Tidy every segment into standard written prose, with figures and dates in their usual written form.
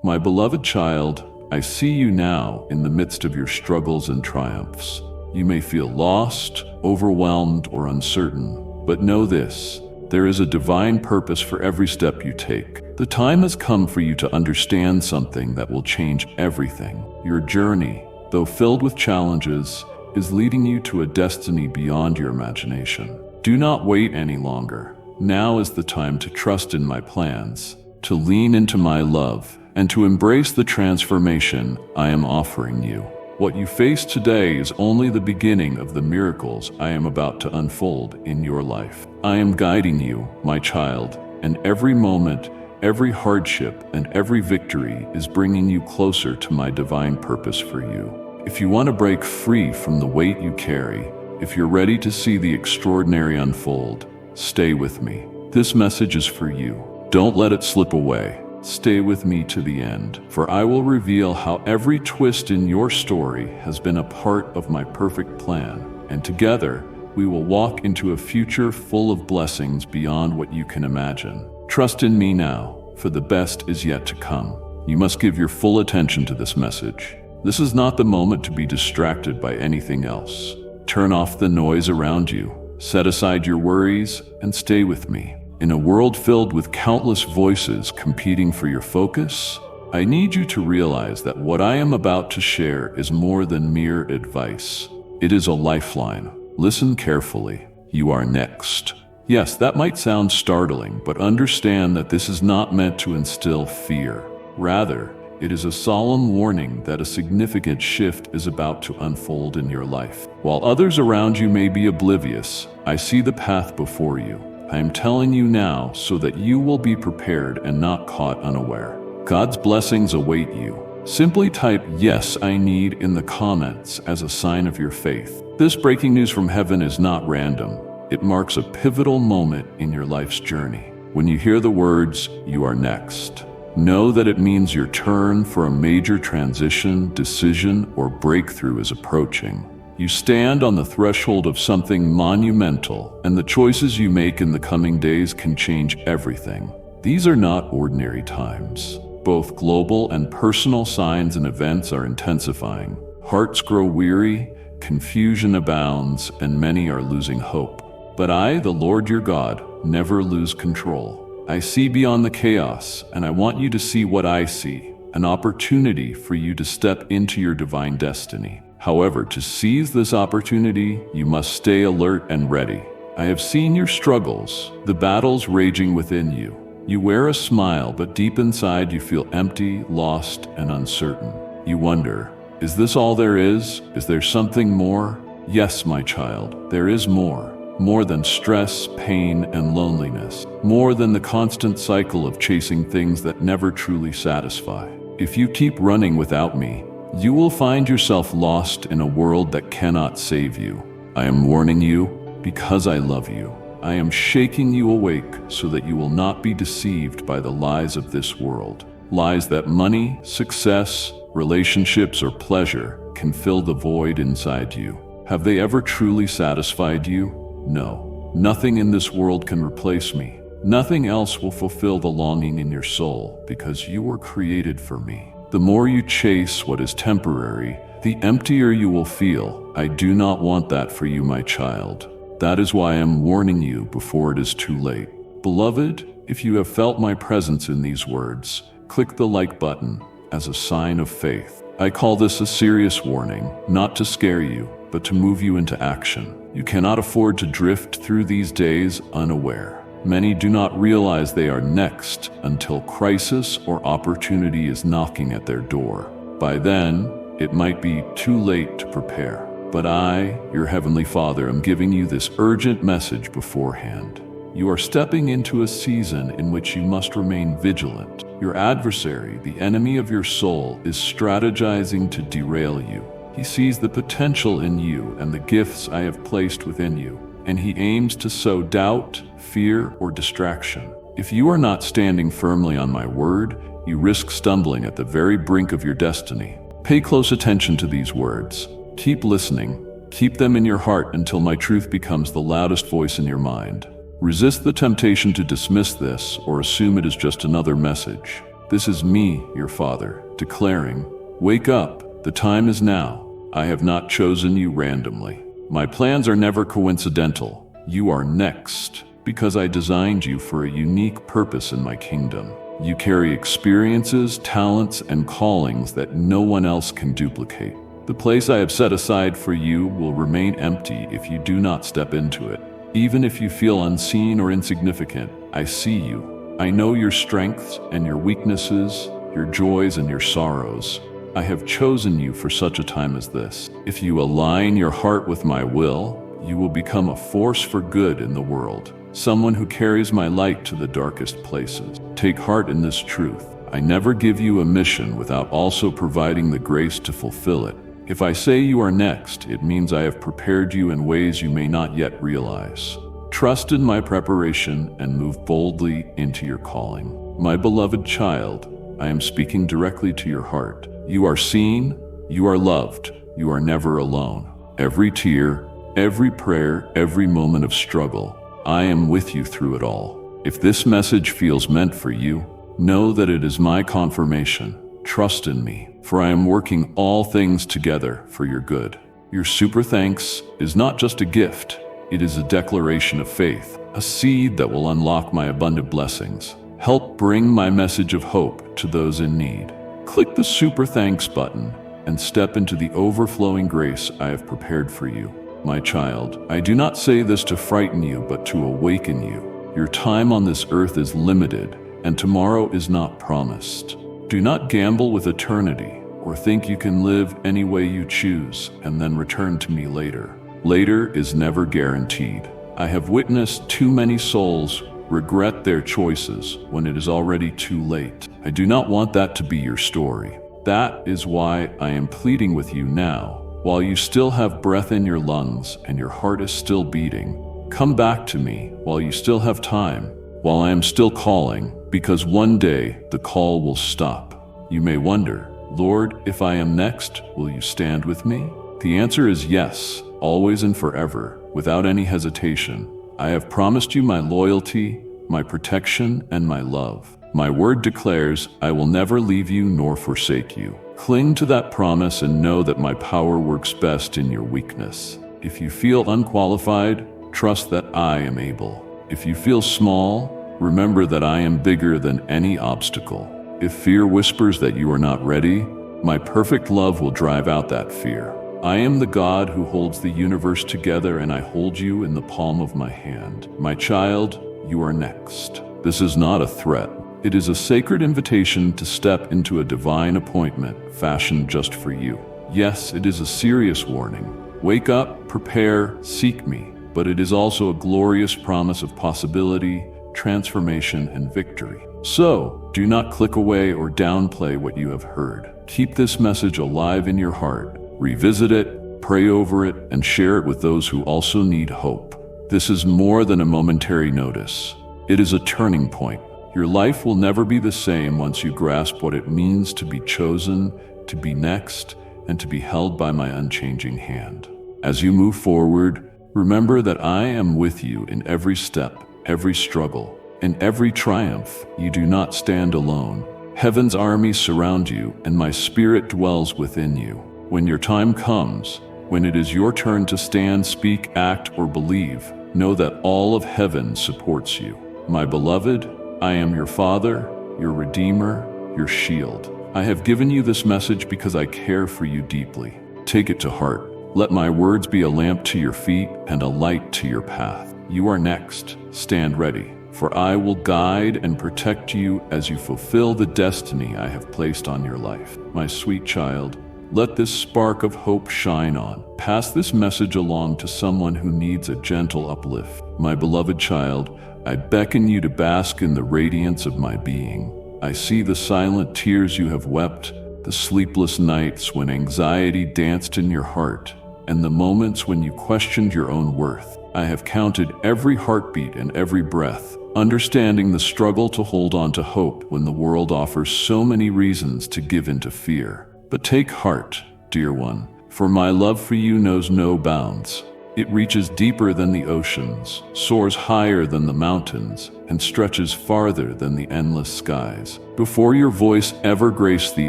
My beloved child, I see you now in the midst of your struggles and triumphs. You may feel lost, overwhelmed, or uncertain, but know this: there is a divine purpose for every step you take. The time has come for you to understand something that will change everything. Your journey, though filled with challenges, is leading you to a destiny beyond your imagination. Do not wait any longer. Now is the time to trust in my plans, to lean into my love, and to embrace the transformation I am offering you. What you face today is only the beginning of the miracles I am about to unfold in your life. I am guiding you, my child, and every moment, every hardship, and every victory is bringing you closer to my divine purpose for you. If you want to break free from the weight you carry, if you're ready to see the extraordinary unfold, stay with me. This message is for you. Don't let it slip away. Stay with me to the end, for I will reveal how every twist in your story has been a part of my perfect plan, and together we will walk into a future full of blessings beyond what you can imagine. Trust in me now, for the best is yet to come. You must give your full attention to this message. This is not the moment to be distracted by anything else. Turn off the noise around you, set aside your worries, and stay with me. In a world filled with countless voices competing for your focus, I need you to realize that what I am about to share is more than mere advice. It is a lifeline. Listen carefully. You are next. Yes, that might sound startling, but understand that this is not meant to instill fear. Rather, it is a solemn warning that a significant shift is about to unfold in your life. While others around you may be oblivious, I see the path before you. I am telling you now so that you will be prepared and not caught unaware. God's blessings await you. Simply type "Yes, I need" in the comments as a sign of your faith. This breaking news from heaven is not random. It marks a pivotal moment in your life's journey. When you hear the words, "You are next," know that it means your turn for a major transition, decision, or breakthrough is approaching. You stand on the threshold of something monumental, and the choices you make in the coming days can change everything. These are not ordinary times. Both global and personal signs and events are intensifying. Hearts grow weary, confusion abounds, and many are losing hope. But I, the Lord your God, never lose control. I see beyond the chaos, and I want you to see what I see, an opportunity for you to step into your divine destiny. However, to seize this opportunity, you must stay alert and ready. I have seen your struggles, the battles raging within you. You wear a smile, but deep inside you feel empty, lost, and uncertain. You wonder, is this all there is? Is there something more? Yes, my child, there is more. More than stress, pain, and loneliness. More than the constant cycle of chasing things that never truly satisfy. If you keep running without me, you will find yourself lost in a world that cannot save you. I am warning you because I love you. I am shaking you awake so that you will not be deceived by the lies of this world. Lies that money, success, relationships, or pleasure can fill the void inside you. Have they ever truly satisfied you? No. Nothing in this world can replace me. Nothing else will fulfill the longing in your soul because you were created for me. The more you chase what is temporary, the emptier you will feel. I do not want that for you, my child. That is why I am warning you before it is too late. Beloved, if you have felt my presence in these words, click the like button as a sign of faith. I call this a serious warning, not to scare you, but to move you into action. You cannot afford to drift through these days unaware. Many do not realize they are next until crisis or opportunity is knocking at their door. By then, it might be too late to prepare. But I, your Heavenly Father, am giving you this urgent message beforehand. You are stepping into a season in which you must remain vigilant. Your adversary, the enemy of your soul, is strategizing to derail you. He sees the potential in you and the gifts I have placed within you, and he aims to sow doubt, fear, or distraction. If you are not standing firmly on my word, you risk stumbling at the very brink of your destiny. Pay close attention to these words. Keep listening. Keep them in your heart until my truth becomes the loudest voice in your mind. Resist the temptation to dismiss this or assume it is just another message. This is me, your Father, declaring, "Wake up, the time is now. I have not chosen you randomly. My plans are never coincidental. You are next, because I designed you for a unique purpose in my kingdom. You carry experiences, talents, and callings that no one else can duplicate. The place I have set aside for you will remain empty if you do not step into it. Even if you feel unseen or insignificant, I see you. I know your strengths and your weaknesses, your joys and your sorrows. I have chosen you for such a time as this. If you align your heart with my will, you will become a force for good in the world, someone who carries my light to the darkest places. Take heart in this truth. I never give you a mission without also providing the grace to fulfill it. If I say you are next, it means I have prepared you in ways you may not yet realize. Trust in my preparation and move boldly into your calling. My beloved child, I am speaking directly to your heart. You are seen, you are loved, you are never alone. Every tear, every prayer, every moment of struggle, I am with you through it all. If this message feels meant for you, know that it is my confirmation. Trust in me, for I am working all things together for your good. Your super thanks is not just a gift, it is a declaration of faith, a seed that will unlock my abundant blessings. Help bring my message of hope to those in need. Click the super thanks button and step into the overflowing grace I have prepared for you. My child, I do not say this to frighten you, but to awaken you. Your time on this earth is limited, and tomorrow is not promised. Do not gamble with eternity, or think you can live any way you choose and then return to me later. Later is never guaranteed. I have witnessed too many souls regret their choices when it is already too late. I do not want that to be your story. That is why I am pleading with you now. While you still have breath in your lungs and your heart is still beating, come back to me while you still have time, while I am still calling, because one day the call will stop. You may wonder, Lord, if I am next, will you stand with me? The answer is yes, always and forever, without any hesitation. I have promised you my loyalty, my protection, and my love. My word declares, I will never leave you nor forsake you. Cling to that promise and know that my power works best in your weakness. If you feel unqualified, trust that I am able. If you feel small, remember that I am bigger than any obstacle. If fear whispers that you are not ready, my perfect love will drive out that fear. I am the God who holds the universe together, and I hold you in the palm of my hand. My child, you are next. This is not a threat. It is a sacred invitation to step into a divine appointment fashioned just for you. Yes, it is a serious warning. Wake up, prepare, seek me. But it is also a glorious promise of possibility, transformation, and victory. So, do not click away or downplay what you have heard. Keep this message alive in your heart. Revisit it, pray over it, and share it with those who also need hope. This is more than a momentary notice. It is a turning point. Your life will never be the same once you grasp what it means to be chosen, to be next, and to be held by my unchanging hand. As you move forward, remember that I am with you in every step, every struggle, and every triumph. You do not stand alone. Heaven's armies surround you, and my spirit dwells within you. When your time comes, when it is your turn to stand, speak, act, or believe, know that all of heaven supports you. My beloved, I am your Father, your Redeemer, your shield. I have given you this message because I care for you deeply. Take it to heart. Let my words be a lamp to your feet and a light to your path. You are next. Stand ready, for I will guide and protect you as you fulfill the destiny I have placed on your life. My sweet child, let this spark of hope shine on. Pass this message along to someone who needs a gentle uplift. My beloved child, I beckon you to bask in the radiance of my being. I see the silent tears you have wept, the sleepless nights when anxiety danced in your heart, and the moments when you questioned your own worth. I have counted every heartbeat and every breath, understanding the struggle to hold on to hope when the world offers so many reasons to give in to fear. But take heart, dear one, for my love for you knows no bounds. It reaches deeper than the oceans, soars higher than the mountains, and stretches farther than the endless skies. Before your voice ever graced the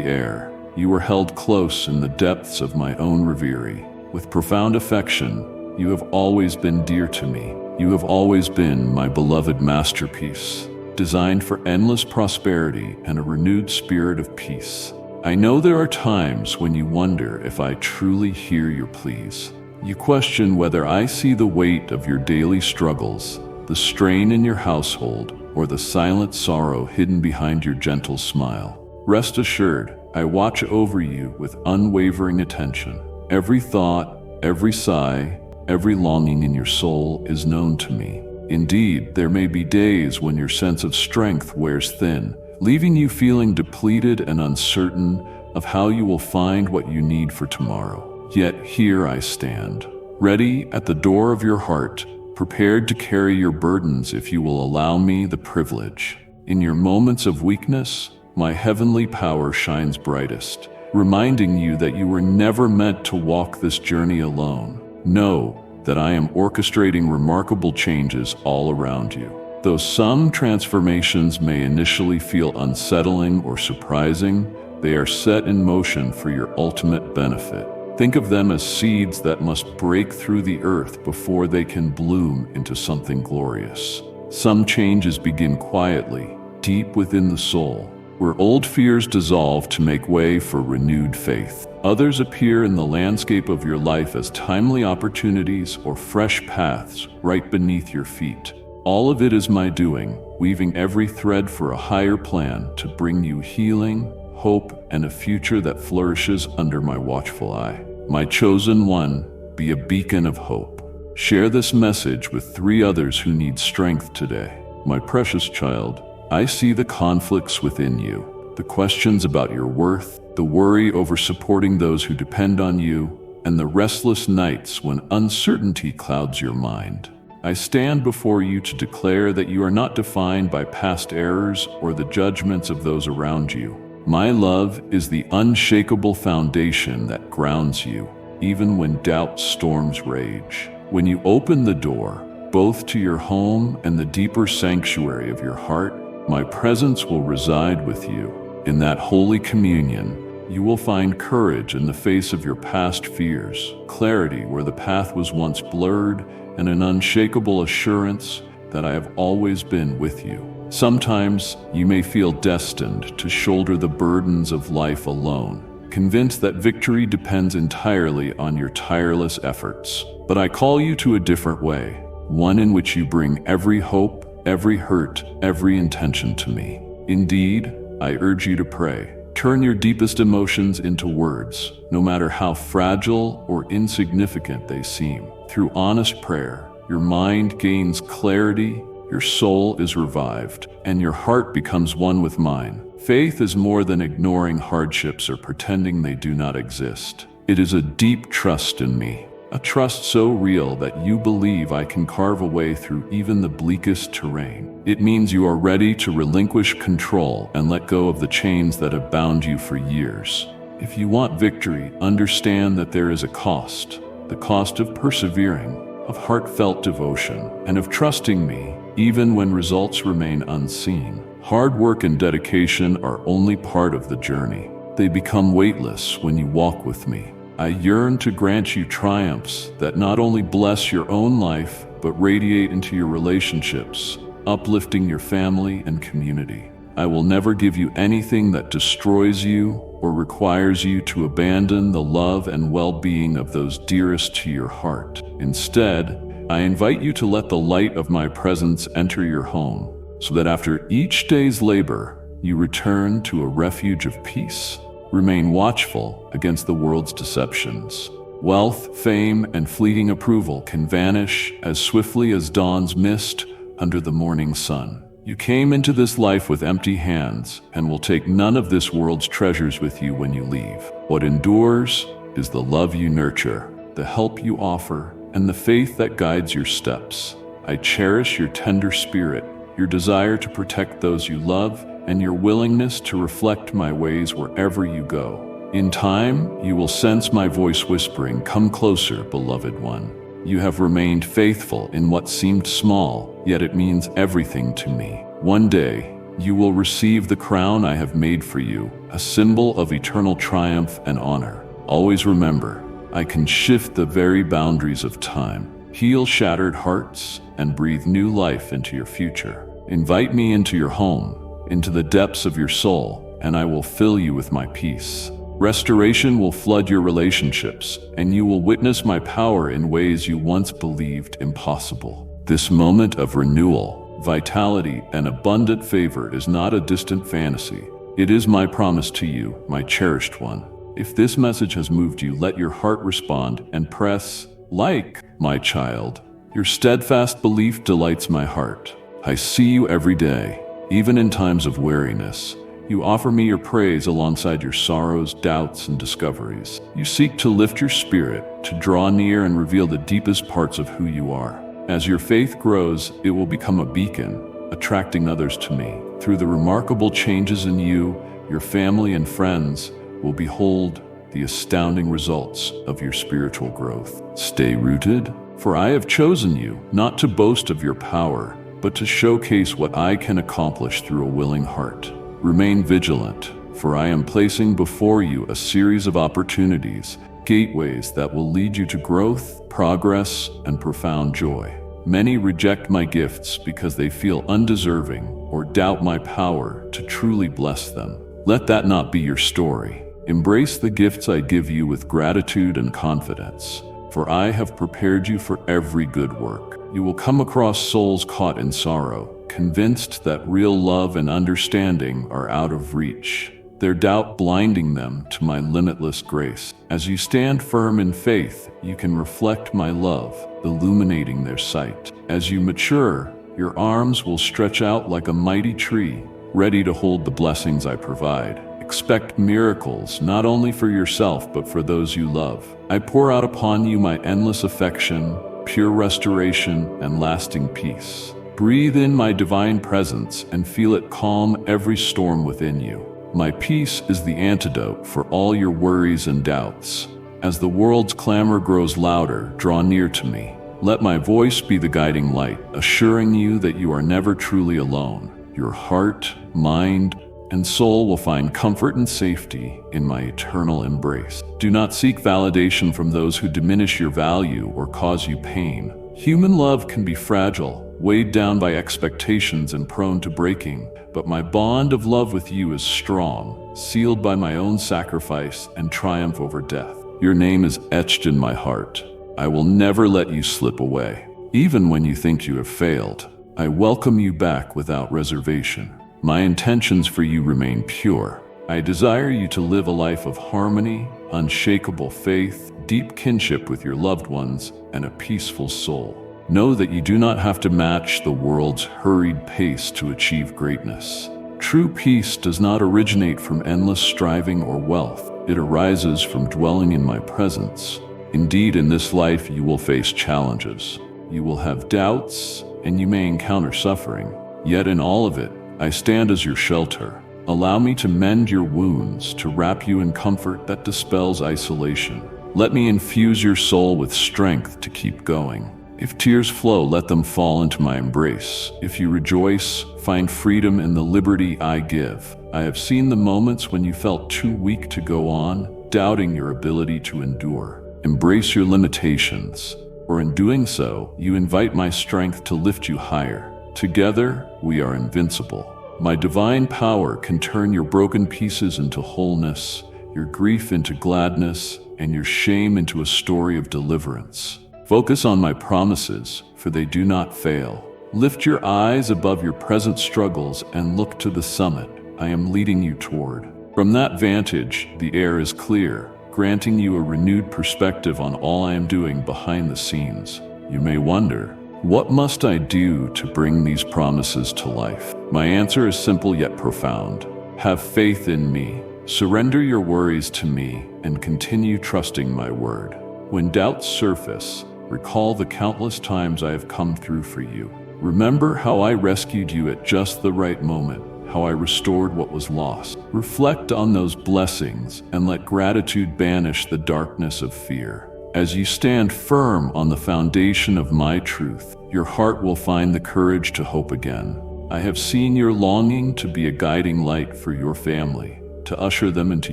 air, you were held close in the depths of my own reverie. With profound affection, you have always been dear to me. You have always been my beloved masterpiece, designed for endless prosperity and a renewed spirit of peace. I know there are times when you wonder if I truly hear your pleas. You question whether I see the weight of your daily struggles, the strain in your household, or the silent sorrow hidden behind your gentle smile. Rest assured, I watch over you with unwavering attention. Every thought, every sigh, every longing in your soul is known to me. Indeed, there may be days when your sense of strength wears thin, leaving you feeling depleted and uncertain of how you will find what you need for tomorrow. Yet here I stand, ready at the door of your heart, prepared to carry your burdens if you will allow me the privilege. In your moments of weakness, my heavenly power shines brightest, reminding you that you were never meant to walk this journey alone. Know that I am orchestrating remarkable changes all around you. Though some transformations may initially feel unsettling or surprising, they are set in motion for your ultimate benefit. Think of them as seeds that must break through the earth before they can bloom into something glorious. Some changes begin quietly, deep within the soul, where old fears dissolve to make way for renewed faith. Others appear in the landscape of your life as timely opportunities or fresh paths right beneath your feet. All of it is my doing, weaving every thread for a higher plan to bring you healing, hope, and a future that flourishes under my watchful eye. My chosen one, be a beacon of hope. Share this message with 3 others who need strength today. My precious child, I see the conflicts within you, the questions about your worth, the worry over supporting those who depend on you, and the restless nights when uncertainty clouds your mind. I stand before you to declare that you are not defined by past errors or the judgments of those around you. My love is the unshakable foundation that grounds you, even when doubt storms rage. When you open the door, both to your home and the deeper sanctuary of your heart, my presence will reside with you. In that holy communion, you will find courage in the face of your past fears, clarity where the path was once blurred, and an unshakable assurance that I have always been with you. Sometimes you may feel destined to shoulder the burdens of life alone, convinced that victory depends entirely on your tireless efforts. But I call you to a different way, one in which you bring every hope, every hurt, every intention to me. Indeed, I urge you to pray. Turn your deepest emotions into words, no matter how fragile or insignificant they seem. Through honest prayer, your mind gains clarity, your soul is revived, and your heart becomes one with mine. Faith is more than ignoring hardships or pretending they do not exist. It is a deep trust in me, a trust so real that you believe I can carve a way through even the bleakest terrain. It means you are ready to relinquish control and let go of the chains that have bound you for years. If you want victory, understand that there is a cost, the cost of persevering, of heartfelt devotion, and of trusting me even when results remain unseen. Hard work and dedication are only part of the journey. They become weightless when you walk with me. I yearn to grant you triumphs that not only bless your own life, but radiate into your relationships, uplifting your family and community. I will never give you anything that destroys you or requires you to abandon the love and well-being of those dearest to your heart. Instead, I invite you to let the light of my presence enter your home, so that after each day's labor, you return to a refuge of peace. Remain watchful against the world's deceptions. Wealth, fame, and fleeting approval can vanish as swiftly as dawn's mist under the morning sun. You came into this life with empty hands and will take none of this world's treasures with you when you leave. What endures is the love you nurture, the help you offer, and the faith that guides your steps. I cherish your tender spirit, your desire to protect those you love, and your willingness to reflect my ways wherever you go. In time, you will sense my voice whispering, "Come closer, beloved one." You have remained faithful in what seemed small, yet it means everything to me. One day, you will receive the crown I have made for you, a symbol of eternal triumph and honor. Always remember, I can shift the very boundaries of time, heal shattered hearts, and breathe new life into your future. Invite me into your home, into the depths of your soul, and I will fill you with my peace. Restoration will flood your relationships, and you will witness my power in ways you once believed impossible. This moment of renewal, vitality, and abundant favor is not a distant fantasy. It is my promise to you, my cherished one. If this message has moved you, let your heart respond and press like, my child. Your steadfast belief delights my heart. I see you every day, even in times of weariness. You offer me your praise alongside your sorrows, doubts, and discoveries. You seek to lift your spirit, to draw near and reveal the deepest parts of who you are. As your faith grows, it will become a beacon, attracting others to me. Through the remarkable changes in you, your family and friends will behold the astounding results of your spiritual growth. Stay rooted, for I have chosen you, not to boast of your power, but to showcase what I can accomplish through a willing heart. Remain vigilant, for I am placing before you a series of opportunities, gateways that will lead you to growth, progress, and profound joy. Many reject my gifts because they feel undeserving or doubt my power to truly bless them. Let that not be your story. Embrace the gifts I give you with gratitude and confidence, for I have prepared you for every good work. You will come across souls caught in sorrow, convinced that real love and understanding are out of reach, their doubt blinding them to my limitless grace. As you stand firm in faith, you can reflect my love, illuminating their sight. As you mature, your arms will stretch out like a mighty tree, ready to hold the blessings I provide. Expect miracles, not only for yourself, but for those you love. I pour out upon you my endless affection, pure restoration, and lasting peace. Breathe in my divine presence and feel it calm every storm within you. My peace is the antidote for all your worries and doubts. As the world's clamor grows louder, draw near to me. Let my voice be the guiding light, assuring you that you are never truly alone. Your heart, mind, and soul will find comfort and safety in my eternal embrace. Do not seek validation from those who diminish your value or cause you pain. Human love can be fragile, weighed down by expectations and prone to breaking, but my bond of love with you is strong, sealed by my own sacrifice and triumph over death. Your name is etched in my heart. I will never let you slip away. Even when you think you have failed, I welcome you back without reservation. My intentions for you remain pure. I desire you to live a life of harmony, unshakable faith, deep kinship with your loved ones, and a peaceful soul. Know that you do not have to match the world's hurried pace to achieve greatness. True peace does not originate from endless striving or wealth. It arises from dwelling in my presence. Indeed, in this life you will face challenges. You will have doubts, and you may encounter suffering. Yet in all of it, I stand as your shelter. Allow me to mend your wounds, to wrap you in comfort that dispels isolation. Let me infuse your soul with strength to keep going. If tears flow, let them fall into my embrace. If you rejoice, find freedom in the liberty I give. I have seen the moments when you felt too weak to go on, doubting your ability to endure. Embrace your limitations, for in doing so, you invite my strength to lift you higher. Together, we are invincible. My divine power can turn your broken pieces into wholeness, your grief into gladness, and your shame into a story of deliverance. Focus on my promises, for they do not fail. Lift your eyes above your present struggles and look to the summit I am leading you toward. From that vantage, the air is clear, granting you a renewed perspective on all I am doing behind the scenes. You may wonder, what must I do to bring these promises to life? My answer is simple yet profound. Have faith in me. Surrender your worries to me and continue trusting my word. When doubts surface, recall the countless times I have come through for you. Remember how I rescued you at just the right moment, how I restored what was lost. Reflect on those blessings and let gratitude banish the darkness of fear. As you stand firm on the foundation of my truth, your heart will find the courage to hope again. I have seen your longing to be a guiding light for your family, to usher them into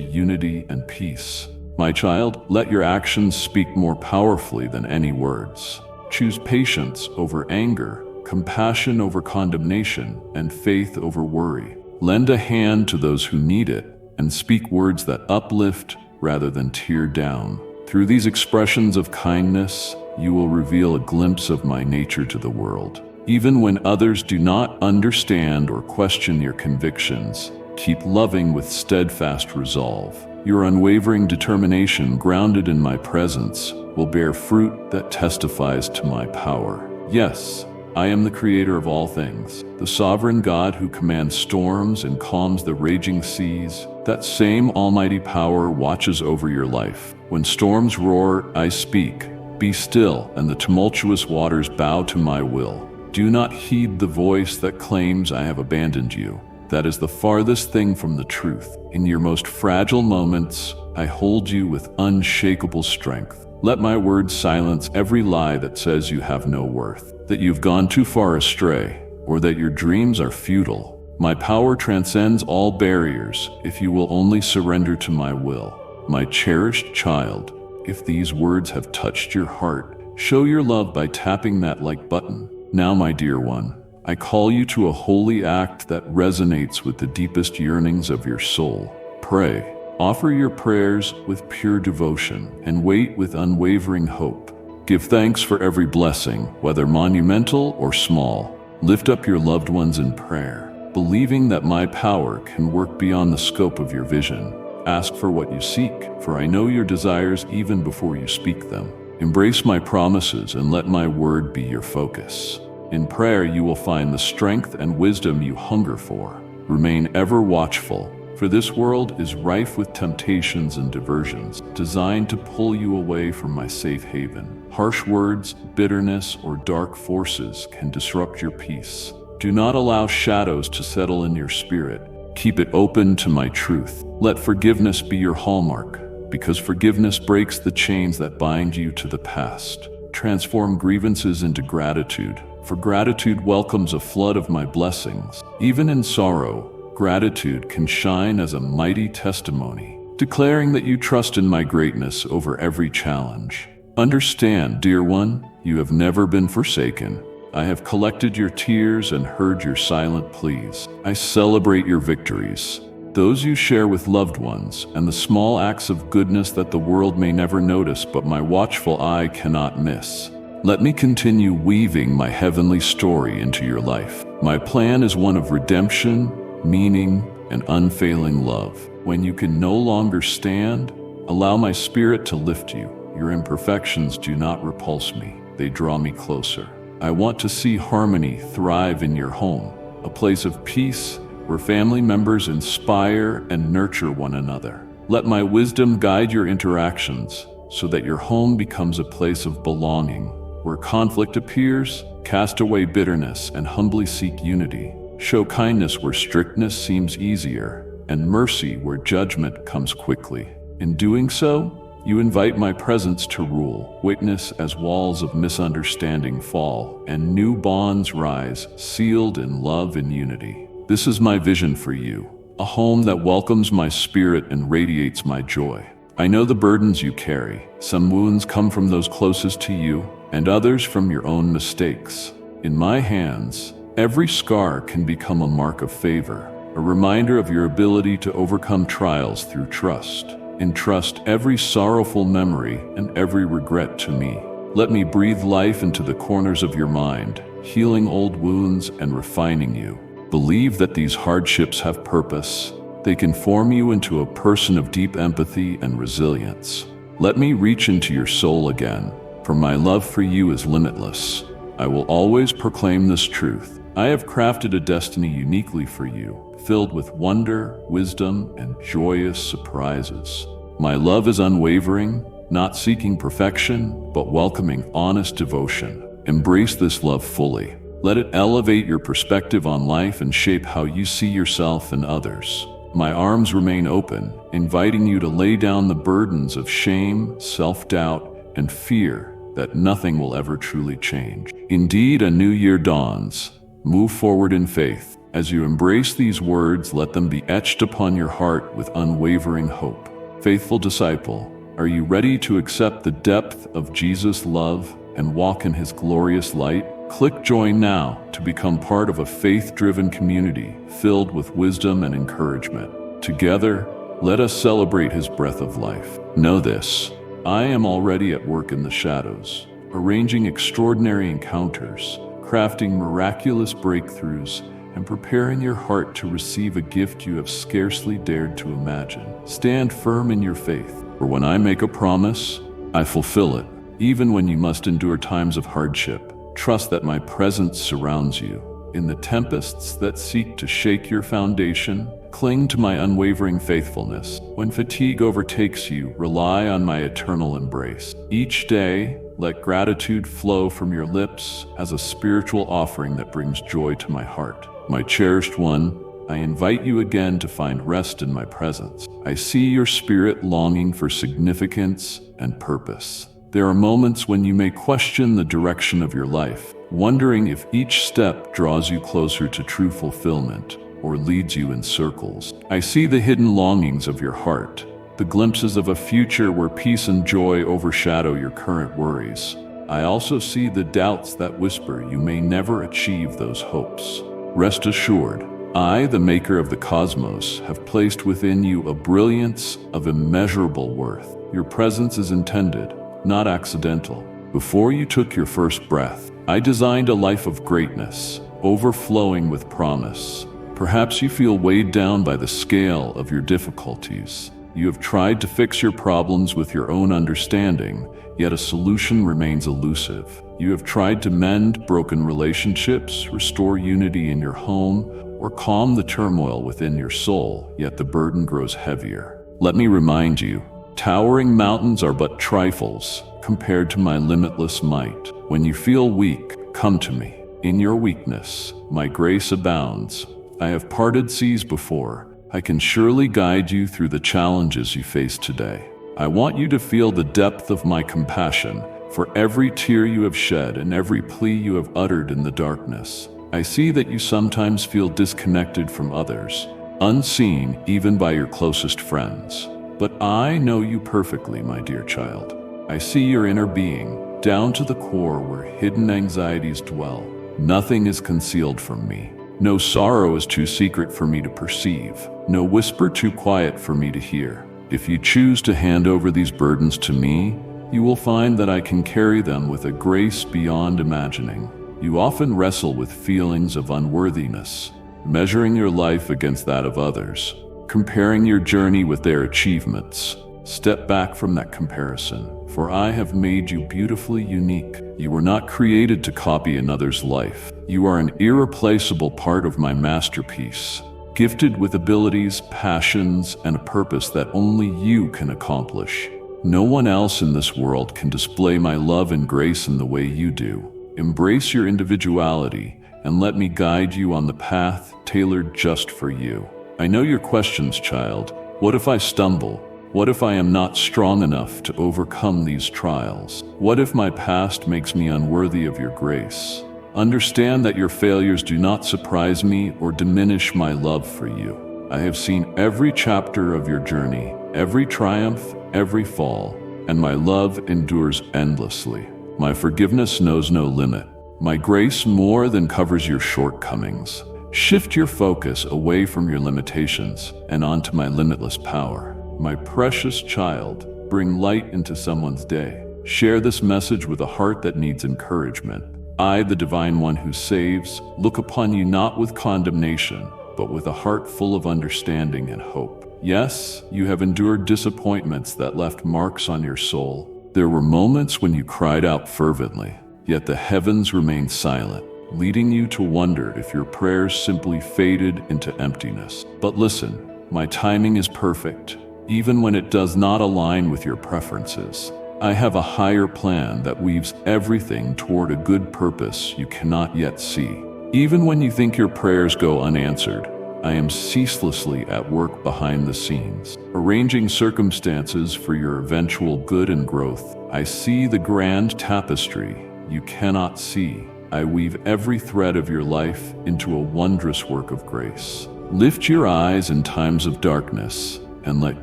unity and peace. My child, let your actions speak more powerfully than any words. Choose patience over anger, compassion over condemnation, and faith over worry. Lend a hand to those who need it, and speak words that uplift rather than tear down. Through these expressions of kindness, you will reveal a glimpse of my nature to the world. Even when others do not understand or question your convictions, keep loving with steadfast resolve. Your unwavering determination, grounded in my presence, will bear fruit that testifies to my power. Yes, I am the creator of all things, the sovereign God who commands storms and calms the raging seas. That same almighty power watches over your life. When storms roar, I speak, "Be still," and the tumultuous waters bow to my will. Do not heed the voice that claims I have abandoned you. That is the farthest thing from the truth. In your most fragile moments, I hold you with unshakable strength. Let my words silence every lie that says you have no worth, that you've gone too far astray, or that your dreams are futile. My power transcends all barriers if you will only surrender to my will. My cherished child, if these words have touched your heart, show your love by tapping that like button. Now, my dear one, I call you to a holy act that resonates with the deepest yearnings of your soul. Pray. Offer your prayers with pure devotion, and wait with unwavering hope. Give thanks for every blessing, whether monumental or small. Lift up your loved ones in prayer, believing that my power can work beyond the scope of your vision. Ask for what you seek, for I know your desires even before you speak them. Embrace my promises and let my word be your focus. In prayer, you will find the strength and wisdom you hunger for. Remain ever watchful, for this world is rife with temptations and diversions, designed to pull you away from my safe haven. Harsh words, bitterness, or dark forces can disrupt your peace. Do not allow shadows to settle in your spirit. Keep it open to my truth. Let forgiveness be your hallmark, because forgiveness breaks the chains that bind you to the past. Transform grievances into gratitude, for gratitude welcomes a flood of my blessings. Even in sorrow, gratitude can shine as a mighty testimony, declaring that you trust in my greatness over every challenge. Understand, dear one, you have never been forsaken. I have collected your tears and heard your silent pleas. I celebrate your victories, those you share with loved ones, and the small acts of goodness that the world may never notice but my watchful eye cannot miss. Let me continue weaving my heavenly story into your life. My plan is one of redemption, meaning, and unfailing love. When you can no longer stand, allow my spirit to lift you. Your imperfections do not repulse me, they draw me closer. I want to see harmony thrive in your home, a place of peace where family members inspire and nurture one another. Let my wisdom guide your interactions so that your home becomes a place of belonging. Where conflict appears, cast away bitterness and humbly seek unity. Show kindness where strictness seems easier, and mercy where judgment comes quickly. In doing so, you invite my presence to rule. Witness as walls of misunderstanding fall and new bonds rise, sealed in love and unity. This is my vision for you, a home that welcomes my spirit and radiates my joy. I know the burdens you carry. Some wounds come from those closest to you, and others from your own mistakes. In my hands, every scar can become a mark of favor, a reminder of your ability to overcome trials through trust. Entrust every sorrowful memory and every regret to me. Let me breathe life into the corners of your mind, healing old wounds and refining you. Believe that these hardships have purpose. They can form you into a person of deep empathy and resilience. Let me reach into your soul again, for my love for you is limitless. I will always proclaim this truth. I have crafted a destiny uniquely for you, filled with wonder, wisdom, and joyous surprises. My love is unwavering, not seeking perfection, but welcoming honest devotion. Embrace this love fully. Let it elevate your perspective on life and shape how you see yourself and others. My arms remain open, inviting you to lay down the burdens of shame, self-doubt, and fear that nothing will ever truly change. Indeed, a new year dawns. Move forward in faith. As you embrace these words, let them be etched upon your heart with unwavering hope. Faithful disciple, are you ready to accept the depth of Jesus' love and walk in his glorious light? Click join now to become part of a faith-driven community filled with wisdom and encouragement. Together, let us celebrate his breath of life. Know this, I am already at work in the shadows, arranging extraordinary encounters, crafting miraculous breakthroughs, and preparing your heart to receive a gift you have scarcely dared to imagine. Stand firm in your faith, for when I make a promise, I fulfill it. Even when you must endure times of hardship, trust that my presence surrounds you. In the tempests that seek to shake your foundation, cling to my unwavering faithfulness. When fatigue overtakes you, rely on my eternal embrace. Each day, let gratitude flow from your lips as a spiritual offering that brings joy to my heart. My cherished one, I invite you again to find rest in my presence. I see your spirit longing for significance and purpose. There are moments when you may question the direction of your life, wondering if each step draws you closer to true fulfillment or leads you in circles. I see the hidden longings of your heart, the glimpses of a future where peace and joy overshadow your current worries. I also see the doubts that whisper you may never achieve those hopes. Rest assured, I, the maker of the cosmos, have placed within you a brilliance of immeasurable worth. Your presence is intended, not accidental. Before you took your first breath, I designed a life of greatness, overflowing with promise. Perhaps you feel weighed down by the scale of your difficulties. You have tried to fix your problems with your own understanding, yet a solution remains elusive. You have tried to mend broken relationships, restore unity in your home, or calm the turmoil within your soul, yet the burden grows heavier. Let me remind you, towering mountains are but trifles compared to my limitless might. When you feel weak, come to me. In your weakness, my grace abounds. I have parted seas before. I can surely guide you through the challenges you face today. I want you to feel the depth of my compassion for every tear you have shed and every plea you have uttered in the darkness. I see that you sometimes feel disconnected from others, unseen even by your closest friends. But I know you perfectly, my dear child. I see your inner being, down to the core where hidden anxieties dwell. Nothing is concealed from me. No sorrow is too secret for me to perceive, no whisper too quiet for me to hear. If you choose to hand over these burdens to me, you will find that I can carry them with a grace beyond imagining. You often wrestle with feelings of unworthiness, measuring your life against that of others, comparing your journey with their achievements. Step back from that comparison, for I have made you beautifully unique. You were not created to copy another's life. You are an irreplaceable part of my masterpiece, gifted with abilities, passions, and a purpose that only you can accomplish. No one else in this world can display my love and grace in the way you do. Embrace your individuality and let me guide you on the path tailored just for you. I know your questions, child. What if I stumble? What if I am not strong enough to overcome these trials? What if my past makes me unworthy of your grace? Understand that your failures do not surprise me or diminish my love for you. I have seen every chapter of your journey, every triumph, every fall, and my love endures endlessly. My forgiveness knows no limit. My grace more than covers your shortcomings. Shift your focus away from your limitations and onto my limitless power. My precious child, bring light into someone's day. Share this message with a heart that needs encouragement. I, the Divine One who saves, look upon you not with condemnation, but with a heart full of understanding and hope. Yes, you have endured disappointments that left marks on your soul. There were moments when you cried out fervently, yet the heavens remained silent, leading you to wonder if your prayers simply faded into emptiness. But listen, my timing is perfect. Even when it does not align with your preferences, I have a higher plan that weaves everything toward a good purpose you cannot yet see. Even when you think your prayers go unanswered, I am ceaselessly at work behind the scenes, arranging circumstances for your eventual good and growth. I see the grand tapestry you cannot see. I weave every thread of your life into a wondrous work of grace. Lift your eyes in times of darkness and let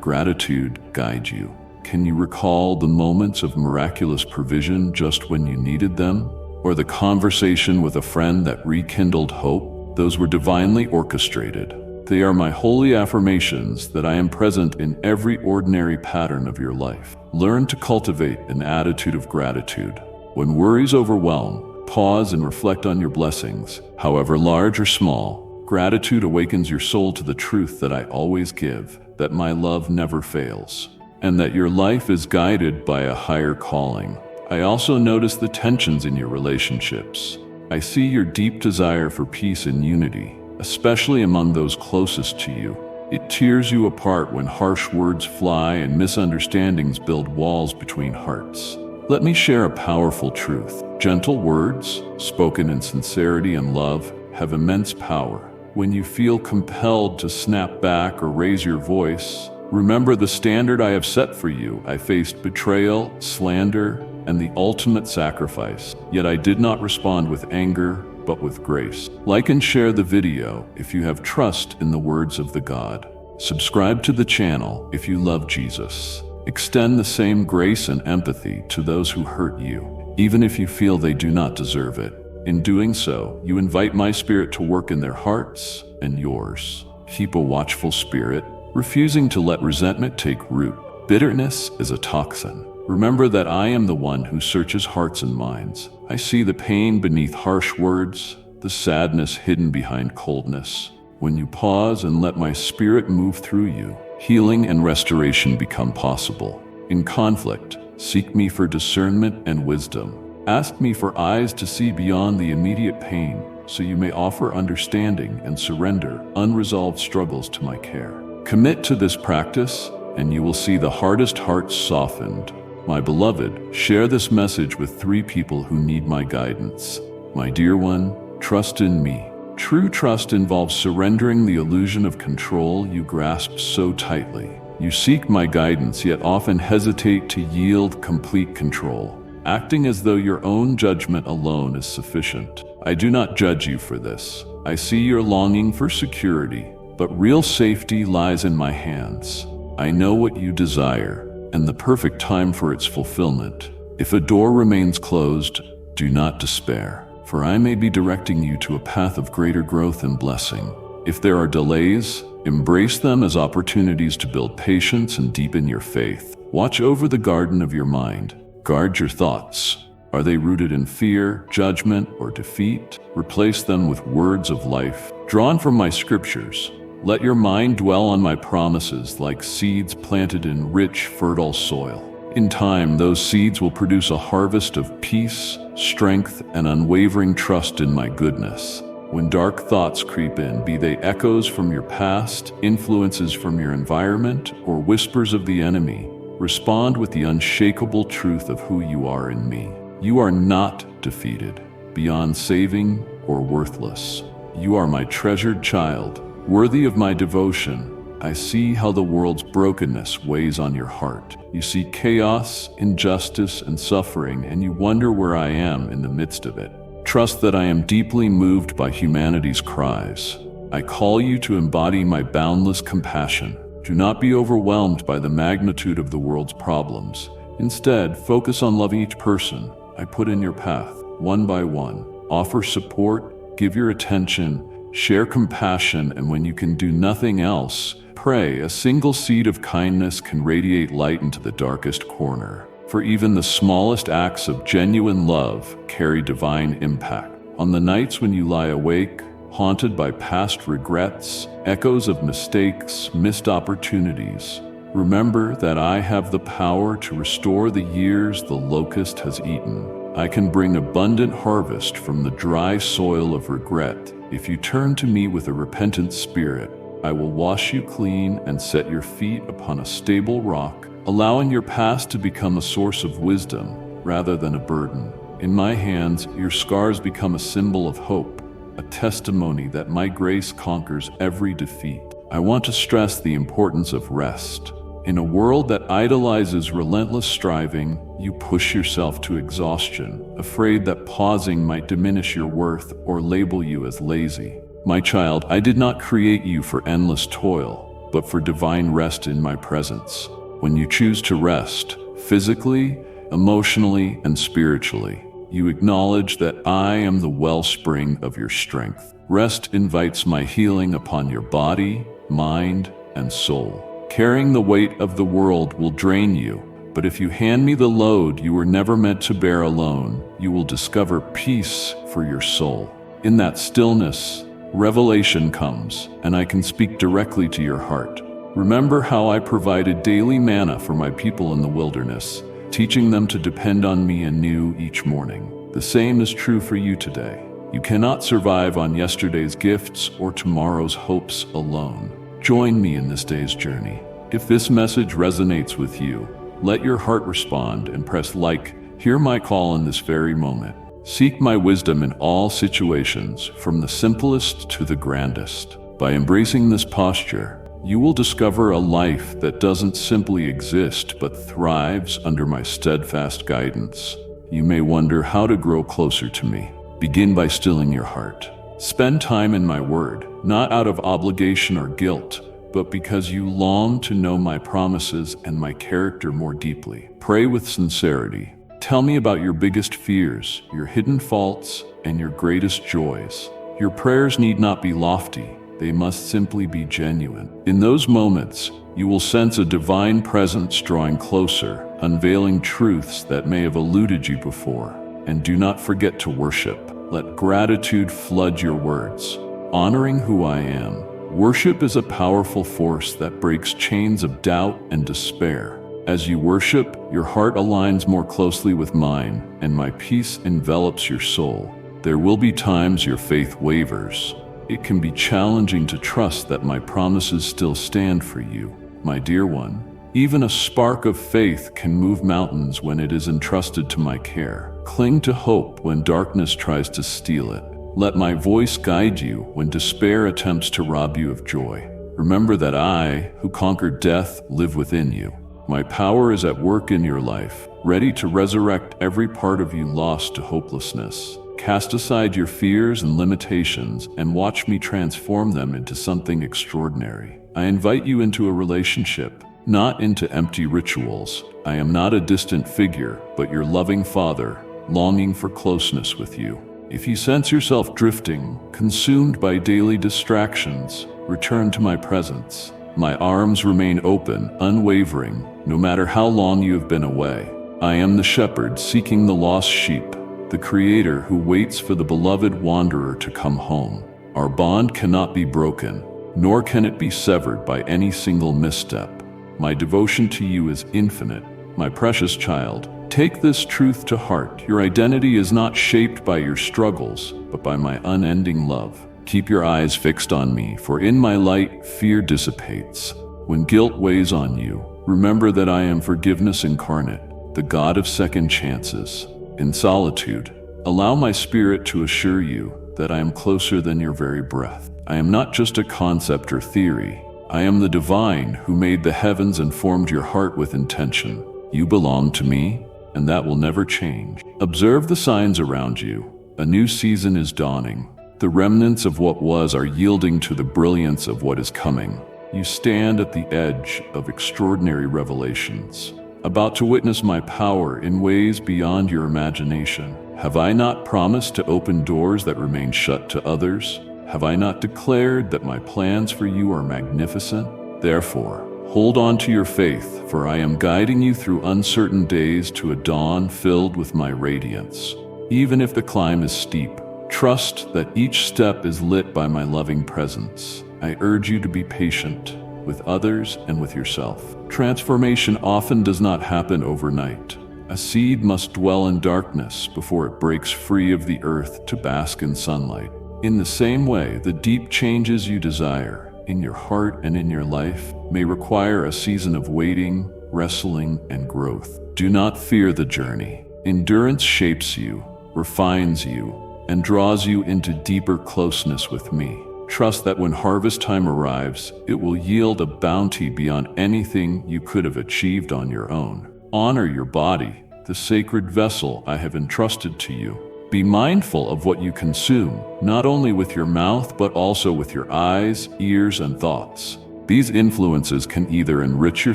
gratitude guide you. Can you recall the moments of miraculous provision just when you needed them? Or the conversation with a friend that rekindled hope? Those were divinely orchestrated. They are my holy affirmations that I am present in every ordinary pattern of your life. Learn to cultivate an attitude of gratitude. When worries overwhelm, pause and reflect on your blessings, however large or small. Gratitude awakens your soul to the truth that I always give, that my love never fails, and that your life is guided by a higher calling. I also notice the tensions in your relationships. I see your deep desire for peace and unity, especially among those closest to you. It tears you apart when harsh words fly and misunderstandings build walls between hearts. Let me share a powerful truth. Gentle words, spoken in sincerity and love, have immense power. When you feel compelled to snap back or raise your voice, remember the standard I have set for you. I faced betrayal, slander, and the ultimate sacrifice. Yet I did not respond with anger, but with grace. Like and share the video if you have trust in the words of the God. Subscribe to the channel if you love Jesus. Extend the same grace and empathy to those who hurt you, even if you feel they do not deserve it. In doing so, you invite my spirit to work in their hearts and yours. Keep a watchful spirit, refusing to let resentment take root. Bitterness is a toxin. Remember that I am the one who searches hearts and minds. I see the pain beneath harsh words, the sadness hidden behind coldness. When you pause and let my spirit move through you, healing and restoration become possible. In conflict, seek me for discernment and wisdom. Ask me for eyes to see beyond the immediate pain, so you may offer understanding and surrender unresolved struggles to my care. Commit to this practice, and you will see the hardest hearts softened. My beloved, share this message with 3 people who need my guidance. My dear one, trust in me. True trust involves surrendering the illusion of control you grasp so tightly. You seek my guidance, yet often hesitate to yield complete control, acting as though your own judgment alone is sufficient. I do not judge you for this. I see your longing for security, but real safety lies in my hands. I know what you desire, and the perfect time for its fulfillment. If a door remains closed, do not despair, for I may be directing you to a path of greater growth and blessing. If there are delays, embrace them as opportunities to build patience and deepen your faith. Watch over the garden of your mind. Guard your thoughts. Are they rooted in fear, judgment, or defeat? Replace them with words of life, drawn from my scriptures. Let your mind dwell on my promises like seeds planted in rich, fertile soil. In time, those seeds will produce a harvest of peace, strength, and unwavering trust in my goodness. When dark thoughts creep in, be they echoes from your past, influences from your environment, or whispers of the enemy, respond with the unshakable truth of who you are in me. You are not defeated, beyond saving, or worthless. You are my treasured child, worthy of my devotion. I see how the world's brokenness weighs on your heart. You see chaos, injustice, and suffering, and you wonder where I am in the midst of it. Trust that I am deeply moved by humanity's cries. I call you to embody my boundless compassion. Do not be overwhelmed by the magnitude of the world's problems. Instead, focus on loving each person I put in your path, one by one. Offer support, give your attention, share compassion, and when you can do nothing else, pray. A single seed of kindness can radiate light into the darkest corner. For even the smallest acts of genuine love carry divine impact. On the nights when you lie awake, haunted by past regrets, echoes of mistakes, missed opportunities, remember that I have the power to restore the years the locust has eaten. I can bring abundant harvest from the dry soil of regret. If you turn to me with a repentant spirit, I will wash you clean and set your feet upon a stable rock, allowing your past to become a source of wisdom rather than a burden. In my hands, your scars become a symbol of hope, a testimony that my grace conquers every defeat. I want to stress the importance of rest. In a world that idolizes relentless striving, you push yourself to exhaustion, afraid that pausing might diminish your worth or label you as lazy. My child, I did not create you for endless toil, but for divine rest in my presence. When you choose to rest, physically, emotionally, and spiritually, you acknowledge that I am the wellspring of your strength. Rest invites my healing upon your body, mind, and soul. Carrying the weight of the world will drain you, but if you hand me the load you were never meant to bear alone, you will discover peace for your soul. In that stillness, revelation comes, and I can speak directly to your heart. Remember how I provided daily manna for my people in the wilderness, teaching them to depend on me anew each morning. The same is true for you today. You cannot survive on yesterday's gifts or tomorrow's hopes alone. Join me in this day's journey. If this message resonates with you, let your heart respond and press like. Hear my call in this very moment. Seek my wisdom in all situations, from the simplest to the grandest. By embracing this posture, you will discover a life that doesn't simply exist but thrives under my steadfast guidance. You may wonder how to grow closer to me. Begin by stilling your heart. Spend time in my word, not out of obligation or guilt, but because you long to know my promises and my character more deeply. Pray with sincerity. Tell me about your biggest fears, your hidden faults, and your greatest joys. Your prayers need not be lofty. They must simply be genuine. In those moments, you will sense a divine presence drawing closer, unveiling truths that may have eluded you before. And do not forget to worship. Let gratitude flood your words, honoring who I am. Worship is a powerful force that breaks chains of doubt and despair. As you worship, your heart aligns more closely with mine, and my peace envelops your soul. There will be times your faith wavers. It can be challenging to trust that my promises still stand for you, my dear one. Even a spark of faith can move mountains when it is entrusted to my care. Cling to hope when darkness tries to steal it. Let my voice guide you when despair attempts to rob you of joy. Remember that I, who conquered death, live within you. My power is at work in your life, ready to resurrect every part of you lost to hopelessness. Cast aside your fears and limitations and watch me transform them into something extraordinary. I invite you into a relationship, not into empty rituals. I am not a distant figure, but your loving Father, longing for closeness with you. If you sense yourself drifting, consumed by daily distractions, return to my presence. My arms remain open, unwavering, no matter how long you have been away. I am the shepherd seeking the lost sheep, the creator who waits for the beloved wanderer to come home. Our bond cannot be broken, nor can it be severed by any single misstep. My devotion to you is infinite. My precious child, take this truth to heart. Your identity is not shaped by your struggles, but by my unending love. Keep your eyes fixed on me, for in my light, fear dissipates. When guilt weighs on you, remember that I am forgiveness incarnate, the God of second chances. In solitude, allow my spirit to assure you that I am closer than your very breath. I am not just a concept or theory. I am the divine who made the heavens and formed your heart with intention. You belong to me, and that will never change. Observe the signs around you. A new season is dawning. The remnants of what was are yielding to the brilliance of what is coming. You stand at the edge of extraordinary revelations, about to witness my power in ways beyond your imagination. Have I not promised to open doors that remain shut to others? Have I not declared that my plans for you are magnificent? Therefore, hold on to your faith, for I am guiding you through uncertain days to a dawn filled with my radiance. Even if the climb is steep, trust that each step is lit by my loving presence. I urge you to be patient with others and with yourself. Transformation often does not happen overnight. A seed must dwell in darkness before it breaks free of the earth to bask in sunlight. In the same way, the deep changes you desire in your heart and in your life may require a season of waiting, wrestling, and growth. Do not fear the journey. Endurance shapes you, refines you, and draws you into deeper closeness with me. Trust that when harvest time arrives, it will yield a bounty beyond anything you could have achieved on your own. Honor your body, the sacred vessel I have entrusted to you. Be mindful of what you consume, not only with your mouth but also with your eyes, ears, and thoughts. These influences can either enrich your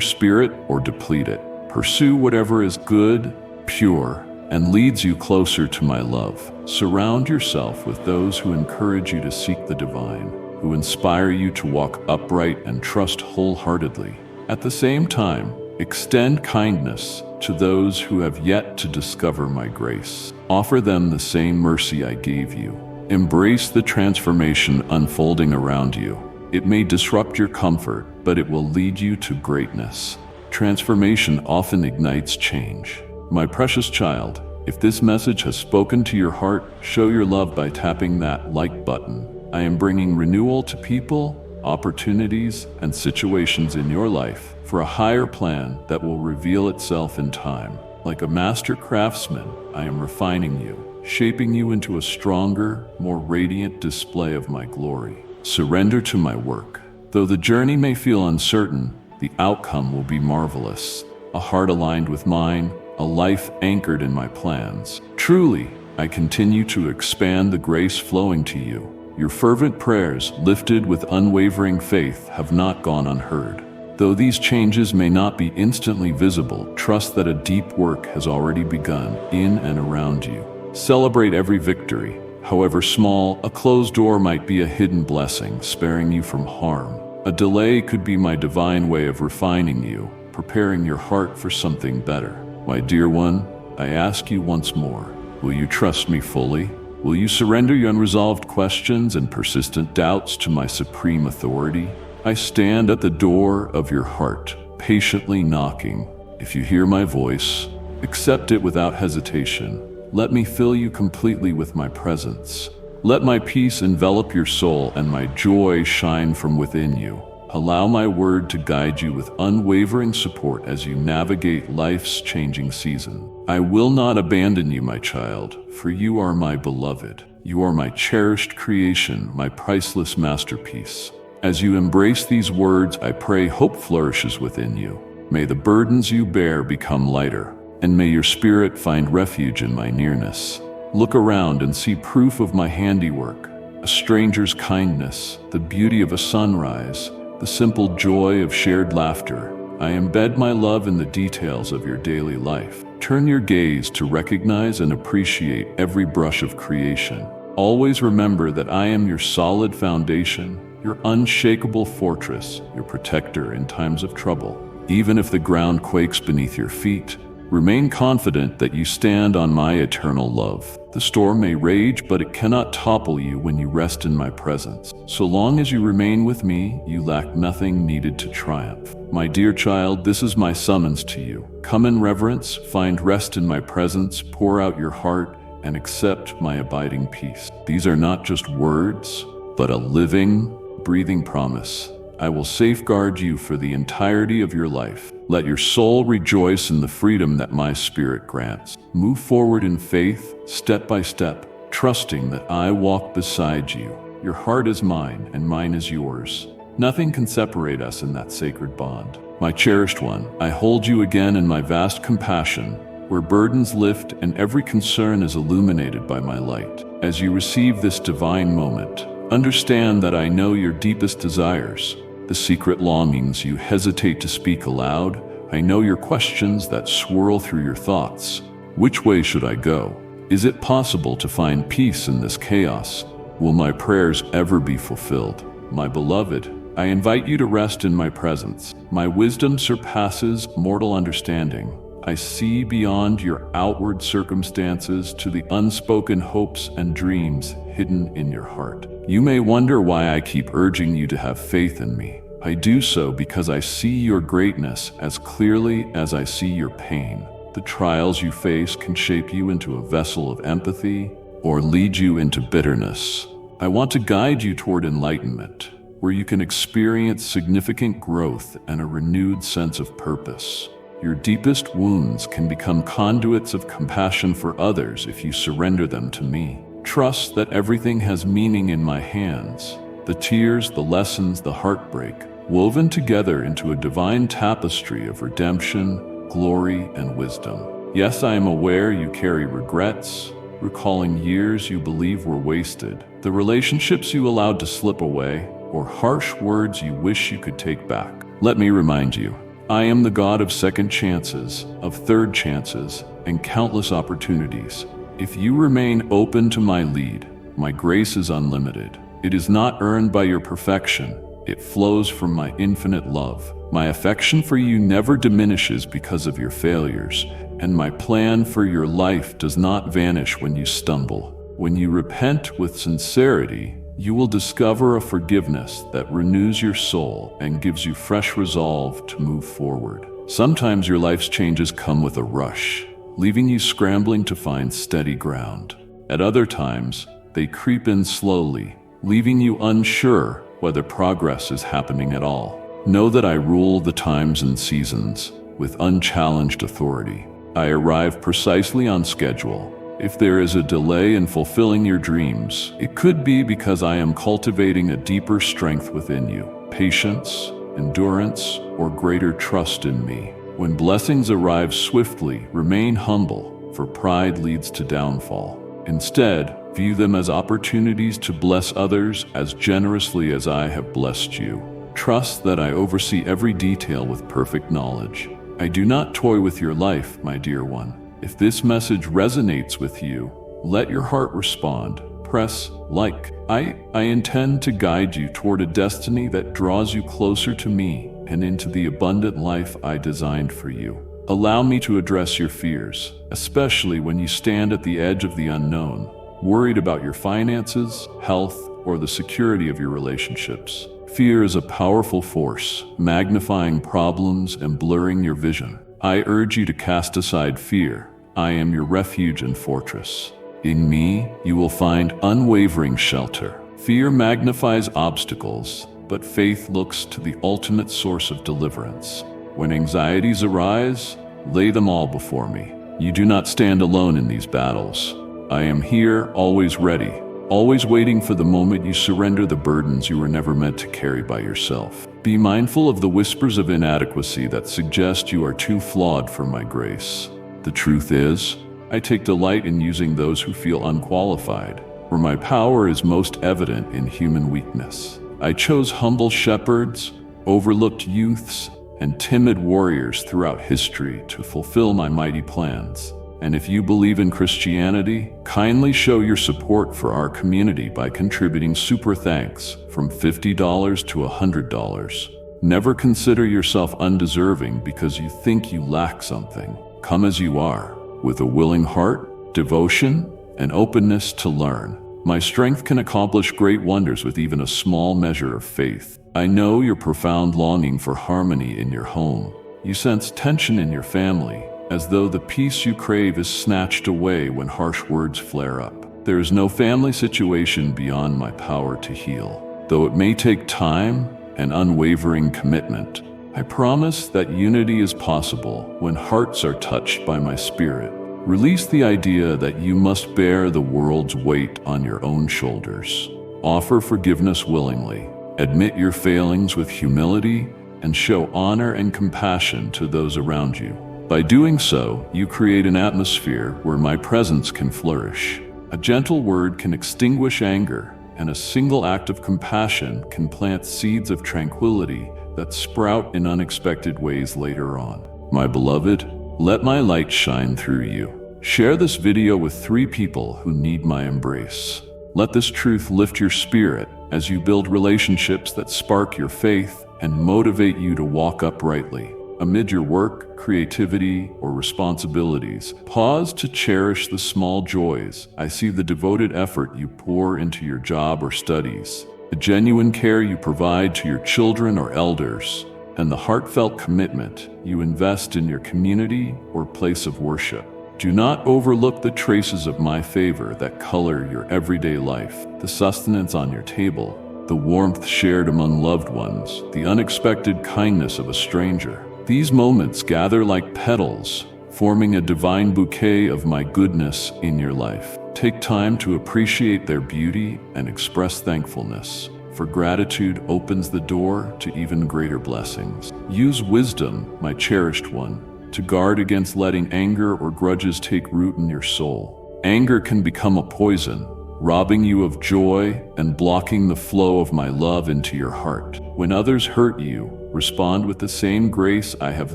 spirit or deplete it. Pursue whatever is good, pure, and leads you closer to my love. Surround yourself with those who encourage you to seek the divine, who inspire you to walk upright and trust wholeheartedly. At the same time, extend kindness to those who have yet to discover my grace. Offer them the same mercy I gave you. Embrace the transformation unfolding around you. It may disrupt your comfort, but it will lead you to greatness. Transformation often ignites change. My precious child, if this message has spoken to your heart, show your love by tapping that like button. I am bringing renewal to people, opportunities, and situations in your life for a higher plan that will reveal itself in time. Like a master craftsman, I am refining you, shaping you into a stronger, more radiant display of my glory. Surrender to my work. Though the journey may feel uncertain, the outcome will be marvelous. A heart aligned with mine, a life anchored in my plans. Truly, I continue to expand the grace flowing to you. Your fervent prayers, lifted with unwavering faith, have not gone unheard. Though these changes may not be instantly visible, trust that a deep work has already begun in and around you. Celebrate every victory. However small, a closed door might be a hidden blessing, sparing you from harm. A delay could be my divine way of refining you, preparing your heart for something better. My dear one, I ask you once more, will you trust me fully? Will you surrender your unresolved questions and persistent doubts to my supreme authority? I stand at the door of your heart, patiently knocking. If you hear my voice, accept it without hesitation. Let me fill you completely with my presence. Let my peace envelop your soul and my joy shine from within you. Allow my word to guide you with unwavering support as you navigate life's changing season. I will not abandon you, my child, for you are my beloved. You are my cherished creation, my priceless masterpiece. As you embrace these words, I pray hope flourishes within you. May the burdens you bear become lighter, and may your spirit find refuge in my nearness. Look around and see proof of my handiwork, a stranger's kindness, the beauty of a sunrise, the simple joy of shared laughter. I embed my love in the details of your daily life. Turn your gaze to recognize and appreciate every brush of creation. Always remember that I am your solid foundation, your unshakable fortress, your protector in times of trouble. Even if the ground quakes beneath your feet, remain confident that you stand on my eternal love. The storm may rage, but it cannot topple you when you rest in my presence. So long as you remain with me, you lack nothing needed to triumph. My dear child, this is my summons to you. Come in reverence, find rest in my presence, pour out your heart, and accept my abiding peace. These are not just words, but a living, breathing promise. I will safeguard you for the entirety of your life. Let your soul rejoice in the freedom that my spirit grants. Move forward in faith, step by step, trusting that I walk beside you. Your heart is mine, and mine is yours. Nothing can separate us in that sacred bond. My cherished one, I hold you again in my vast compassion, where burdens lift and every concern is illuminated by my light. As you receive this divine moment, understand that I know your deepest desires, the secret longings you hesitate to speak aloud. I know your questions that swirl through your thoughts. Which way should I go? Is it possible to find peace in this chaos? Will my prayers ever be fulfilled? My beloved, I invite you to rest in my presence. My wisdom surpasses mortal understanding. I see beyond your outward circumstances to the unspoken hopes and dreams hidden in your heart. You may wonder why I keep urging you to have faith in me. I do so because I see your greatness as clearly as I see your pain. The trials you face can shape you into a vessel of empathy or lead you into bitterness. I want to guide you toward enlightenment, where you can experience significant growth and a renewed sense of purpose. Your deepest wounds can become conduits of compassion for others if you surrender them to me. trust that everything has meaning in my hands. The tears, the lessons, the heartbreak, woven together into a divine tapestry of redemption, glory, and wisdom. Yes, I am aware you carry regrets, recalling years you believe were wasted, the relationships you allowed to slip away, or harsh words you wish you could take back. Let me remind you, I am the God of second chances, of third chances, and countless opportunities. If you remain open to my lead, my grace is unlimited. It is not earned by your perfection. It flows from my infinite love. My affection for you never diminishes because of your failures, and my plan for your life does not vanish when you stumble. When you repent with sincerity, you will discover a forgiveness that renews your soul and gives you fresh resolve to move forward. Sometimes your life's changes come with a rush, leaving you scrambling to find steady ground. At other times, they creep in slowly, leaving you unsure whether progress is happening at all. Know that I rule the times and seasons with unchallenged authority. I arrive precisely on schedule. If there is a delay in fulfilling your dreams, it could be because I am cultivating a deeper strength within you, patience, endurance, or greater trust in me. When blessings arrive swiftly, remain humble, for pride leads to downfall. Instead, view them as opportunities to bless others as generously as I have blessed you. Trust that I oversee every detail with perfect knowledge. I do not toy with your life, my dear one. If this message resonates with you, let your heart respond. Press like. I intend to guide you toward a destiny that draws you closer to me and into the abundant life I designed for you. Allow me to address your fears, especially when you stand at the edge of the unknown, worried about your finances, health, or the security of your relationships. Fear is a powerful force, magnifying problems and blurring your vision. I urge you to cast aside fear. I am your refuge and fortress. In me, you will find unwavering shelter. Fear magnifies obstacles, but faith looks to the ultimate source of deliverance. When anxieties arise, lay them all before me. You do not stand alone in these battles. I am here, always ready, always waiting for the moment you surrender the burdens you were never meant to carry by yourself. Be mindful of the whispers of inadequacy that suggest you are too flawed for my grace. The truth is, I take delight in using those who feel unqualified, where my power is most evident in human weakness. I chose humble shepherds, overlooked youths, and timid warriors throughout history to fulfill my mighty plans. And if you believe in Christianity, kindly show your support for our community by contributing super thanks from $50 to $100. Never consider yourself undeserving because you think you lack something. Come as you are, with a willing heart, devotion, and openness to learn. My strength can accomplish great wonders with even a small measure of faith. I know your profound longing for harmony in your home. You sense tension in your family, as though the peace you crave is snatched away when harsh words flare up. There is no family situation beyond my power to heal. Though it may take time and unwavering commitment, I promise that unity is possible when hearts are touched by my spirit. Release the idea that you must bear the world's weight on your own shoulders. Offer forgiveness willingly. Admit your failings with humility and show honor and compassion to those around you. By doing so, you create an atmosphere where my presence can flourish. A gentle word can extinguish anger, and a single act of compassion can plant seeds of tranquility that sprout in unexpected ways later on. My beloved, let my light shine through you. Share this video with 3 people who need my embrace. Let this truth lift your spirit as you build relationships that spark your faith and motivate you to walk uprightly. Amid your work, creativity, or responsibilities, pause to cherish the small joys. I see the devoted effort you pour into your job or studies, the genuine care you provide to your children or elders, and the heartfelt commitment you invest in your community or place of worship. Do not overlook the traces of my favor that color your everyday life, the sustenance on your table, the warmth shared among loved ones, the unexpected kindness of a stranger. These moments gather like petals, forming a divine bouquet of my goodness in your life. Take time to appreciate their beauty and express thankfulness, for gratitude opens the door to even greater blessings. Use wisdom, my cherished one, to guard against letting anger or grudges take root in your soul. Anger can become a poison, robbing you of joy and blocking the flow of my love into your heart. When others hurt you, respond with the same grace I have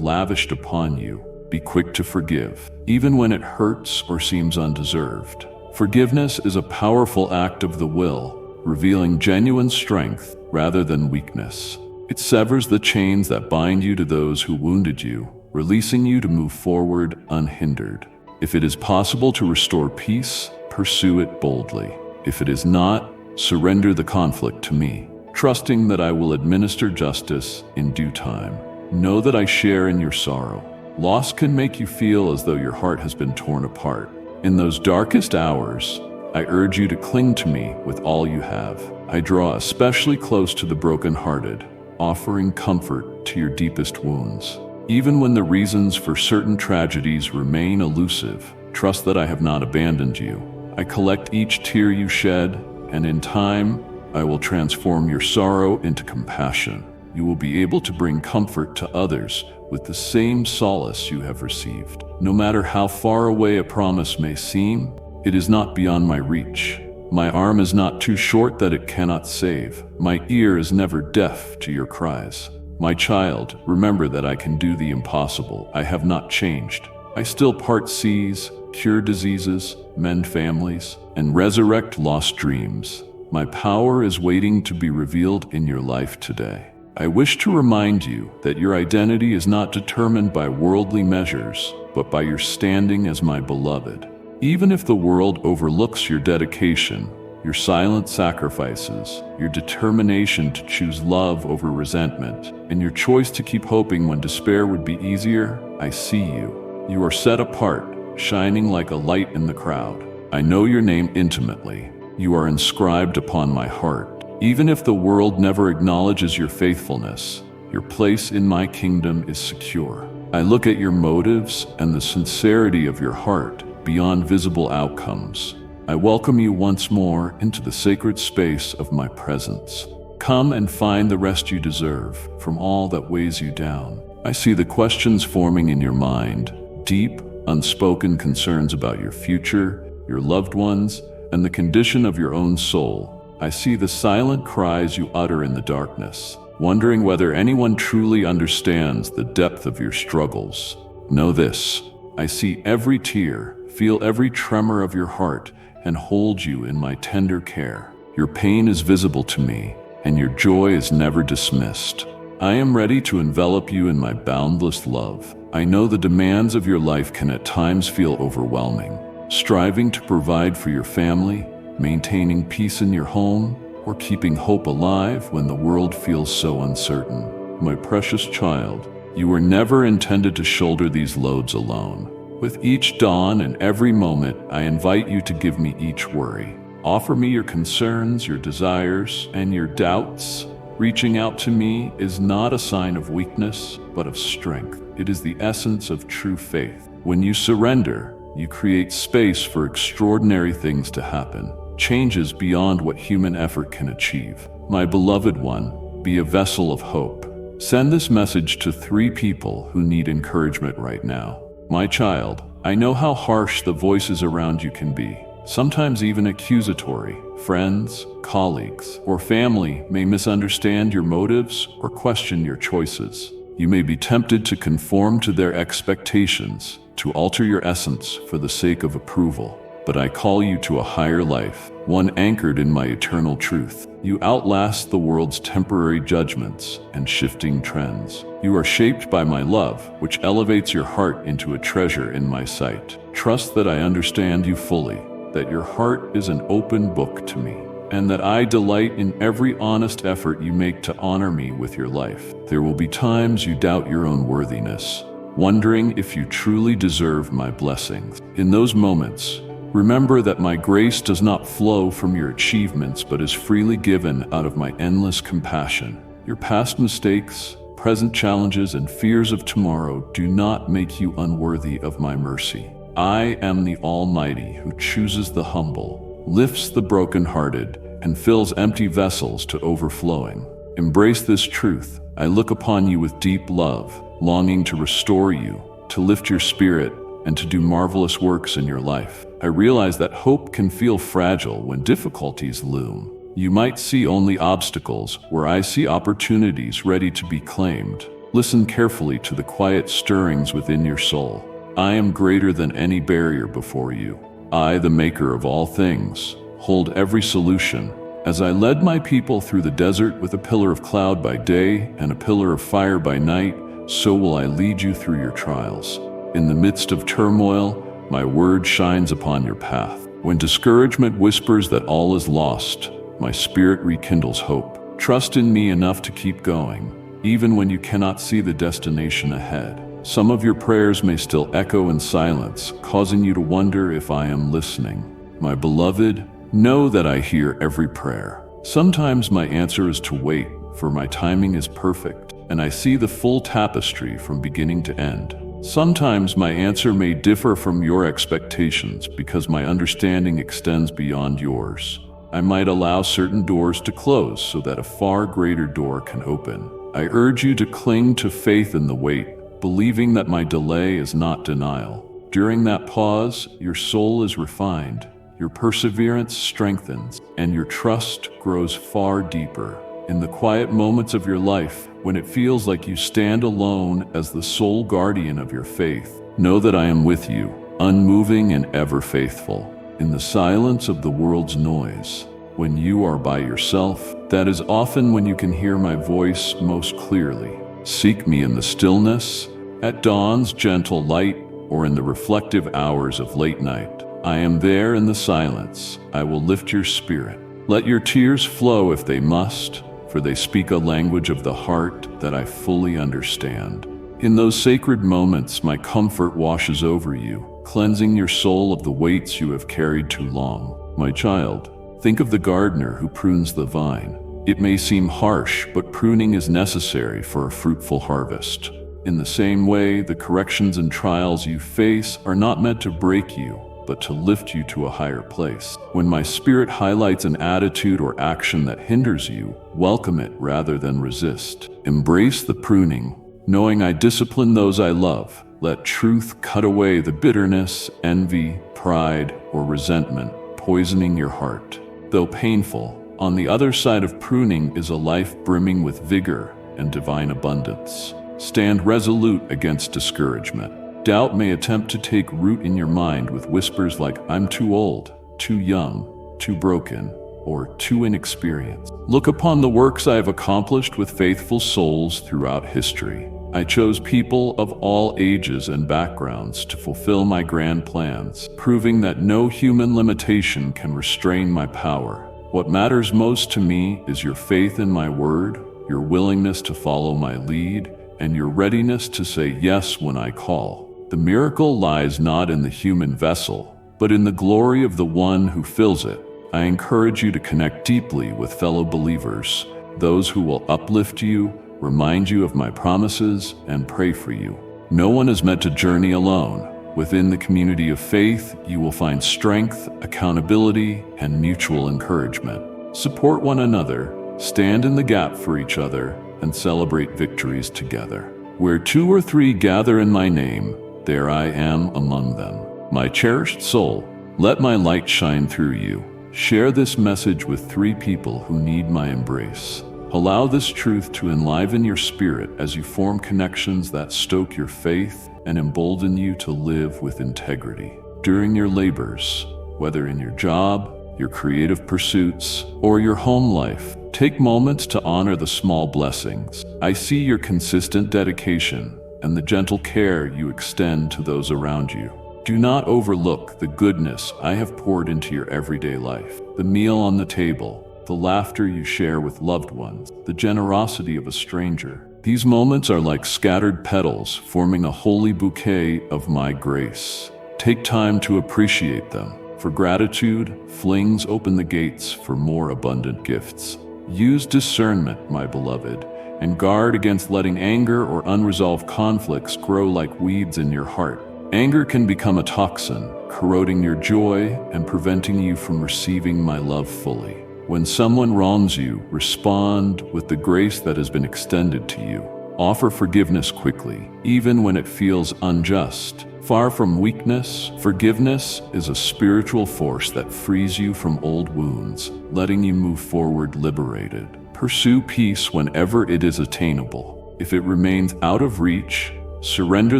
lavished upon you. Be quick to forgive, even when it hurts or seems undeserved. Forgiveness is a powerful act of the will, revealing genuine strength rather than weakness. It severs the chains that bind you to those who wounded you, releasing you to move forward unhindered. If it is possible to restore peace, pursue it boldly. If it is not, surrender the conflict to me, trusting that I will administer justice in due time. Know that I share in your sorrow. Loss can make you feel as though your heart has been torn apart. In those darkest hours, I urge you to cling to me with all you have. I draw especially close to the brokenhearted, offering comfort to your deepest wounds. Even when the reasons for certain tragedies remain elusive, trust that I have not abandoned you. I collect each tear you shed, and in time, I will transform your sorrow into compassion. You will be able to bring comfort to others with the same solace you have received. No matter how far away a promise may seem, it is not beyond my reach. My arm is not too short that it cannot save. My ear is never deaf to your cries. My child, remember that I can do the impossible. I have not changed. I still part seas, cure diseases, mend families, and resurrect lost dreams. My power is waiting to be revealed in your life today. I wish to remind you that your identity is not determined by worldly measures, but by your standing as my beloved. Even if the world overlooks your dedication, your silent sacrifices, your determination to choose love over resentment, and your choice to keep hoping when despair would be easier, I see you. You are set apart, shining like a light in the crowd. I know your name intimately. You are inscribed upon my heart. Even if the world never acknowledges your faithfulness, your place in my kingdom is secure. I look at your motives and the sincerity of your heart beyond visible outcomes. I welcome you once more into the sacred space of my presence. Come and find the rest you deserve from all that weighs you down. I see the questions forming in your mind, deep, unspoken concerns about your future, your loved ones, and the condition of your own soul. I see the silent cries you utter in the darkness, wondering whether anyone truly understands the depth of your struggles. Know this: I see every tear, feel every tremor of your heart, and hold you in my tender care. Your pain is visible to me, and your joy is never dismissed. I am ready to envelop you in my boundless love. I know the demands of your life can at times feel overwhelming. Striving to provide for your family, maintaining peace in your home, or keeping hope alive when the world feels so uncertain. My precious child, you were never intended to shoulder these loads alone. With each dawn and every moment, I invite you to give me each worry. Offer me your concerns, your desires, and your doubts. Reaching out to me is not a sign of weakness, but of strength. It is the essence of true faith. When you surrender, you create space for extraordinary things to happen, changes beyond what human effort can achieve. My beloved one, be a vessel of hope. Send this message to 3 people who need encouragement right now. My child, I know how harsh the voices around you can be, sometimes even accusatory. Friends, colleagues, or family may misunderstand your motives or question your choices. You may be tempted to conform to their expectations, to alter your essence for the sake of approval. But I call you to a higher life, one anchored in my eternal truth. You outlast the world's temporary judgments and shifting trends. You are shaped by my love, which elevates your heart into a treasure in my sight. Trust that I understand you fully, that your heart is an open book to me, and that I delight in every honest effort you make to honor me with your life. There will be times you doubt your own worthiness, wondering if you truly deserve my blessings. In those moments, remember that my grace does not flow from your achievements but is freely given out of my endless compassion. Your past mistakes, present challenges and fears of tomorrow do not make you unworthy of my mercy. I am the Almighty who chooses the humble, lifts the brokenhearted, and fills empty vessels to overflowing. Embrace this truth. I look upon you with deep love, longing to restore you, to lift your spirit, and to do marvelous works in your life. I realize that hope can feel fragile when difficulties loom. You might see only obstacles where I see opportunities ready to be claimed. Listen carefully to the quiet stirrings within your soul. I am greater than any barrier before you. I, the maker of all things, hold every solution. As I led my people through the desert with a pillar of cloud by day and a pillar of fire by night, so will I lead you through your trials. In the midst of turmoil, my word shines upon your path. When discouragement whispers that all is lost, my spirit rekindles hope. Trust in me enough to keep going, even when you cannot see the destination ahead. Some of your prayers may still echo in silence, causing you to wonder if I am listening. My beloved, know that I hear every prayer. Sometimes my answer is to wait, for my timing is perfect, and I see the full tapestry from beginning to end. Sometimes my answer may differ from your expectations because my understanding extends beyond yours. I might allow certain doors to close so that a far greater door can open. I urge you to cling to faith in the wait, believing that my delay is not denial. During that pause, your soul is refined, your perseverance strengthens, and your trust grows far deeper. In the quiet moments of your life, when it feels like you stand alone as the sole guardian of your faith, know that I am with you, unmoving and ever faithful. In the silence of the world's noise, when you are by yourself, that is often when you can hear my voice most clearly. Seek me in the stillness, at dawn's gentle light, or in the reflective hours of late night. I am there in the silence. I will lift your spirit. Let your tears flow if they must, for they speak a language of the heart that I fully understand. In those sacred moments, my comfort washes over you, cleansing your soul of the weights you have carried too long. My child, think of the gardener who prunes the vine. It may seem harsh, but pruning is necessary for a fruitful harvest. In the same way, the corrections and trials you face are not meant to break you, but to lift you to a higher place. When my spirit highlights an attitude or action that hinders you, welcome it rather than resist. Embrace the pruning, knowing I discipline those I love. Let truth cut away the bitterness, envy, pride, or resentment poisoning your heart. Though painful, on the other side of pruning is a life brimming with vigor and divine abundance. Stand resolute against discouragement. Doubt may attempt to take root in your mind with whispers like, I'm too old, too young, too broken, or too inexperienced. Look upon the works I have accomplished with faithful souls throughout history. I chose people of all ages and backgrounds to fulfill my grand plans, proving that no human limitation can restrain my power. What matters most to me is your faith in my word, your willingness to follow my lead, and your readiness to say yes when I call. The miracle lies not in the human vessel, but in the glory of the one who fills it. I encourage you to connect deeply with fellow believers, those who will uplift you, remind you of my promises, and pray for you. No one is meant to journey alone. Within the community of faith, you will find strength, accountability, and mutual encouragement. Support one another, stand in the gap for each other, and celebrate victories together. Where 2 or 3 gather in my name, there I am among them. My cherished soul, let my light shine through you. Share this message with 3 people who need my embrace. Allow this truth to enliven your spirit as you form connections that stoke your faith and embolden you to live with integrity. During your labors, whether in your job, your creative pursuits, or your home life, take moments to honor the small blessings. I see your consistent dedication and the gentle care you extend to those around you. Do not overlook the goodness I have poured into your everyday life. The meal on the table, the laughter you share with loved ones, the generosity of a stranger. These moments are like scattered petals forming a holy bouquet of my grace. Take time to appreciate them, for gratitude flings open the gates for more abundant gifts. Use discernment, my beloved, and guard against letting anger or unresolved conflicts grow like weeds in your heart. Anger can become a toxin, corroding your joy and preventing you from receiving my love fully. When someone wrongs you, respond with the grace that has been extended to you. Offer forgiveness quickly, even when it feels unjust. Far from weakness, forgiveness is a spiritual force that frees you from old wounds, letting you move forward liberated. Pursue peace whenever it is attainable. If it remains out of reach, surrender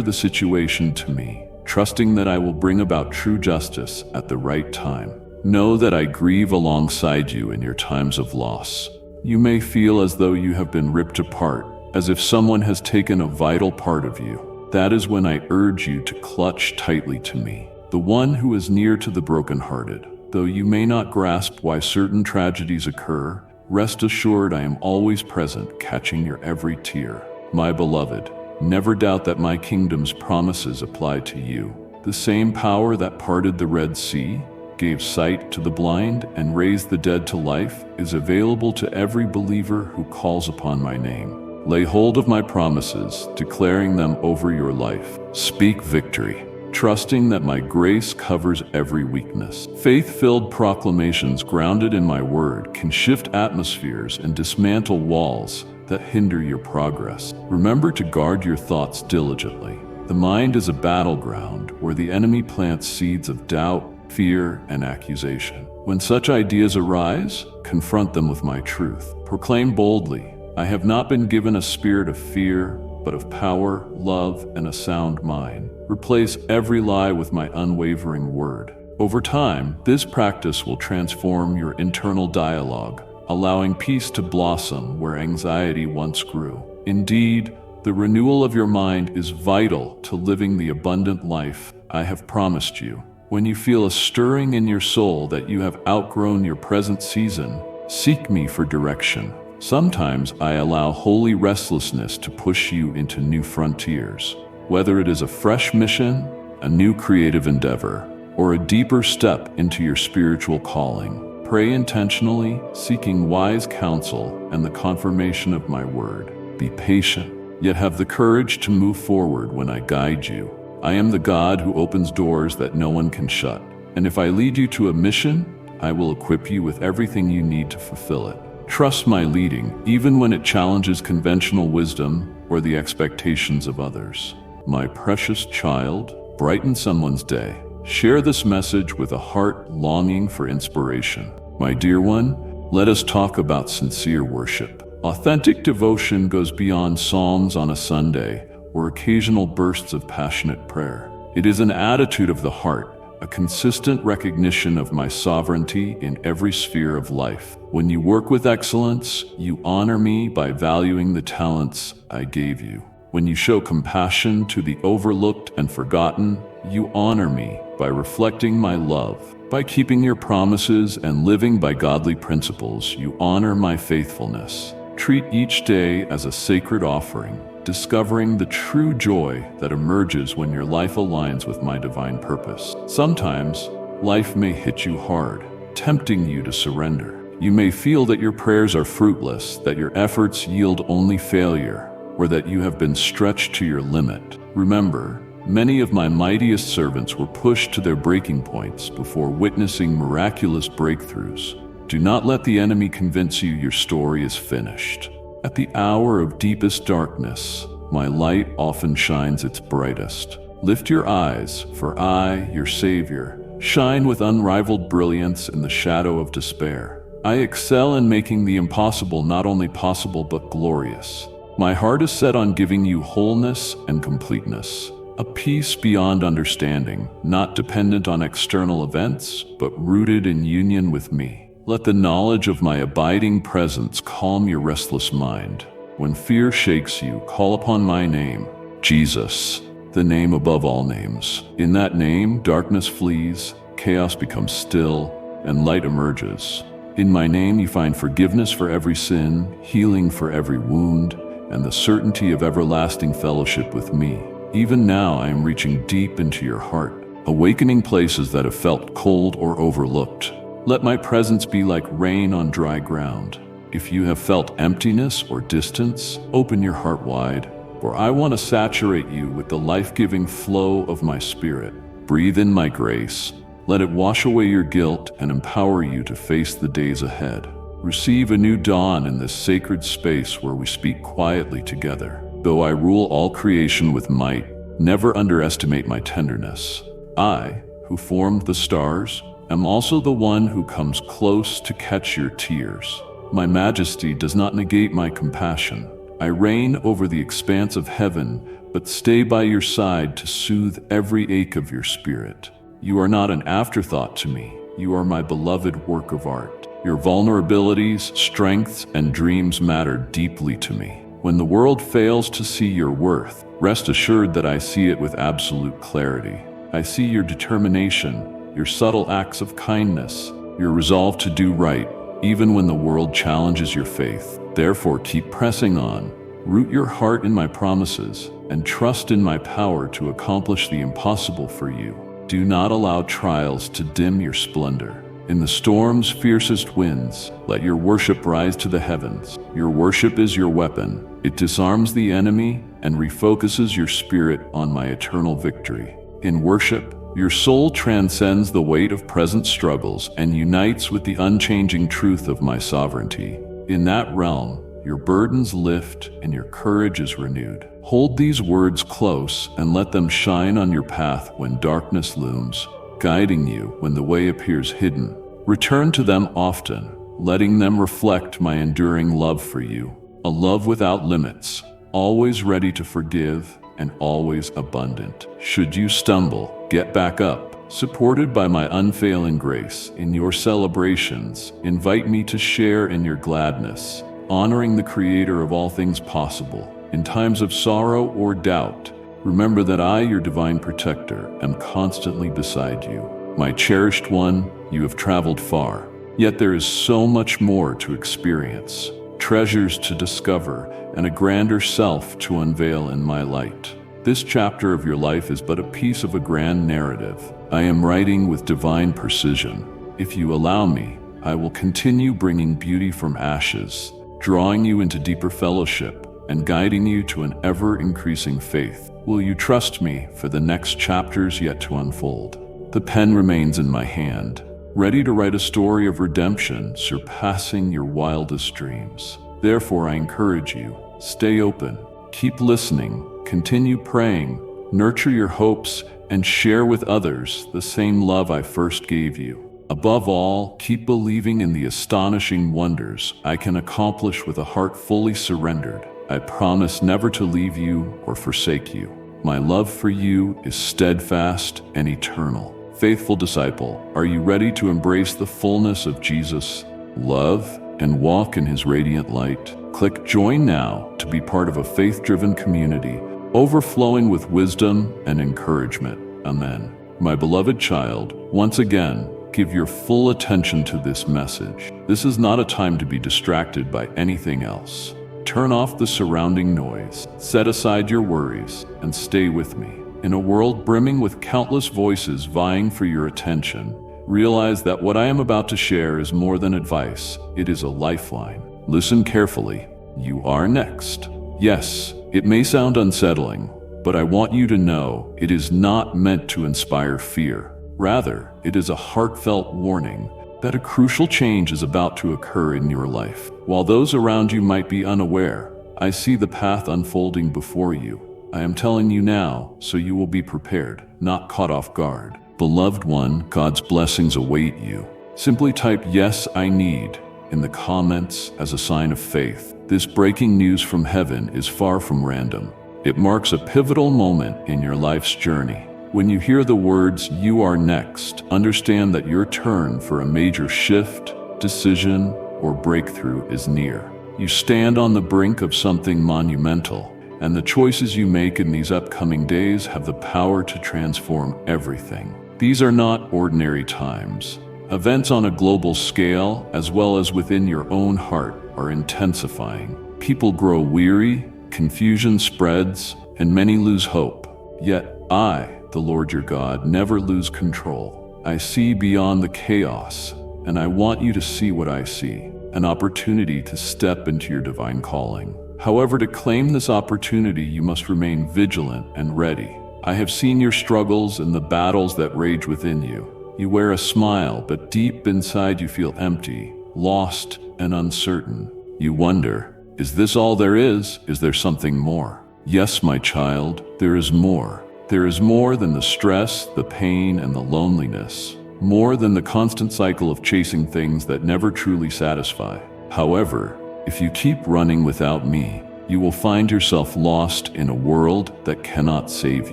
the situation to me, trusting that I will bring about true justice at the right time. Know that I grieve alongside you in your times of loss. You may feel as though you have been ripped apart, as if someone has taken a vital part of you. That is when I urge you to clutch tightly to me, the one who is near to the brokenhearted. Though you may not grasp why certain tragedies occur, rest assured I am always present, catching your every tear. My beloved, never doubt that my kingdom's promises apply to you. The same power that parted the Red Sea, gave sight to the blind, and raised the dead to life is available to every believer who calls upon my name. Lay hold of my promises, declaring them over your life. Speak victory, trusting that my grace covers every weakness. Faith-filled proclamations grounded in my word can shift atmospheres and dismantle walls that hinder your progress. Remember to guard your thoughts diligently. The mind is a battleground where the enemy plants seeds of doubt, fear, and accusation. When such ideas arise, confront them with my truth. Proclaim boldly, I have not been given a spirit of fear, but of power, love, and a sound mind. Replace every lie with my unwavering word. Over time, this practice will transform your internal dialogue, allowing peace to blossom where anxiety once grew. Indeed, the renewal of your mind is vital to living the abundant life I have promised you. When you feel a stirring in your soul that you have outgrown your present season, seek me for direction. Sometimes I allow holy restlessness to push you into new frontiers. Whether it is a fresh mission, a new creative endeavor, or a deeper step into your spiritual calling, pray intentionally, seeking wise counsel and the confirmation of my word. Be patient, yet have the courage to move forward when I guide you. I am the God who opens doors that no one can shut. And if I lead you to a mission, I will equip you with everything you need to fulfill it. Trust my leading, even when it challenges conventional wisdom or the expectations of others. My precious child, brighten someone's day. Share this message with a heart longing for inspiration. My dear one, let us talk about sincere worship. Authentic devotion goes beyond psalms on a Sunday or occasional bursts of passionate prayer. It is an attitude of the heart, a consistent recognition of my sovereignty in every sphere of life. When you work with excellence, you honor me by valuing the talents I gave you. When you show compassion to the overlooked and forgotten, you honor me by reflecting my love. By keeping your promises and living by godly principles, you honor my faithfulness. Treat each day as a sacred offering, discovering the true joy that emerges when your life aligns with my divine purpose. Sometimes, life may hit you hard, tempting you to surrender. You may feel that your prayers are fruitless, that your efforts yield only failure, or that you have been stretched to your limit. Remember, many of my mightiest servants were pushed to their breaking points before witnessing miraculous breakthroughs. Do not let the enemy convince you your story is finished. At the hour of deepest darkness, my light often shines its brightest. Lift your eyes, for I, your Savior, shine with unrivaled brilliance in the shadow of despair. I excel in making the impossible not only possible but glorious. My heart is set on giving you wholeness and completeness, a peace beyond understanding, not dependent on external events, but rooted in union with me. Let the knowledge of my abiding presence calm your restless mind. When fear shakes you, call upon my name, Jesus, the name above all names. In that name, darkness flees, chaos becomes still, and light emerges. In my name, you find forgiveness for every sin, healing for every wound, and the certainty of everlasting fellowship with me. Even now, I am reaching deep into your heart, awakening places that have felt cold or overlooked. Let my presence be like rain on dry ground, If you have felt emptiness or distance, open your heart wide, for I want to saturate you with the life-giving flow of my Spirit. Breathe in my grace. Let it wash away your guilt and empower you to face the days ahead. Receive a new dawn in this sacred space where we speak quietly together. Though I rule all creation with might, never underestimate my tenderness. I, who formed the stars, am also the one who comes close to catch your tears. My majesty does not negate my compassion. I reign over the expanse of heaven, but stay by your side to soothe every ache of your spirit. You are not an afterthought to me. You are my beloved work of art. Your vulnerabilities, strengths, and dreams matter deeply to me. When the world fails to see your worth, rest assured that I see it with absolute clarity. I see your determination, your subtle acts of kindness, your resolve to do right, even when the world challenges your faith. Therefore, keep pressing on. Root your heart in my promises, and trust in my power to accomplish the impossible for you. Do not allow trials to dim your splendor. In the storm's fiercest winds, let your worship rise to the heavens. Your worship is your weapon. It disarms the enemy and refocuses your spirit on my eternal victory. In worship, your soul transcends the weight of present struggles and unites with the unchanging truth of my sovereignty. In that realm, your burdens lift and your courage is renewed. Hold these words close and let them shine on your path when darkness looms, guiding you when the way appears hidden. Return to them often, letting them reflect my enduring love for you. A love without limits, always ready to forgive and always abundant. Should you stumble, get back up. Supported by my unfailing grace in your celebrations, invite me to share in your gladness, honoring the Creator of all things possible. In times of sorrow or doubt, remember that I, your divine protector, am constantly beside you. My cherished one, you have traveled far, yet there is so much more to experience, treasures to discover, and a grander self to unveil in my light. This chapter of your life is but a piece of a grand narrative. I am writing with divine precision. If you allow me, I will continue bringing beauty from ashes, drawing you into deeper fellowship, and guiding you to an ever-increasing faith. Will you trust me for the next chapters yet to unfold? The pen remains in my hand, ready to write a story of redemption surpassing your wildest dreams. Therefore, I encourage you, stay open, keep listening, continue praying, nurture your hopes, and share with others the same love I first gave you. Above all, keep believing in the astonishing wonders I can accomplish with a heart fully surrendered. I promise never to leave you or forsake you. My love for you is steadfast and eternal. Faithful disciple, are you ready to embrace the fullness of Jesus' love and walk in His radiant light? Click Join now to be part of a faith-driven community overflowing with wisdom and encouragement. Amen. My beloved child, once again, give your full attention to this message. This is not a time to be distracted by anything else. Turn off the surrounding noise, set aside your worries, and stay with me. In a world brimming with countless voices vying for your attention, realize that what I am about to share is more than advice, it is a lifeline. Listen carefully. You are next. Yes, it may sound unsettling, but I want you to know it is not meant to inspire fear. Rather, it is a heartfelt warning that a crucial change is about to occur in your life. While those around you might be unaware, I see the path unfolding before you. I am telling you now, so you will be prepared, not caught off guard. Beloved one, God's blessings await you. Simply type "Yes, I need" in the comments as a sign of faith. This breaking news from heaven is far from random. It marks a pivotal moment in your life's journey. When you hear the words "You are next," understand that your turn for a major shift, decision, or breakthrough is near. You stand on the brink of something monumental, and the choices you make in these upcoming days have the power to transform everything. These are not ordinary times. Events on a global scale, as well as within your own heart, are intensifying. People grow weary, confusion spreads, and many lose hope. Yet I, the Lord your God, never lose control. I see beyond the chaos, and I want you to see what I see, an opportunity to step into your divine calling. However, to claim this opportunity, you must remain vigilant and ready. I have seen your struggles and the battles that rage within you. You wear a smile, but deep inside you feel empty, lost, and uncertain. You wonder, is this all there is? Is there something more? Yes, my child, there is more. There is more than the stress, the pain, and the loneliness. More than the constant cycle of chasing things that never truly satisfy. However, if you keep running without me, you will find yourself lost in a world that cannot save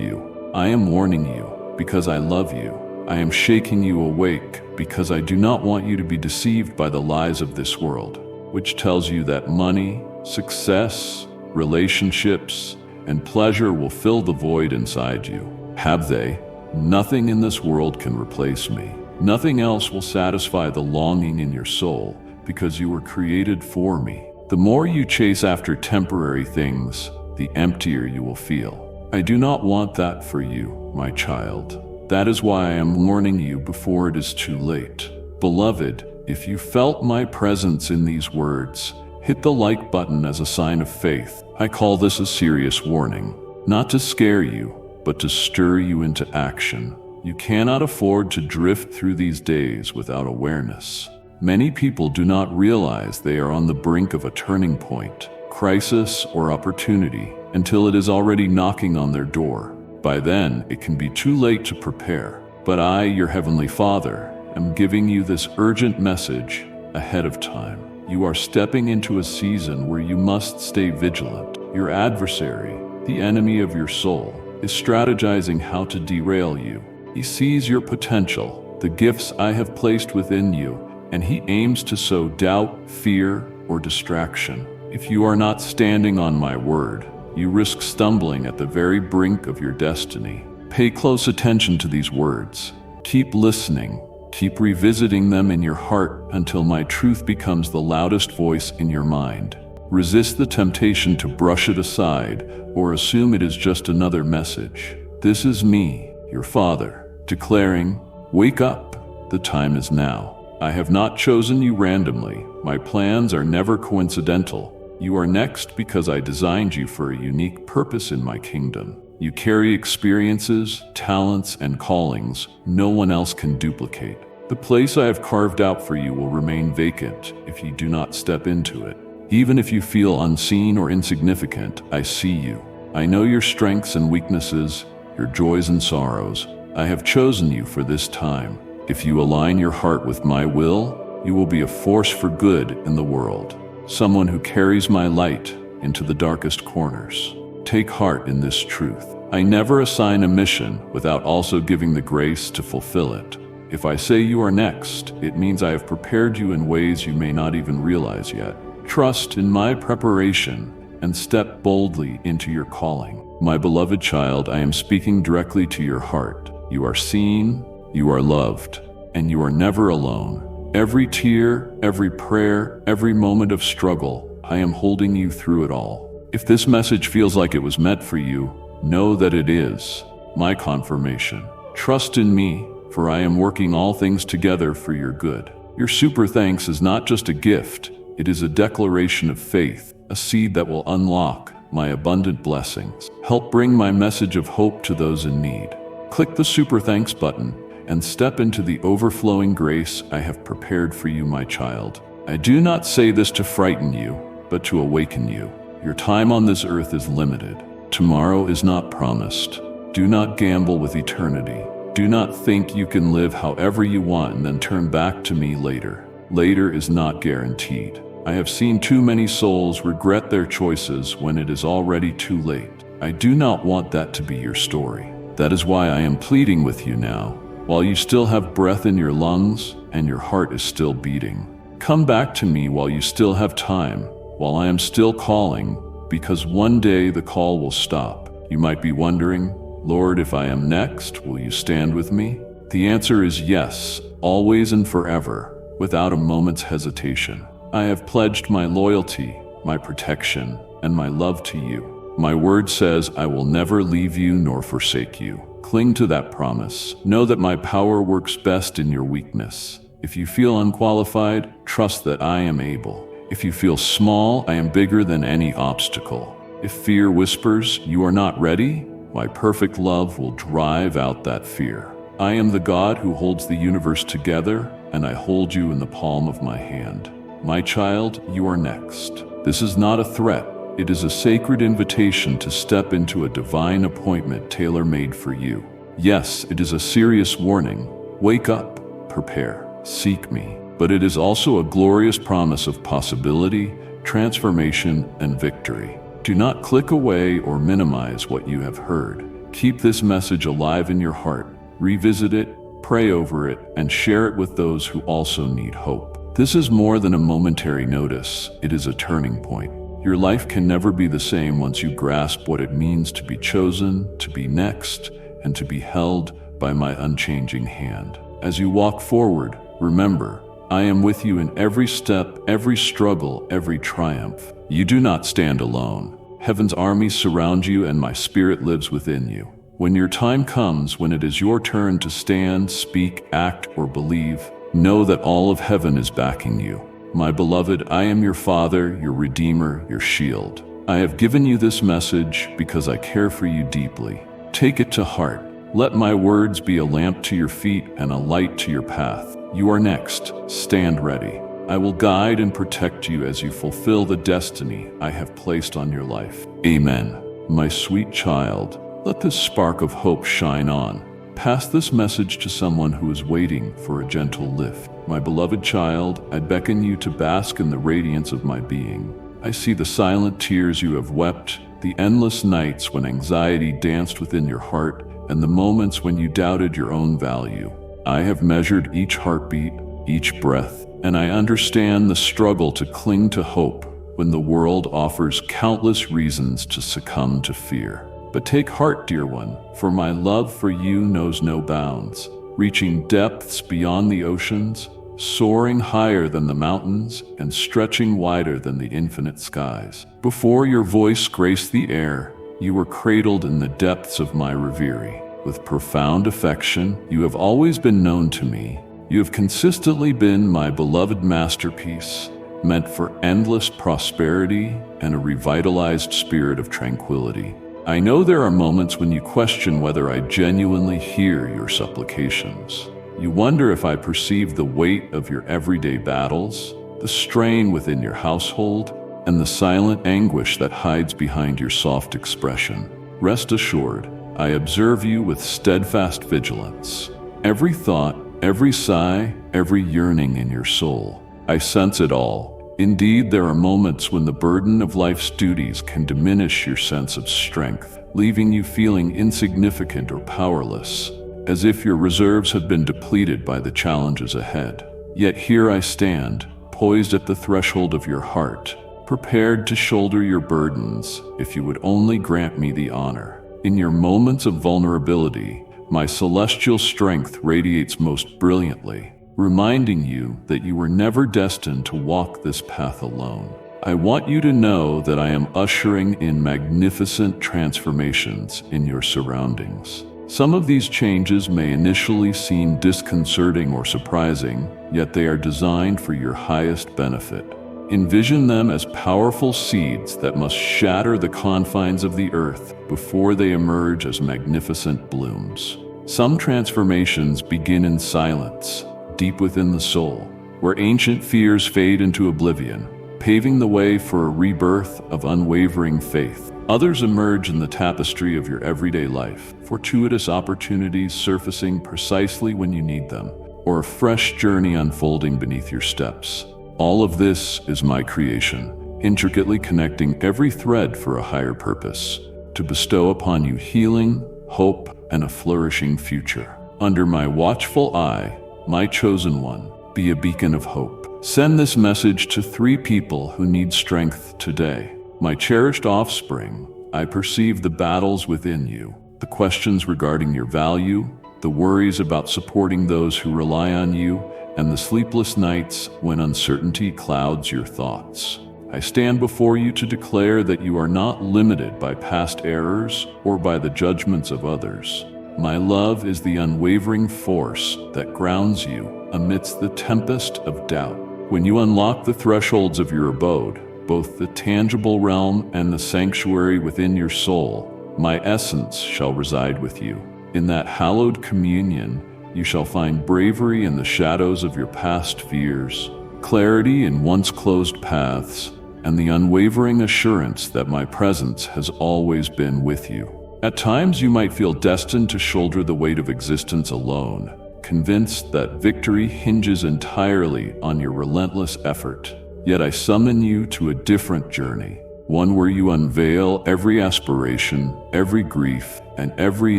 you. I am warning you because I love you. I am shaking you awake because I do not want you to be deceived by the lies of this world, which tells you that money, success, relationships, and pleasure will fill the void inside you. Have they? Nothing in this world can replace me. Nothing else will satisfy the longing in your soul because you were created for me. The more you chase after temporary things, the emptier you will feel. I do not want that for you, my child. That is why I am warning you before it is too late. Beloved, if you felt my presence in these words, hit the like button as a sign of faith. I call this a serious warning, not to scare you, but to stir you into action. You cannot afford to drift through these days without awareness. Many people do not realize they are on the brink of a turning point, crisis, or opportunity until it is already knocking on their door. By then, it can be too late to prepare. But I, your Heavenly Father, am giving you this urgent message ahead of time. You are stepping into a season where you must stay vigilant. Your adversary, the enemy of your soul, is strategizing how to derail you. He sees your potential, the gifts I have placed within you, and he aims to sow doubt, fear, or distraction. If you are not standing on my word, you risk stumbling at the very brink of your destiny. Pay close attention to these words. Keep listening. Keep revisiting them in your heart until my truth becomes the loudest voice in your mind. Resist the temptation to brush it aside or assume it is just another message. This is me, your Father, declaring, "Wake up, the time is now." I have not chosen you randomly. My plans are never coincidental. You are next because I designed you for a unique purpose in my kingdom. You carry experiences, talents, and callings no one else can duplicate. The place I have carved out for you will remain vacant if you do not step into it. Even if you feel unseen or insignificant, I see you. I know your strengths and weaknesses, your joys and sorrows. I have chosen you for this time. If you align your heart with my will, you will be a force for good in the world. Someone who carries my light into the darkest corners. Take heart in this truth. I never assign a mission without also giving the grace to fulfill it. If I say you are next, it means I have prepared you in ways you may not even realize yet. Trust in my preparation and step boldly into your calling. My beloved child, I am speaking directly to your heart. You are seen, you are loved, and you are never alone. Every tear, every prayer, every moment of struggle, I am holding you through it all. If this message feels like it was meant for you, know that it is my confirmation. Trust in me, for I am working all things together for your good. Your super thanks is not just a gift, it is a declaration of faith, a seed that will unlock my abundant blessings. Help bring my message of hope to those in need. Click the super thanks button and step into the overflowing grace I have prepared for you, my child. I do not say this to frighten you, but to awaken you. Your time on this earth is limited. Tomorrow is not promised. Do not gamble with eternity. Do not think you can live however you want and then turn back to me later. Later is not guaranteed. I have seen too many souls regret their choices when it is already too late. I do not want that to be your story. That is why I am pleading with you now. While you still have breath in your lungs and your heart is still beating, come back to me while you still have time, while I am still calling, because one day the call will stop. You might be wondering, Lord, if I am next, will you stand with me? The answer is yes, always and forever, without a moment's hesitation. I have pledged my loyalty, my protection, and my love to you. My word says I will never leave you nor forsake you. Cling to that promise. Know that my power works best in your weakness. If you feel unqualified, trust that I am able. If you feel small, I am bigger than any obstacle. If fear whispers, you are not ready, my perfect love will drive out that fear. I am the God who holds the universe together, and I hold you in the palm of my hand. My child, you are next. This is not a threat. It is a sacred invitation to step into a divine appointment tailor-made for you. Yes, it is a serious warning. Wake up, prepare, seek me. But it is also a glorious promise of possibility, transformation, and victory. Do not click away or minimize what you have heard. Keep this message alive in your heart. Revisit it, pray over it, and share it with those who also need hope. This is more than a momentary notice. It is a turning point. Your life can never be the same once you grasp what it means to be chosen, to be next, and to be held by my unchanging hand. As you walk forward, remember, I am with you in every step, every struggle, every triumph. You do not stand alone. Heaven's armies surround you, and my spirit lives within you. When your time comes, when it is your turn to stand, speak, act, or believe, know that all of heaven is backing you. My beloved, I am your Father, your Redeemer, your shield. I have given you this message because I care for you deeply. Take it to heart. Let my words be a lamp to your feet and a light to your path. You are next. Stand ready. I will guide and protect you as you fulfill the destiny I have placed on your life. Amen. My sweet child, let this spark of hope shine on. Pass this message to someone who is waiting for a gentle lift. My beloved child, I beckon you to bask in the radiance of my being. I see the silent tears you have wept, the endless nights when anxiety danced within your heart, and the moments when you doubted your own value. I have measured each heartbeat, each breath, and I understand the struggle to cling to hope when the world offers countless reasons to succumb to fear. But take heart, dear one, for my love for you knows no bounds, reaching depths beyond the oceans, soaring higher than the mountains, and stretching wider than the infinite skies. Before your voice graced the air, you were cradled in the depths of my reverie. With profound affection, you have always been known to me. You have consistently been my beloved masterpiece, meant for endless prosperity and a revitalized spirit of tranquility. I know there are moments when you question whether I genuinely hear your supplications. You wonder if I perceive the weight of your everyday battles, the strain within your household, and the silent anguish that hides behind your soft expression. Rest assured, I observe you with steadfast vigilance. Every thought, every sigh, every yearning in your soul. I sense it all. Indeed, there are moments when the burden of life's duties can diminish your sense of strength, leaving you feeling insignificant or powerless, as if your reserves have been depleted by the challenges ahead. Yet here I stand, poised at the threshold of your heart, prepared to shoulder your burdens if you would only grant me the honor. In your moments of vulnerability, my celestial strength radiates most brilliantly, reminding you that you were never destined to walk this path alone. I want you to know that I am ushering in magnificent transformations in your surroundings. Some of these changes may initially seem disconcerting or surprising, yet they are designed for your highest benefit. Envision them as powerful seeds that must shatter the confines of the earth before they emerge as magnificent blooms. Some transformations begin in silence, deep within the soul, where ancient fears fade into oblivion, paving the way for a rebirth of unwavering faith. Others emerge in the tapestry of your everyday life, fortuitous opportunities surfacing precisely when you need them, or a fresh journey unfolding beneath your steps. All of this is my creation, intricately connecting every thread for a higher purpose, to bestow upon you healing, hope, and a flourishing future. Under my watchful eye, my chosen one, be a beacon of hope. Send this message to 3 people who need strength today. My cherished offspring, I perceive the battles within you, the questions regarding your value, the worries about supporting those who rely on you, and the sleepless nights when uncertainty clouds your thoughts. I stand before you to declare that you are not limited by past errors or by the judgments of others. My love is the unwavering force that grounds you, amidst the tempest of doubt. When you unlock the thresholds of your abode, both the tangible realm and the sanctuary within your soul, my essence shall reside with you. In that hallowed communion, you shall find bravery in the shadows of your past fears, clarity in once closed paths, and the unwavering assurance that my presence has always been with you. At times you might feel destined to shoulder the weight of existence alone, convinced that victory hinges entirely on your relentless effort. Yet I summon you to a different journey, one where you unveil every aspiration, every grief, and every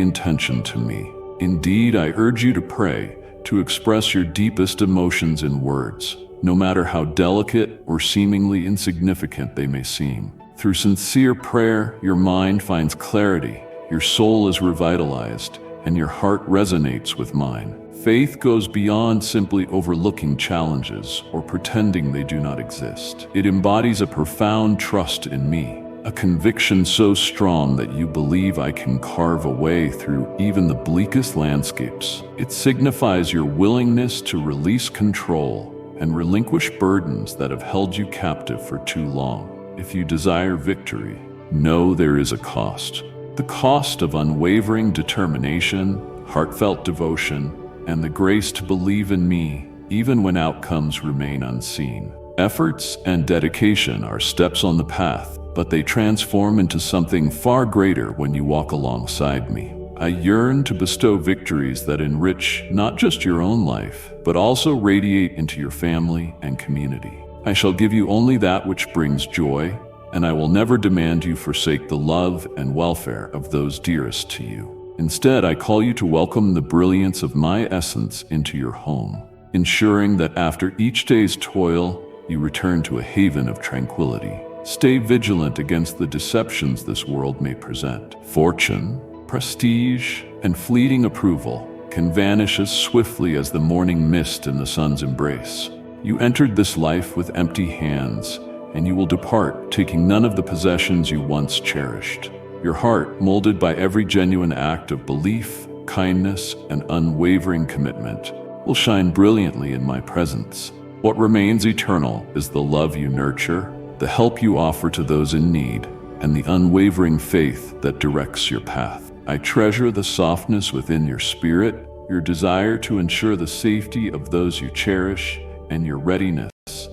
intention to me. Indeed, I urge you to pray, to express your deepest emotions in words, no matter how delicate or seemingly insignificant they may seem. Through sincere prayer, your mind finds clarity, your soul is revitalized, and your heart resonates with mine. Faith goes beyond simply overlooking challenges or pretending they do not exist. It embodies a profound trust in me, a conviction so strong that you believe I can carve a way through even the bleakest landscapes. It signifies your willingness to release control and relinquish burdens that have held you captive for too long. If you desire victory, know there is a cost. The cost of unwavering determination, heartfelt devotion, and the grace to believe in me, even when outcomes remain unseen. Efforts and dedication are steps on the path, but they transform into something far greater when you walk alongside me. I yearn to bestow victories that enrich not just your own life, but also radiate into your family and community. I shall give you only that which brings joy, and I will never demand you forsake the love and welfare of those dearest to you. Instead, I call you to welcome the brilliance of my essence into your home, ensuring that after each day's toil, you return to a haven of tranquility. Stay vigilant against the deceptions this world may present. Fortune, prestige, and fleeting approval can vanish as swiftly as the morning mist in the sun's embrace. You entered this life with empty hands, and you will depart taking none of the possessions you once cherished. Your heart, molded by every genuine act of belief, kindness, and unwavering commitment, will shine brilliantly in my presence. What remains eternal is the love you nurture, the help you offer to those in need, and the unwavering faith that directs your path. I treasure the softness within your spirit, your desire to ensure the safety of those you cherish, and your readiness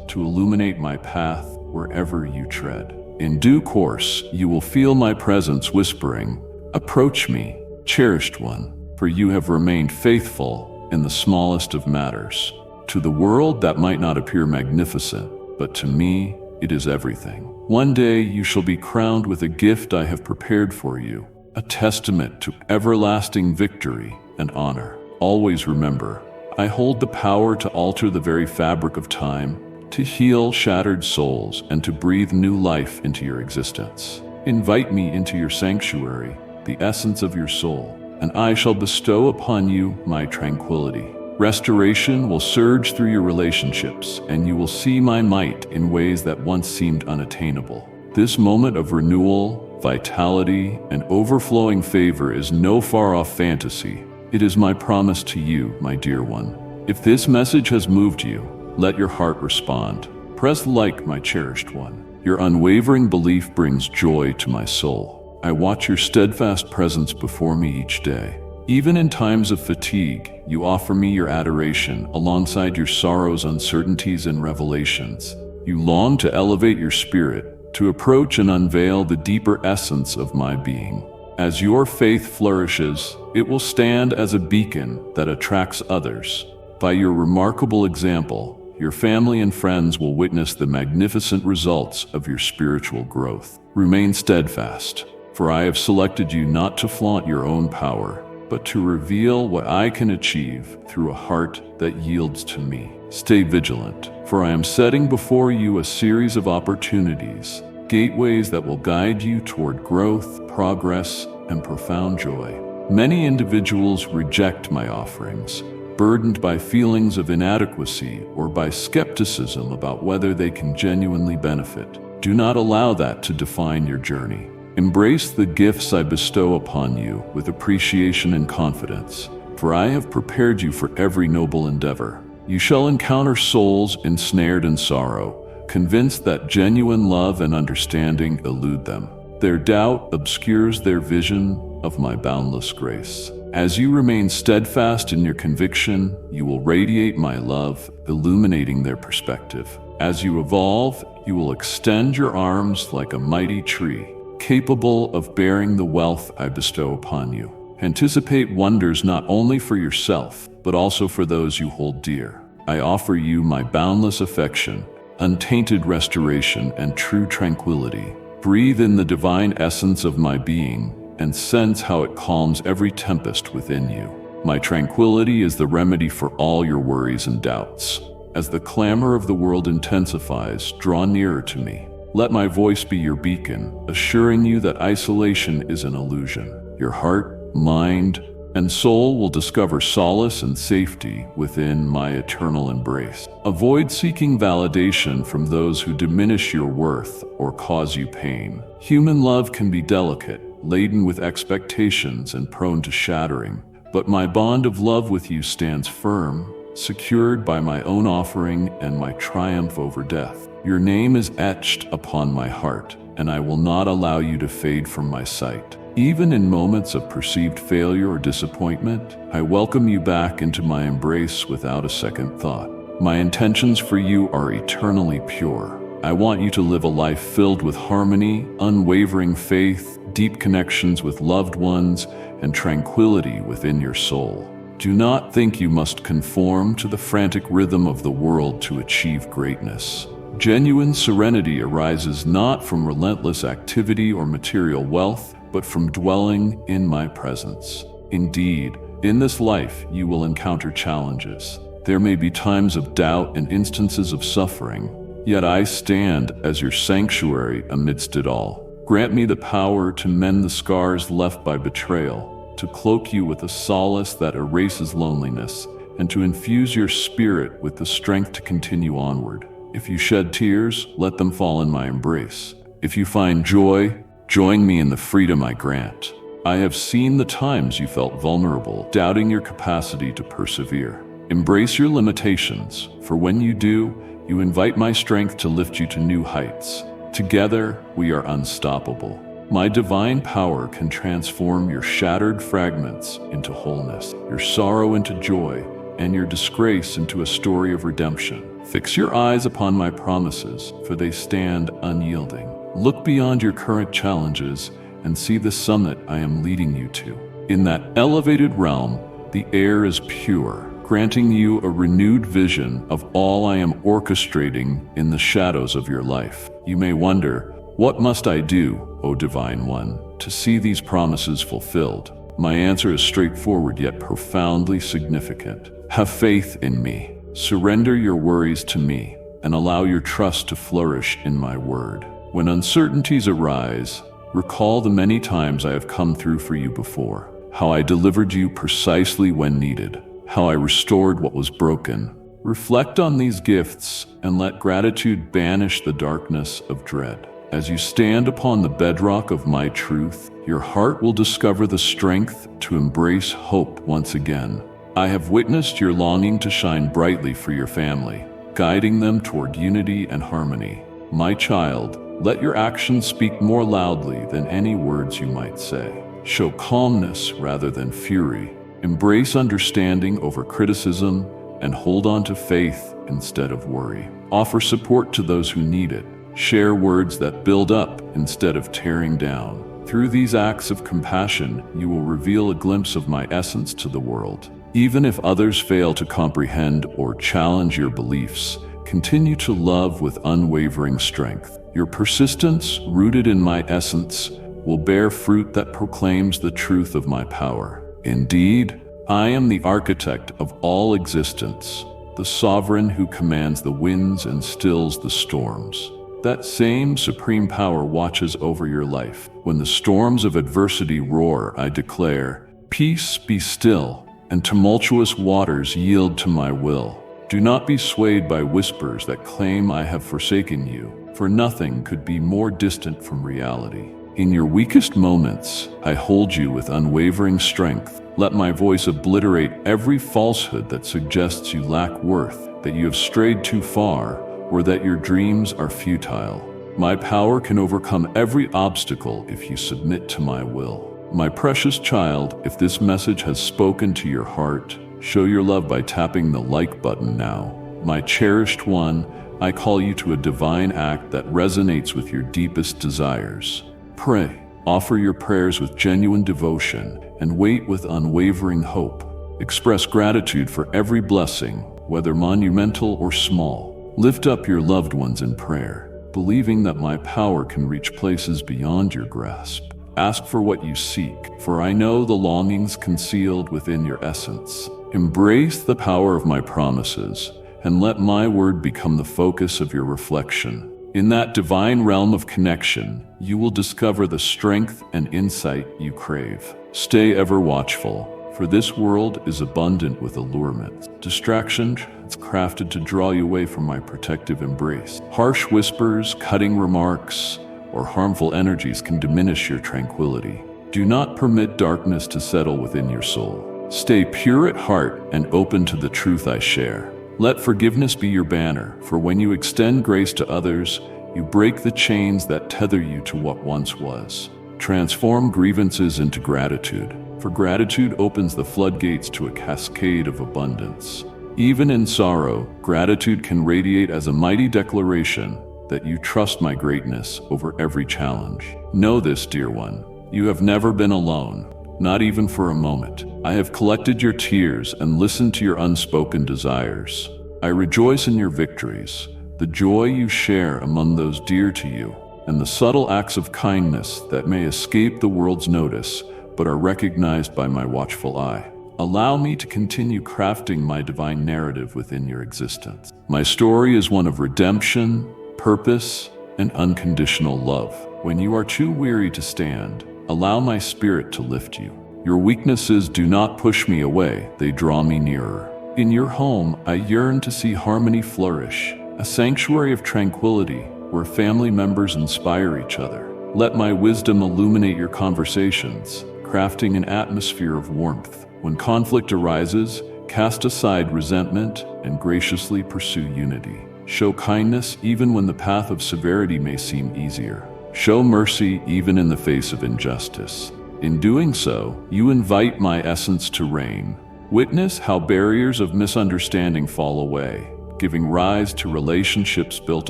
to illuminate my path wherever you tread. In due course, you will feel my presence whispering, "Approach me, cherished one, for you have remained faithful in the smallest of matters." To the world that might not appear magnificent, but to me, it is everything. One day you shall be crowned with a gift I have prepared for you, a testament to everlasting victory and honor. Always remember, I hold the power to alter the very fabric of time, to heal shattered souls, and to breathe new life into your existence. Invite me into your sanctuary, the essence of your soul, and I shall bestow upon you my tranquility. Restoration will surge through your relationships, and you will see my might in ways that once seemed unattainable. This moment of renewal, vitality, and overflowing favor is no far-off fantasy. It is my promise to you, my dear one. If this message has moved you, let your heart respond. Press like, my cherished one. Your unwavering belief brings joy to my soul. I watch your steadfast presence before me each day. Even in times of fatigue, you offer me your adoration alongside your sorrows, uncertainties, and revelations. You long to elevate your spirit, to approach and unveil the deeper essence of my being. As your faith flourishes, it will stand as a beacon that attracts others. By your remarkable example, your family and friends will witness the magnificent results of your spiritual growth. Remain steadfast, for I have selected you not to flaunt your own power, but to reveal what I can achieve through a heart that yields to me. Stay vigilant, for I am setting before you a series of opportunities, gateways that will guide you toward growth, progress, and profound joy. Many individuals reject my offerings, burdened by feelings of inadequacy or by skepticism about whether they can genuinely benefit. Do not allow that to define your journey. Embrace the gifts I bestow upon you with appreciation and confidence, for I have prepared you for every noble endeavor. You shall encounter souls ensnared in sorrow, convinced that genuine love and understanding elude them. Their doubt obscures their vision of my boundless grace. As you remain steadfast in your conviction, you will radiate my love, illuminating their perspective. As you evolve, you will extend your arms like a mighty tree, capable of bearing the wealth I bestow upon you. Anticipate wonders not only for yourself, but also for those you hold dear. I offer you my boundless affection, untainted restoration, and true tranquility. Breathe in the divine essence of my being and sense how it calms every tempest within you. My tranquility is the remedy for all your worries and doubts. As the clamor of the world intensifies, draw nearer to me. Let my voice be your beacon, assuring you that isolation is an illusion. Your heart, mind, and soul will discover solace and safety within my eternal embrace. Avoid seeking validation from those who diminish your worth or cause you pain. Human love can be delicate, laden with expectations and prone to shattering, but my bond of love with you stands firm, secured by my own offering and my triumph over death. Your name is etched upon my heart, and I will not allow you to fade from my sight. Even in moments of perceived failure or disappointment, I welcome you back into my embrace without a second thought. My intentions for you are eternally pure. I want you to live a life filled with harmony, unwavering faith, deep connections with loved ones, and tranquility within your soul. Do not think you must conform to the frantic rhythm of the world to achieve greatness. Genuine serenity arises not from relentless activity or material wealth, but from dwelling in my presence. Indeed, in this life you will encounter challenges. There may be times of doubt and instances of suffering, yet I stand as your sanctuary amidst it all. Grant me the power to mend the scars left by betrayal, to cloak you with a solace that erases loneliness, and to infuse your spirit with the strength to continue onward. If you shed tears, let them fall in my embrace. If you find joy, join me in the freedom I grant. I have seen the times you felt vulnerable, doubting your capacity to persevere. Embrace your limitations, for when you do, you invite my strength to lift you to new heights. Together, we are unstoppable. My divine power can transform your shattered fragments into wholeness, your sorrow into joy, and your disgrace into a story of redemption. Fix your eyes upon my promises, for they stand unyielding. Look beyond your current challenges and see the summit I am leading you to. In that elevated realm, the air is pure, granting you a renewed vision of all I am orchestrating in the shadows of your life. You may wonder, what must I do, O Divine One, to see these promises fulfilled? My answer is straightforward yet profoundly significant. Have faith in me. Surrender your worries to me and allow your trust to flourish in my word. When uncertainties arise, recall the many times I have come through for you before, how I delivered you precisely when needed, how I restored what was broken. Reflect on these gifts and let gratitude banish the darkness of dread. As you stand upon the bedrock of my truth, your heart will discover the strength to embrace hope once again. I have witnessed your longing to shine brightly for your family, guiding them toward unity and harmony. My child, let your actions speak more loudly than any words you might say. Show calmness rather than fury. Embrace understanding over criticism and hold on to faith instead of worry. Offer support to those who need it. Share words that build up instead of tearing down. Through these acts of compassion, you will reveal a glimpse of my essence to the world. Even if others fail to comprehend or challenge your beliefs, continue to love with unwavering strength. Your persistence, rooted in my essence, will bear fruit that proclaims the truth of my power. Indeed, I am the architect of all existence, the sovereign who commands the winds and stills the storms. That same supreme power watches over your life. When the storms of adversity roar, I declare, peace be still, and tumultuous waters yield to my will. Do not be swayed by whispers that claim I have forsaken you, for nothing could be more distant from reality. In your weakest moments, I hold you with unwavering strength. Let my voice obliterate every falsehood that suggests you lack worth, that you have strayed too far, or that your dreams are futile. My power can overcome every obstacle if you submit to my will. My precious child, if this message has spoken to your heart, show your love by tapping the like button now. My cherished one, I call you to a divine act that resonates with your deepest desires. Pray, offer your prayers with genuine devotion, and wait with unwavering hope. Express gratitude for every blessing, whether monumental or small. Lift up your loved ones in prayer, believing that my power can reach places beyond your grasp. Ask for what you seek, for I know the longings concealed within your essence. Embrace the power of my promises, and let my word become the focus of your reflection. In that divine realm of connection, you will discover the strength and insight you crave. Stay ever watchful, for this world is abundant with allurements. Distraction is crafted to draw you away from my protective embrace. Harsh whispers, cutting remarks, or harmful energies can diminish your tranquility. Do not permit darkness to settle within your soul. Stay pure at heart and open to the truth I share. Let forgiveness be your banner, for when you extend grace to others, you break the chains that tether you to what once was. Transform grievances into gratitude, for gratitude opens the floodgates to a cascade of abundance. Even in sorrow, gratitude can radiate as a mighty declaration that you trust my greatness over every challenge. Know this, dear one, you have never been alone. Not even for a moment. I have collected your tears and listened to your unspoken desires. I rejoice in your victories, the joy you share among those dear to you, and the subtle acts of kindness that may escape the world's notice, but are recognized by my watchful eye. Allow me to continue crafting my divine narrative within your existence. My story is one of redemption, purpose, and unconditional love. When you are too weary to stand, allow my spirit to lift you. Your weaknesses do not push me away, they draw me nearer. In your home, I yearn to see harmony flourish, a sanctuary of tranquility where family members inspire each other. Let my wisdom illuminate your conversations, crafting an atmosphere of warmth. When conflict arises, cast aside resentment and graciously pursue unity. Show kindness even when the path of severity may seem easier. Show mercy even in the face of injustice. In doing so, you invite my essence to reign. Witness how barriers of misunderstanding fall away, giving rise to relationships built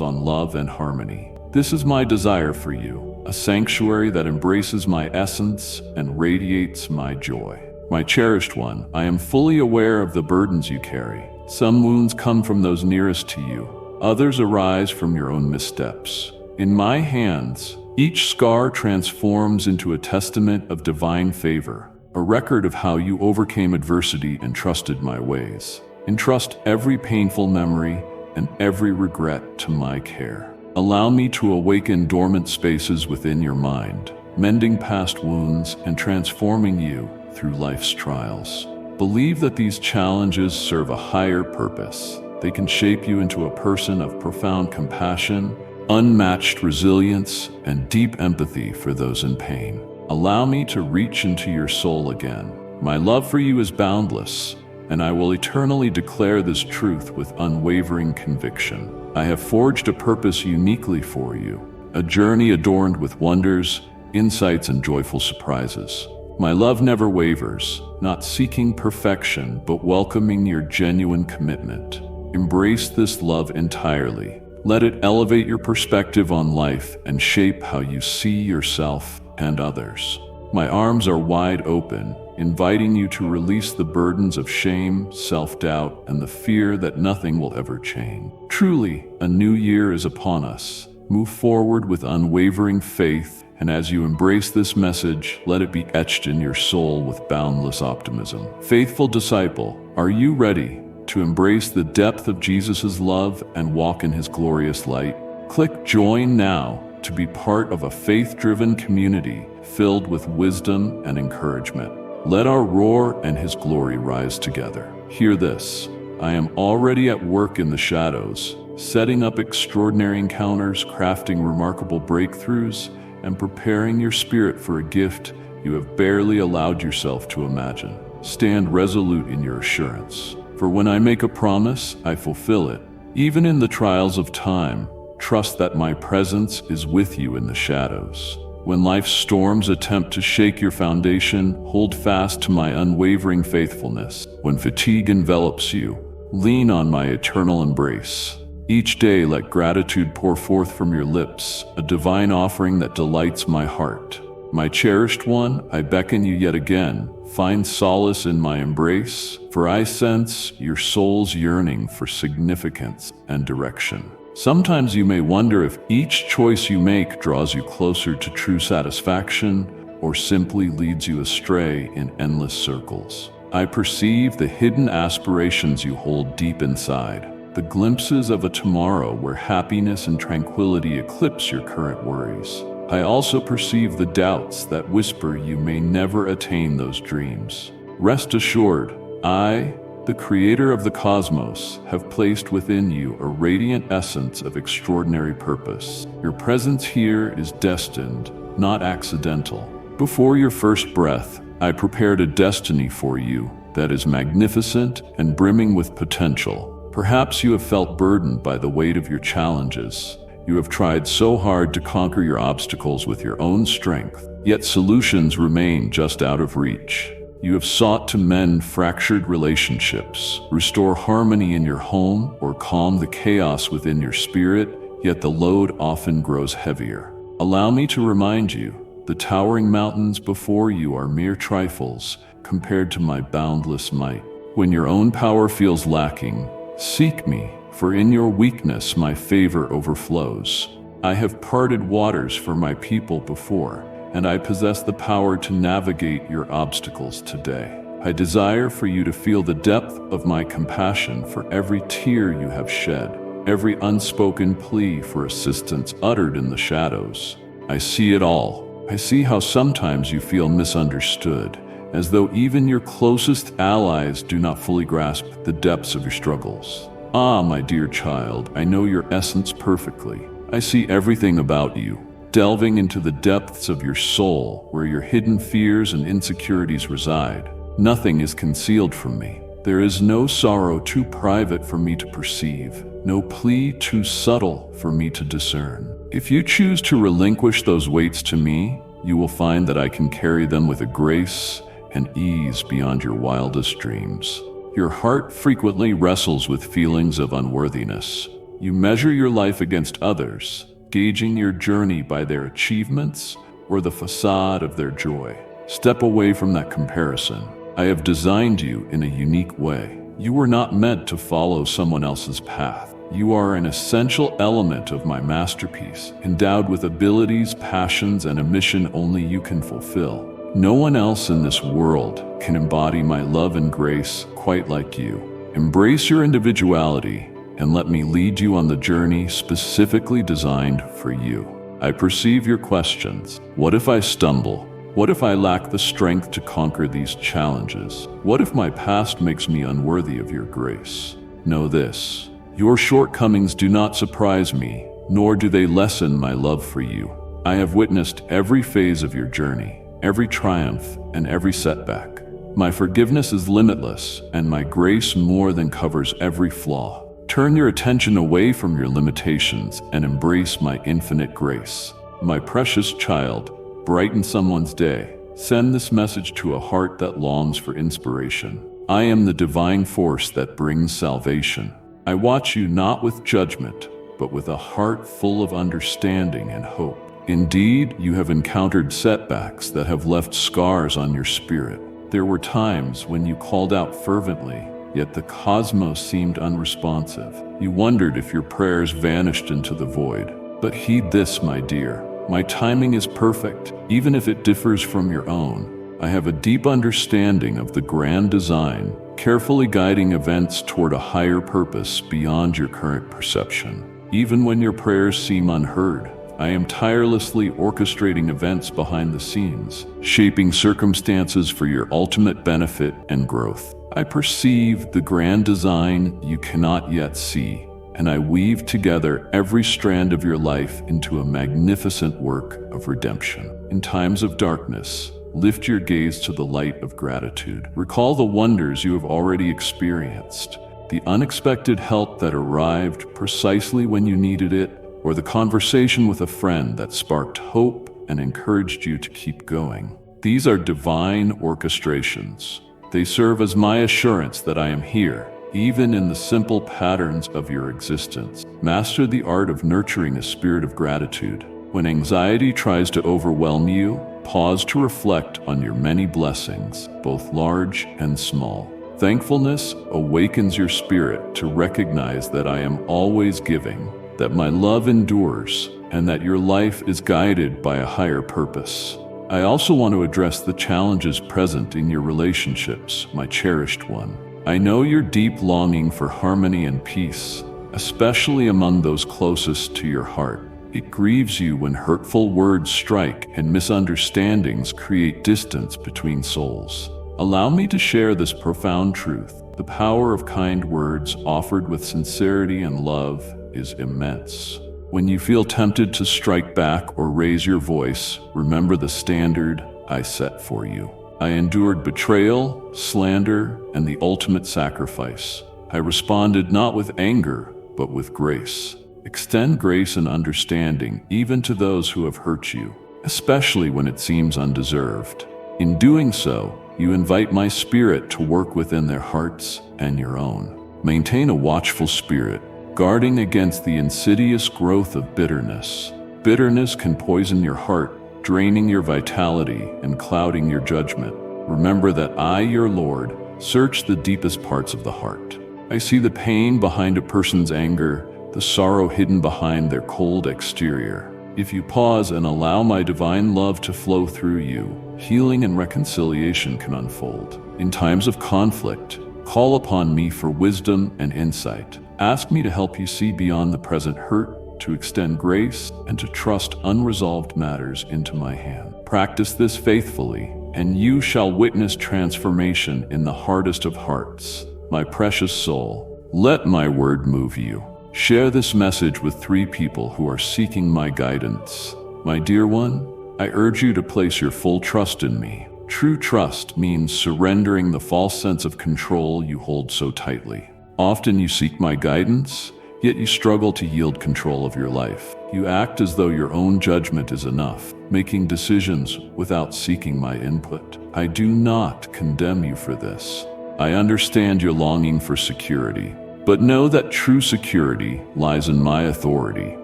on love and harmony. This is my desire for you, a sanctuary that embraces my essence and radiates my joy. My cherished one, I am fully aware of the burdens you carry. Some wounds come from those nearest to you, others arise from your own missteps. In my hands, each scar transforms into a testament of divine favor, a record of how you overcame adversity and trusted my ways. Entrust every painful memory and every regret to my care. Allow me to awaken dormant spaces within your mind, mending past wounds and transforming you through life's trials. Believe that these challenges serve a higher purpose. They can shape you into a person of profound compassion, unmatched resilience, and deep empathy for those in pain. Allow me to reach into your soul again. My love for you is boundless, and I will eternally declare this truth with unwavering conviction. I have forged a purpose uniquely for you, a journey adorned with wonders, insights, and joyful surprises. My love never wavers, not seeking perfection, but welcoming your genuine commitment. Embrace this love entirely. Let it elevate your perspective on life and shape how you see yourself and others. My arms are wide open, inviting you to release the burdens of shame, self-doubt, and the fear that nothing will ever change. Truly, a new year is upon us. Move forward with unwavering faith, and as you embrace this message, let it be etched in your soul with boundless optimism. Faithful disciple, are you ready to embrace the depth of Jesus' love and walk in his glorious light? Click Join now to be part of a faith-driven community filled with wisdom and encouragement. Let our roar and his glory rise together. Hear this. I am already at work in the shadows, setting up extraordinary encounters, crafting remarkable breakthroughs, and preparing your spirit for a gift you have barely allowed yourself to imagine. Stand resolute in your assurance, for when I make a promise, I fulfill it. Even in the trials of time, trust that my presence is with you in the shadows. When life's storms attempt to shake your foundation, hold fast to my unwavering faithfulness. When fatigue envelops you, lean on my eternal embrace. Each day let gratitude pour forth from your lips, a divine offering that delights my heart. My cherished one, I beckon you yet again. Find solace in my embrace, for I sense your soul's yearning for significance and direction. Sometimes you may wonder if each choice you make draws you closer to true satisfaction or simply leads you astray in endless circles. I perceive the hidden aspirations you hold deep inside, the glimpses of a tomorrow where happiness and tranquility eclipse your current worries. I also perceive the doubts that whisper you may never attain those dreams. Rest assured, I, the creator of the cosmos, have placed within you a radiant essence of extraordinary purpose. Your presence here is destined, not accidental. Before your first breath, I prepared a destiny for you that is magnificent and brimming with potential. Perhaps you have felt burdened by the weight of your challenges. You have tried so hard to conquer your obstacles with your own strength, yet solutions remain just out of reach. You have sought to mend fractured relationships, restore harmony in your home, or calm the chaos within your spirit, yet the load often grows heavier. Allow me to remind you, the towering mountains before you are mere trifles compared to my boundless might. When your own power feels lacking, seek me, for in your weakness my favor overflows. I have parted waters for my people before, and I possess the power to navigate your obstacles today. I desire for you to feel the depth of my compassion for every tear you have shed, every unspoken plea for assistance uttered in the shadows. I see it all. I see how sometimes you feel misunderstood, as though even your closest allies do not fully grasp the depths of your struggles. Ah, my dear child, I know your essence perfectly. I see everything about you, delving into the depths of your soul, where your hidden fears and insecurities reside. Nothing is concealed from me. There is no sorrow too private for me to perceive, no plea too subtle for me to discern. If you choose to relinquish those weights to me, you will find that I can carry them with a grace and ease beyond your wildest dreams. Your heart frequently wrestles with feelings of unworthiness. You measure your life against others, gauging your journey by their achievements or the facade of their joy. Step away from that comparison. I have designed you in a unique way. You were not meant to follow someone else's path. You are an essential element of my masterpiece, endowed with abilities, passions, and a mission only you can fulfill. No one else in this world can embody my love and grace quite like you. Embrace your individuality and let me lead you on the journey specifically designed for you. I perceive your questions. What if I stumble? What if I lack the strength to conquer these challenges? What if my past makes me unworthy of your grace? Know this, your shortcomings do not surprise me, nor do they lessen my love for you. I have witnessed every phase of your journey, every triumph, and every setback. My forgiveness is limitless, and my grace more than covers every flaw. Turn your attention away from your limitations and embrace my infinite grace. My precious child, brighten someone's day. Send this message to a heart that longs for inspiration. I am the divine force that brings salvation. I watch you not with judgment, but with a heart full of understanding and hope. Indeed, you have encountered setbacks that have left scars on your spirit. There were times when you called out fervently, yet the cosmos seemed unresponsive. You wondered if your prayers vanished into the void. But heed this, my dear. My timing is perfect, even if it differs from your own. I have a deep understanding of the grand design, carefully guiding events toward a higher purpose beyond your current perception. Even when your prayers seem unheard, I am tirelessly orchestrating events behind the scenes, shaping circumstances for your ultimate benefit and growth. I perceive the grand design you cannot yet see, and I weave together every strand of your life into a magnificent work of redemption. In times of darkness, lift your gaze to the light of gratitude. Recall the wonders you have already experienced, the unexpected help that arrived precisely when you needed it, or the conversation with a friend that sparked hope and encouraged you to keep going. These are divine orchestrations. They serve as my assurance that I am here, even in the simple patterns of your existence. Master the art of nurturing a spirit of gratitude. When anxiety tries to overwhelm you, pause to reflect on your many blessings, both large and small. Thankfulness awakens your spirit to recognize that I am always giving, that my love endures, and that your life is guided by a higher purpose. I also want to address the challenges present in your relationships, my cherished one. I know your deep longing for harmony and peace, especially among those closest to your heart. It grieves you when hurtful words strike and misunderstandings create distance between souls. Allow me to share this profound truth. The power of kind words offered with sincerity and love is immense. When you feel tempted to strike back or raise your voice, remember the standard I set for you. I endured betrayal, slander, and the ultimate sacrifice. I responded not with anger, but with grace. Extend grace and understanding even to those who have hurt you, especially when it seems undeserved. In doing so, you invite my spirit to work within their hearts and your own. Maintain a watchful spirit, guarding against the insidious growth of bitterness. Bitterness can poison your heart, draining your vitality and clouding your judgment. Remember that I, your Lord, search the deepest parts of the heart. I see the pain behind a person's anger, the sorrow hidden behind their cold exterior. If you pause and allow my divine love to flow through you, healing and reconciliation can unfold. In times of conflict, call upon me for wisdom and insight. Ask me to help you see beyond the present hurt, to extend grace, and to trust unresolved matters into my hand. Practice this faithfully, and you shall witness transformation in the hardest of hearts. My precious soul, let my word move you. Share this message with 3 people who are seeking my guidance. My dear one, I urge you to place your full trust in me. True trust means surrendering the false sense of control you hold so tightly. Often you seek my guidance, yet you struggle to yield control of your life. You act as though your own judgment is enough, making decisions without seeking my input. I do not condemn you for this. I understand your longing for security, but know that true security lies in my authority.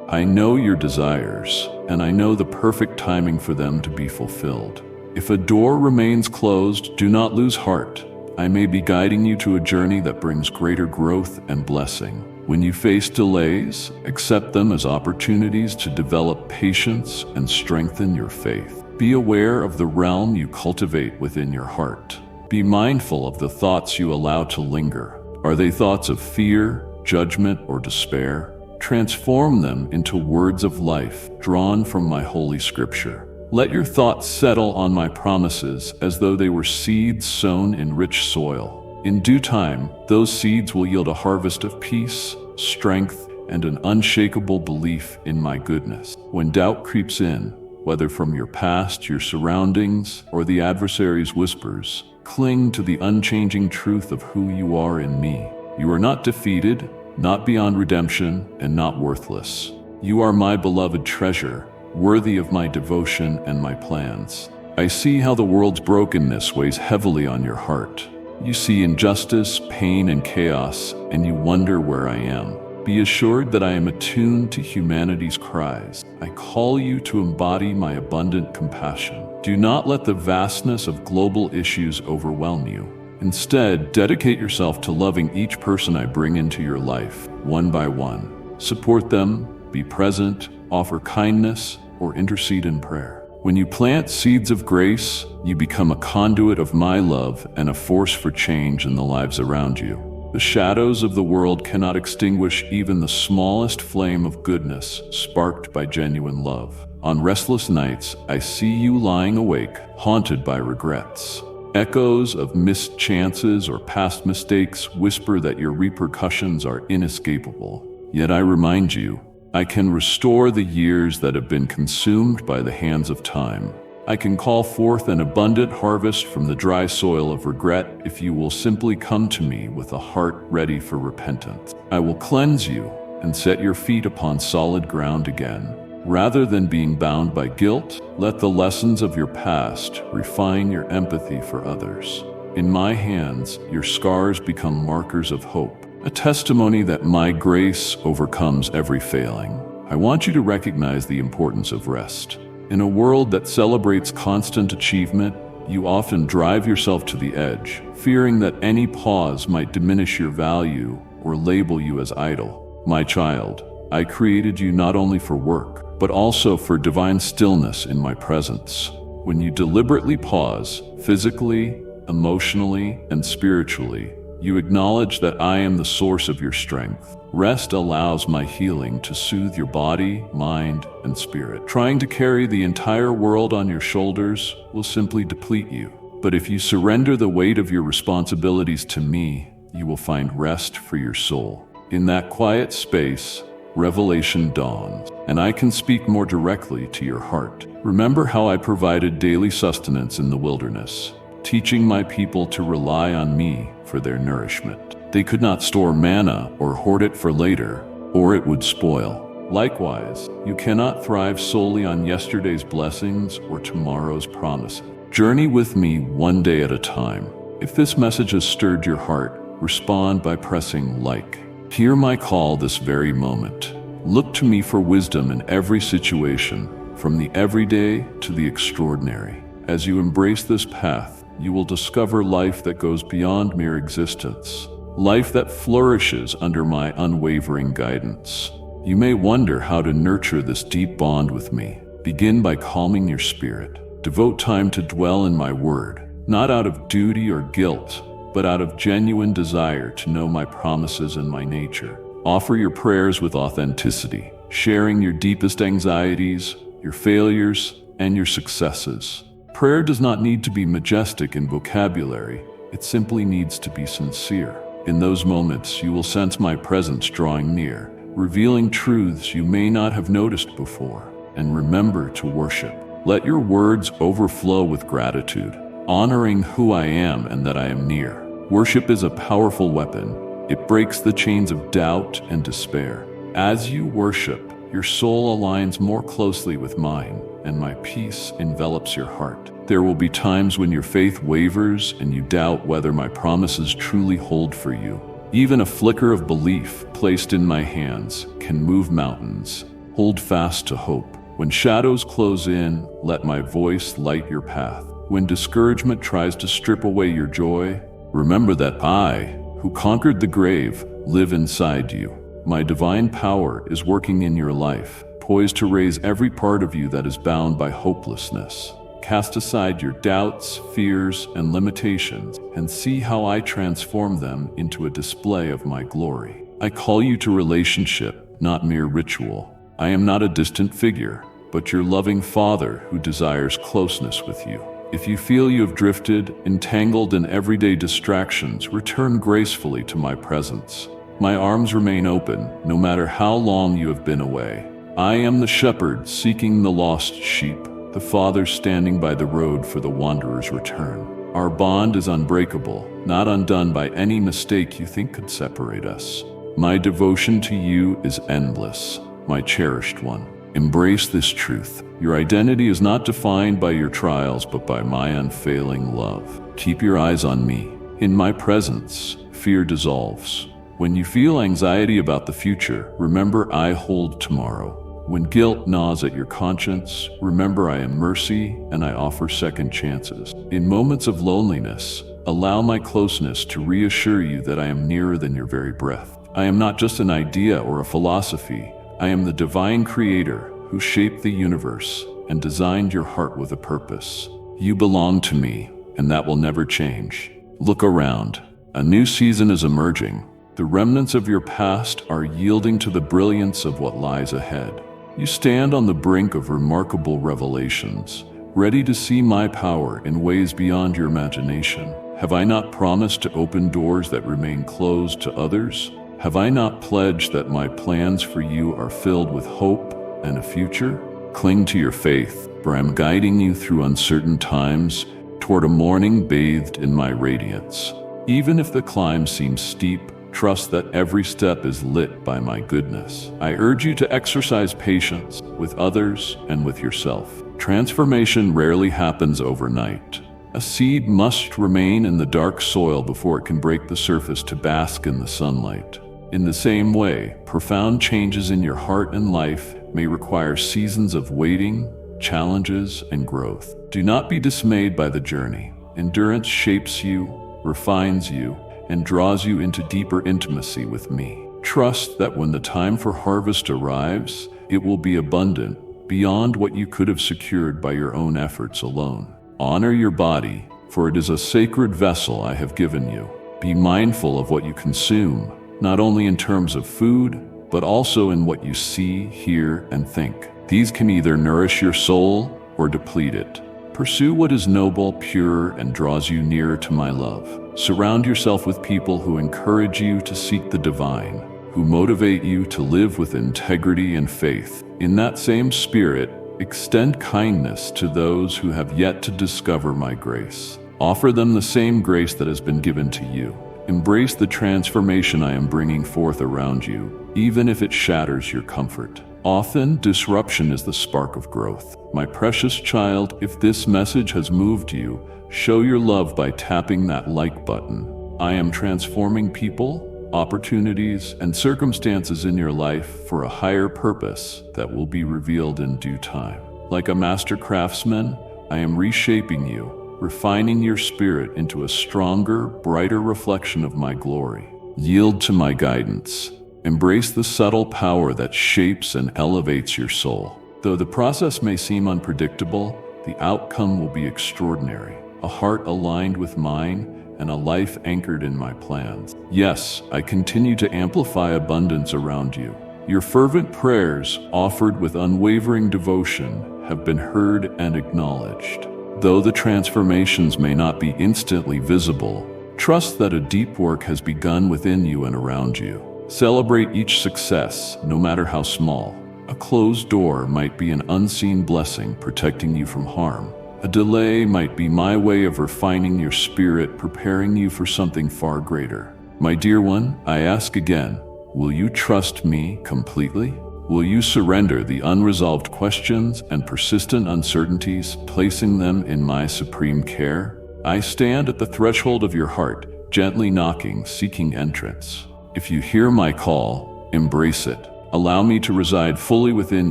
I know your desires, and I know the perfect timing for them to be fulfilled. If a door remains closed, do not lose heart. I may be guiding you to a journey that brings greater growth and blessing. When you face delays, accept them as opportunities to develop patience and strengthen your faith. Be aware of the realm you cultivate within your heart. Be mindful of the thoughts you allow to linger. Are they thoughts of fear, judgment, or despair? Transform them into words of life drawn from my holy scripture. Let your thoughts settle on my promises as though they were seeds sown in rich soil. In due time, those seeds will yield a harvest of peace, strength, and an unshakable belief in my goodness. When doubt creeps in, whether from your past, your surroundings, or the adversary's whispers, cling to the unchanging truth of who you are in me. You are not defeated, not beyond redemption, and not worthless. You are my beloved treasure, worthy of my devotion and my plans. I see how the world's brokenness weighs heavily on your heart. You see injustice, pain, and chaos, and you wonder where I am. Be assured that I am attuned to humanity's cries. I call you to embody my abundant compassion. Do not let the vastness of global issues overwhelm you. Instead, dedicate yourself to loving each person I bring into your life, one by one. Support them, be present, offer kindness, or intercede in prayer. When you plant seeds of grace, you become a conduit of my love and a force for change in the lives around you. The shadows of the world cannot extinguish even the smallest flame of goodness sparked by genuine love. On restless nights, I see you lying awake, haunted by regrets. Echoes of missed chances or past mistakes whisper that your repercussions are inescapable. Yet I remind you, I can restore the years that have been consumed by the hands of time. I can call forth an abundant harvest from the dry soil of regret if you will simply come to me with a heart ready for repentance. I will cleanse you and set your feet upon solid ground again. Rather than being bound by guilt, let the lessons of your past refine your empathy for others. In my hands, your scars become markers of hope, a testimony that my grace overcomes every failing. I want you to recognize the importance of rest. In a world that celebrates constant achievement, you often drive yourself to the edge, fearing that any pause might diminish your value or label you as idle. My child, I created you not only for work, but also for divine stillness in my presence. When you deliberately pause, physically, emotionally, and spiritually, you acknowledge that I am the source of your strength. Rest allows my healing to soothe your body, mind, and spirit. Trying to carry the entire world on your shoulders will simply deplete you. But if you surrender the weight of your responsibilities to me, you will find rest for your soul. In that quiet space, revelation dawns, and I can speak more directly to your heart. Remember how I provided daily sustenance in the wilderness, teaching my people to rely on me for their nourishment. They could not store manna or hoard it for later, or it would spoil. Likewise, you cannot thrive solely on yesterday's blessings or tomorrow's promises. Journey with me one day at a time. If this message has stirred your heart, respond by pressing like. Hear my call this very moment. Look to me for wisdom in every situation, from the everyday to the extraordinary. As you embrace this path, you will discover life that goes beyond mere existence, life that flourishes under my unwavering guidance. You may wonder how to nurture this deep bond with me. Begin by calming your spirit. Devote time to dwell in my word, not out of duty or guilt, but out of genuine desire to know my promises and my nature. Offer your prayers with authenticity, sharing your deepest anxieties, your failures, and your successes. Prayer does not need to be majestic in vocabulary, it simply needs to be sincere. In those moments, you will sense my presence drawing near, revealing truths you may not have noticed before. And remember to worship. Let your words overflow with gratitude, honoring who I am and that I am near. Worship is a powerful weapon. It breaks the chains of doubt and despair. As you worship, your soul aligns more closely with mine, and my peace envelops your heart. There will be times when your faith wavers and you doubt whether my promises truly hold for you. Even a flicker of belief placed in my hands can move mountains. Hold fast to hope. When shadows close in, let my voice light your path. When discouragement tries to strip away your joy, remember that I, who conquered the grave, live inside you. My divine power is working in your life, poised to raise every part of you that is bound by hopelessness. Cast aside your doubts, fears, and limitations, and see how I transform them into a display of my glory. I call you to relationship, not mere ritual. I am not a distant figure, but your loving Father who desires closeness with you. If you feel you have drifted, entangled in everyday distractions, return gracefully to my presence. My arms remain open, no matter how long you have been away. I am the shepherd seeking the lost sheep, the Father standing by the road for the wanderer's return. Our bond is unbreakable, not undone by any mistake you think could separate us. My devotion to you is endless, my cherished one. Embrace this truth. Your identity is not defined by your trials, but by my unfailing love. Keep your eyes on me. In my presence, fear dissolves. When you feel anxiety about the future, remember I hold tomorrow. When guilt gnaws at your conscience, remember I am mercy and I offer second chances. In moments of loneliness, allow my closeness to reassure you that I am nearer than your very breath. I am not just an idea or a philosophy. I am the divine creator who shaped the universe and designed your heart with a purpose. You belong to me, and that will never change. Look around. A new season is emerging. The remnants of your past are yielding to the brilliance of what lies ahead. You stand on the brink of remarkable revelations, ready to see my power in ways beyond your imagination. Have I not promised to open doors that remain closed to others? Have I not pledged that my plans for you are filled with hope and a future? Cling to your faith, for I am guiding you through uncertain times toward a morning bathed in my radiance. Even if the climb seems steep, trust that every step is lit by my goodness. I urge you to exercise patience with others and with yourself. Transformation rarely happens overnight. A seed must remain in the dark soil before it can break the surface to bask in the sunlight. In the same way, profound changes in your heart and life may require seasons of waiting, challenges, and growth. Do not be dismayed by the journey. Endurance shapes you, refines you, and draws you into deeper intimacy with me. Trust that when the time for harvest arrives, it will be abundant, beyond what you could have secured by your own efforts alone. Honor your body, for it is a sacred vessel I have given you. Be mindful of what you consume, not only in terms of food, but also in what you see, hear, and think. These can either nourish your soul or deplete it. Pursue what is noble, pure, and draws you nearer to my love. Surround yourself with people who encourage you to seek the divine, who motivate you to live with integrity and faith. In that same spirit, extend kindness to those who have yet to discover my grace. Offer them the same grace that has been given to you. Embrace the transformation I am bringing forth around you, even if it shatters your comfort. Often, disruption is the spark of growth. My precious child, if this message has moved you, show your love by tapping that like button. I am transforming people, opportunities, and circumstances in your life for a higher purpose that will be revealed in due time. Like a master craftsman, I am reshaping you, refining your spirit into a stronger, brighter reflection of my glory. Yield to my guidance. Embrace the subtle power that shapes and elevates your soul. Though the process may seem unpredictable, the outcome will be extraordinary. A heart aligned with mine, and a life anchored in my plans. Yes, I continue to amplify abundance around you. Your fervent prayers, offered with unwavering devotion, have been heard and acknowledged. Though the transformations may not be instantly visible, trust that a deep work has begun within you and around you. Celebrate each success, no matter how small. A closed door might be an unseen blessing protecting you from harm. A delay might be my way of refining your spirit, preparing you for something far greater. My dear one, I ask again, will you trust me completely? Will you surrender the unresolved questions and persistent uncertainties, placing them in my supreme care? I stand at the threshold of your heart, gently knocking, seeking entrance. If you hear my call, embrace it. Allow me to reside fully within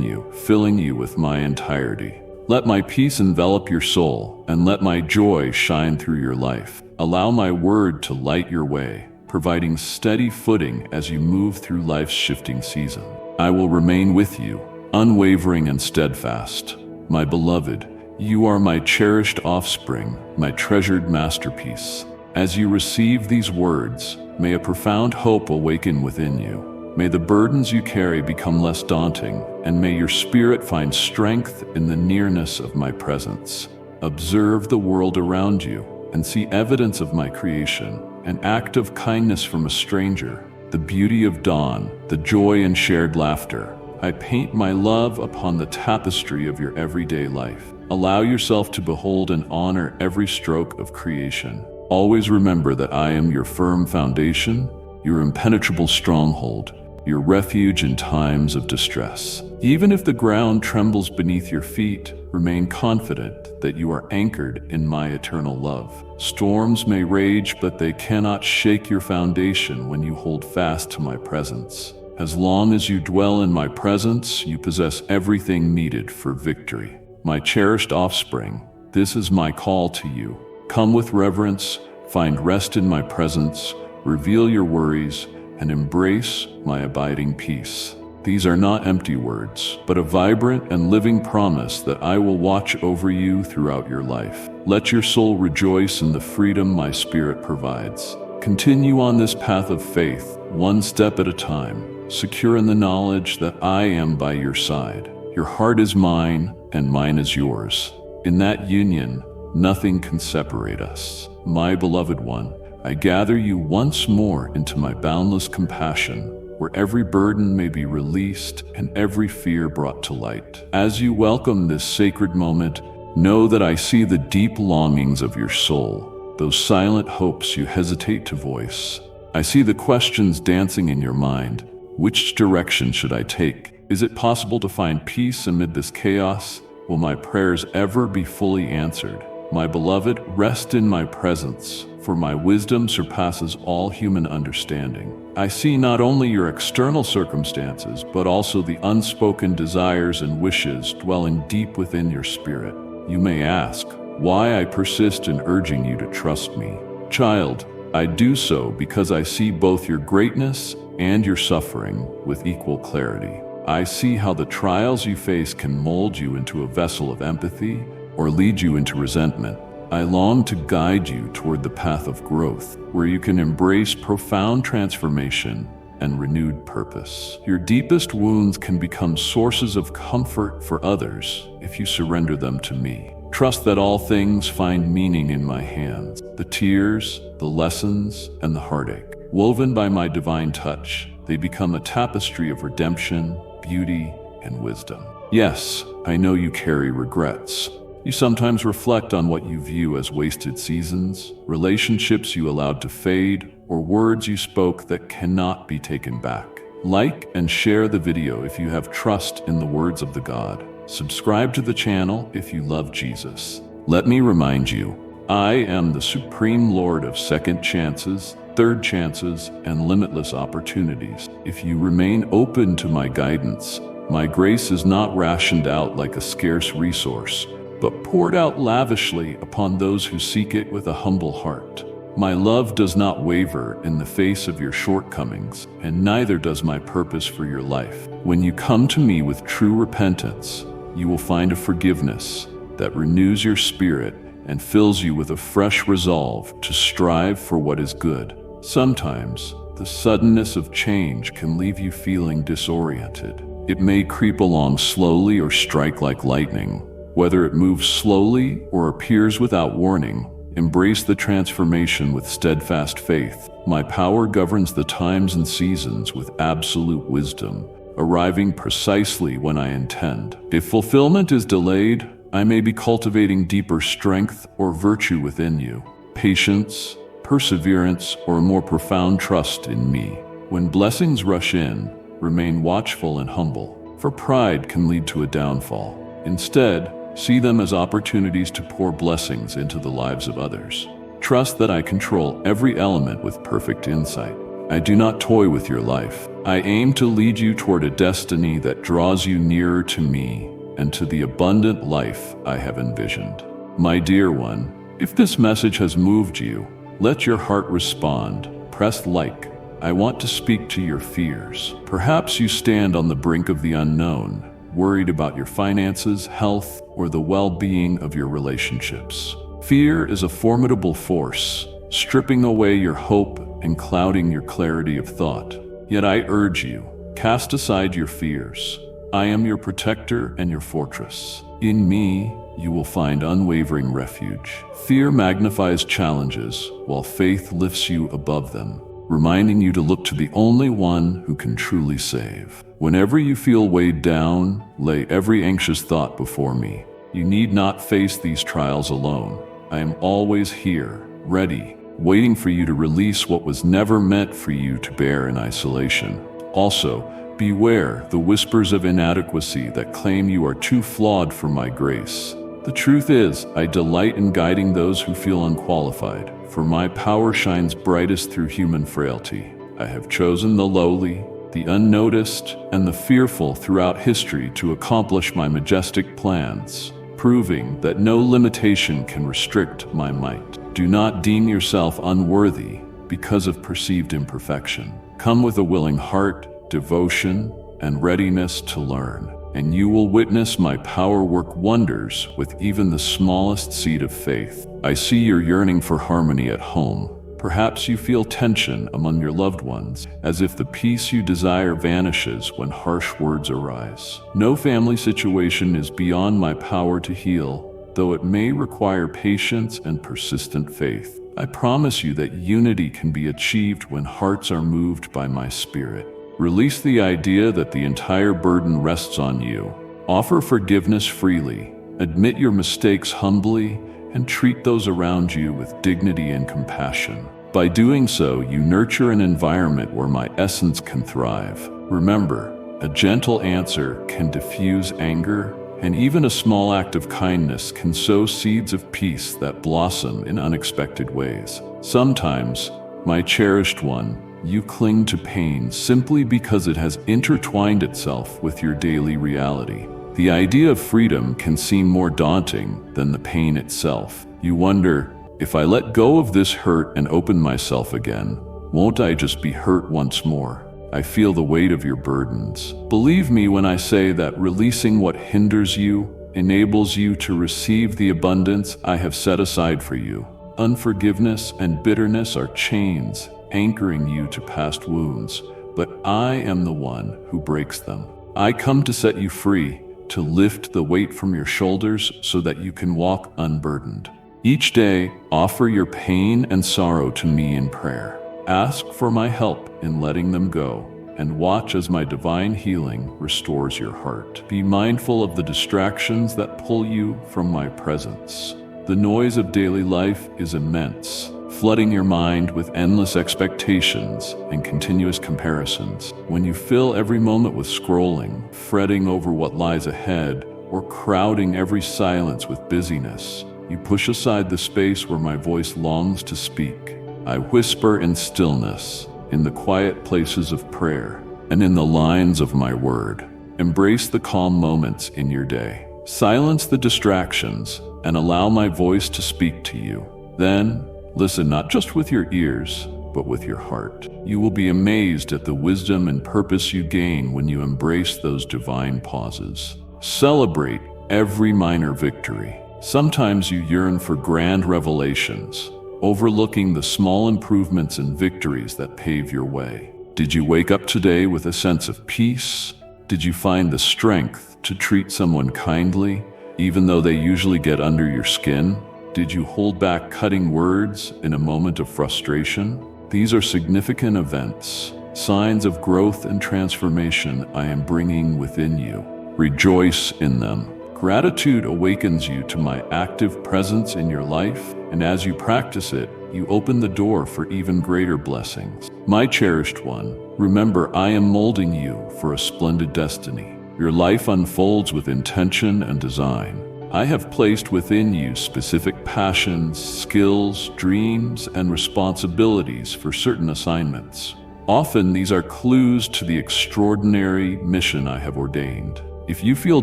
you, filling you with my entirety. Let my peace envelop your soul, and let my joy shine through your life. Allow my word to light your way, providing steady footing as you move through life's shifting season. I will remain with you, unwavering and steadfast. My beloved, you are my cherished offspring, my treasured masterpiece. As you receive these words, may a profound hope awaken within you. May the burdens you carry become less daunting, and may your spirit find strength in the nearness of my presence. Observe the world around you and see evidence of my creation, an act of kindness from a stranger, the beauty of dawn, the joy and shared laughter. I paint my love upon the tapestry of your everyday life. Allow yourself to behold and honor every stroke of creation. Always remember that I am your firm foundation, your impenetrable stronghold, your refuge in times of distress. Even if the ground trembles beneath your feet, remain confident that you are anchored in my eternal love. Storms may rage, but they cannot shake your foundation when you hold fast to my presence. As long as you dwell in my presence, you possess everything needed for victory. My cherished offspring, this is my call to you. Come with reverence, find rest in my presence, reveal your worries, and embrace my abiding peace. These are not empty words, but a vibrant and living promise that I will watch over you throughout your life. Let your soul rejoice in the freedom my spirit provides. Continue on this path of faith, one step at a time, secure in the knowledge that I am by your side. Your heart is mine, and mine is yours. In that union, nothing can separate us. My beloved one, I gather you once more into my boundless compassion, where every burden may be released and every fear brought to light. As you welcome this sacred moment, know that I see the deep longings of your soul, those silent hopes you hesitate to voice. I see the questions dancing in your mind. Which direction should I take? Is it possible to find peace amid this chaos? Will my prayers ever be fully answered? My beloved, rest in my presence, for my wisdom surpasses all human understanding. I see not only your external circumstances, but also the unspoken desires and wishes dwelling deep within your spirit. You may ask, why I persist in urging you to trust me. Child, I do so because I see both your greatness and your suffering with equal clarity. I see how the trials you face can mold you into a vessel of empathy or lead you into resentment. I long to guide you toward the path of growth, where you can embrace profound transformation and renewed purpose. Your deepest wounds can become sources of comfort for others if you surrender them to me. Trust that all things find meaning in my hands. The tears, the lessons, and the heartache. Woven by my divine touch, they become a tapestry of redemption, beauty, and wisdom. Yes, I know you carry regrets. You sometimes reflect on what you view as wasted seasons, relationships you allowed to fade, or words you spoke that cannot be taken back. Like and share the video if you have trust in the words of the God. Subscribe to the channel if you love Jesus. Let me remind you, I am the Supreme Lord of second chances, third chances, and limitless opportunities. If you remain open to my guidance, my grace is not rationed out like a scarce resource, but poured out lavishly upon those who seek it with a humble heart. My love does not waver in the face of your shortcomings, and neither does my purpose for your life. When you come to me with true repentance, you will find a forgiveness that renews your spirit and fills you with a fresh resolve to strive for what is good. Sometimes, the suddenness of change can leave you feeling disoriented. It may creep along slowly or strike like lightning. Whether it moves slowly or appears without warning, embrace the transformation with steadfast faith. My power governs the times and seasons with absolute wisdom, arriving precisely when I intend. If fulfillment is delayed, I may be cultivating deeper strength or virtue within you, patience, perseverance, or a more profound trust in me. When blessings rush in, remain watchful and humble, for pride can lead to a downfall. Instead, see them as opportunities to pour blessings into the lives of others. Trust that I control every element with perfect insight. I do not toy with your life. I aim to lead you toward a destiny that draws you nearer to me and to the abundant life I have envisioned. My dear one, if this message has moved you, let your heart respond. Press like. I want to speak to your fears. Perhaps you stand on the brink of the unknown, worried about your finances, health, or the well-being of your relationships. Fear is a formidable force, stripping away your hope and clouding your clarity of thought. Yet I urge you, cast aside your fears. I am your protector and your fortress. In me, you will find unwavering refuge. Fear magnifies challenges, while faith lifts you above them, reminding you to look to the only one who can truly save. Whenever you feel weighed down, lay every anxious thought before me. You need not face these trials alone. I am always here, ready, waiting for you to release what was never meant for you to bear in isolation. Also, beware the whispers of inadequacy that claim you are too flawed for my grace. The truth is, I delight in guiding those who feel unqualified, for my power shines brightest through human frailty. I have chosen the lowly, the unnoticed, and the fearful throughout history to accomplish my majestic plans, proving that no limitation can restrict my might. Do not deem yourself unworthy because of perceived imperfection. Come with a willing heart, devotion, and readiness to learn, and you will witness my power work wonders with even the smallest seed of faith. I see your yearning for harmony at home. Perhaps you feel tension among your loved ones, as if the peace you desire vanishes when harsh words arise. No family situation is beyond my power to heal. though it may require patience and persistent faith. I promise you that unity can be achieved when hearts are moved by my spirit. Release the idea that the entire burden rests on you. Offer forgiveness freely. Admit your mistakes humbly, and treat those around you with dignity and compassion. By doing so, you nurture an environment where my essence can thrive. Remember, a gentle answer can diffuse anger, and even a small act of kindness can sow seeds of peace that blossom in unexpected ways. Sometimes, my cherished one, you cling to pain simply because it has intertwined itself with your daily reality. The idea of freedom can seem more daunting than the pain itself. You wonder, if I let go of this hurt and open myself again, won't I just be hurt once more? I feel the weight of your burdens. Believe me when I say that releasing what hinders you enables you to receive the abundance I have set aside for you. Unforgiveness and bitterness are chains anchoring you to past wounds, but I am the one who breaks them. I come to set you free, to lift the weight from your shoulders so that you can walk unburdened. Each day, offer your pain and sorrow to me in prayer. Ask for my help in letting them go, and watch as my divine healing restores your heart. Be mindful of the distractions that pull you from my presence. The noise of daily life is immense, flooding your mind with endless expectations and continuous comparisons. When you fill every moment with scrolling, fretting over what lies ahead, or crowding every silence with busyness, you push aside the space where my voice longs to speak. I whisper in stillness, in the quiet places of prayer, and in the lines of my word. Embrace the calm moments in your day. Silence the distractions and allow my voice to speak to you. Then, listen not just with your ears, but with your heart. You will be amazed at the wisdom and purpose you gain when you embrace those divine pauses. Celebrate every minor victory. Sometimes you yearn for grand revelations, overlooking the small improvements and victories that pave your way. Did you wake up today with a sense of peace? Did you find the strength to treat someone kindly, even though they usually get under your skin? Did you hold back cutting words in a moment of frustration? These are significant events, signs of growth and transformation I am bringing within you. Rejoice in them. Gratitude awakens you to my active presence in your life, and as you practice it, you open the door for even greater blessings. My cherished one, remember I am molding you for a splendid destiny. Your life unfolds with intention and design. I have placed within you specific passions, skills, dreams, and responsibilities for certain assignments. Often these are clues to the extraordinary mission I have ordained. If you feel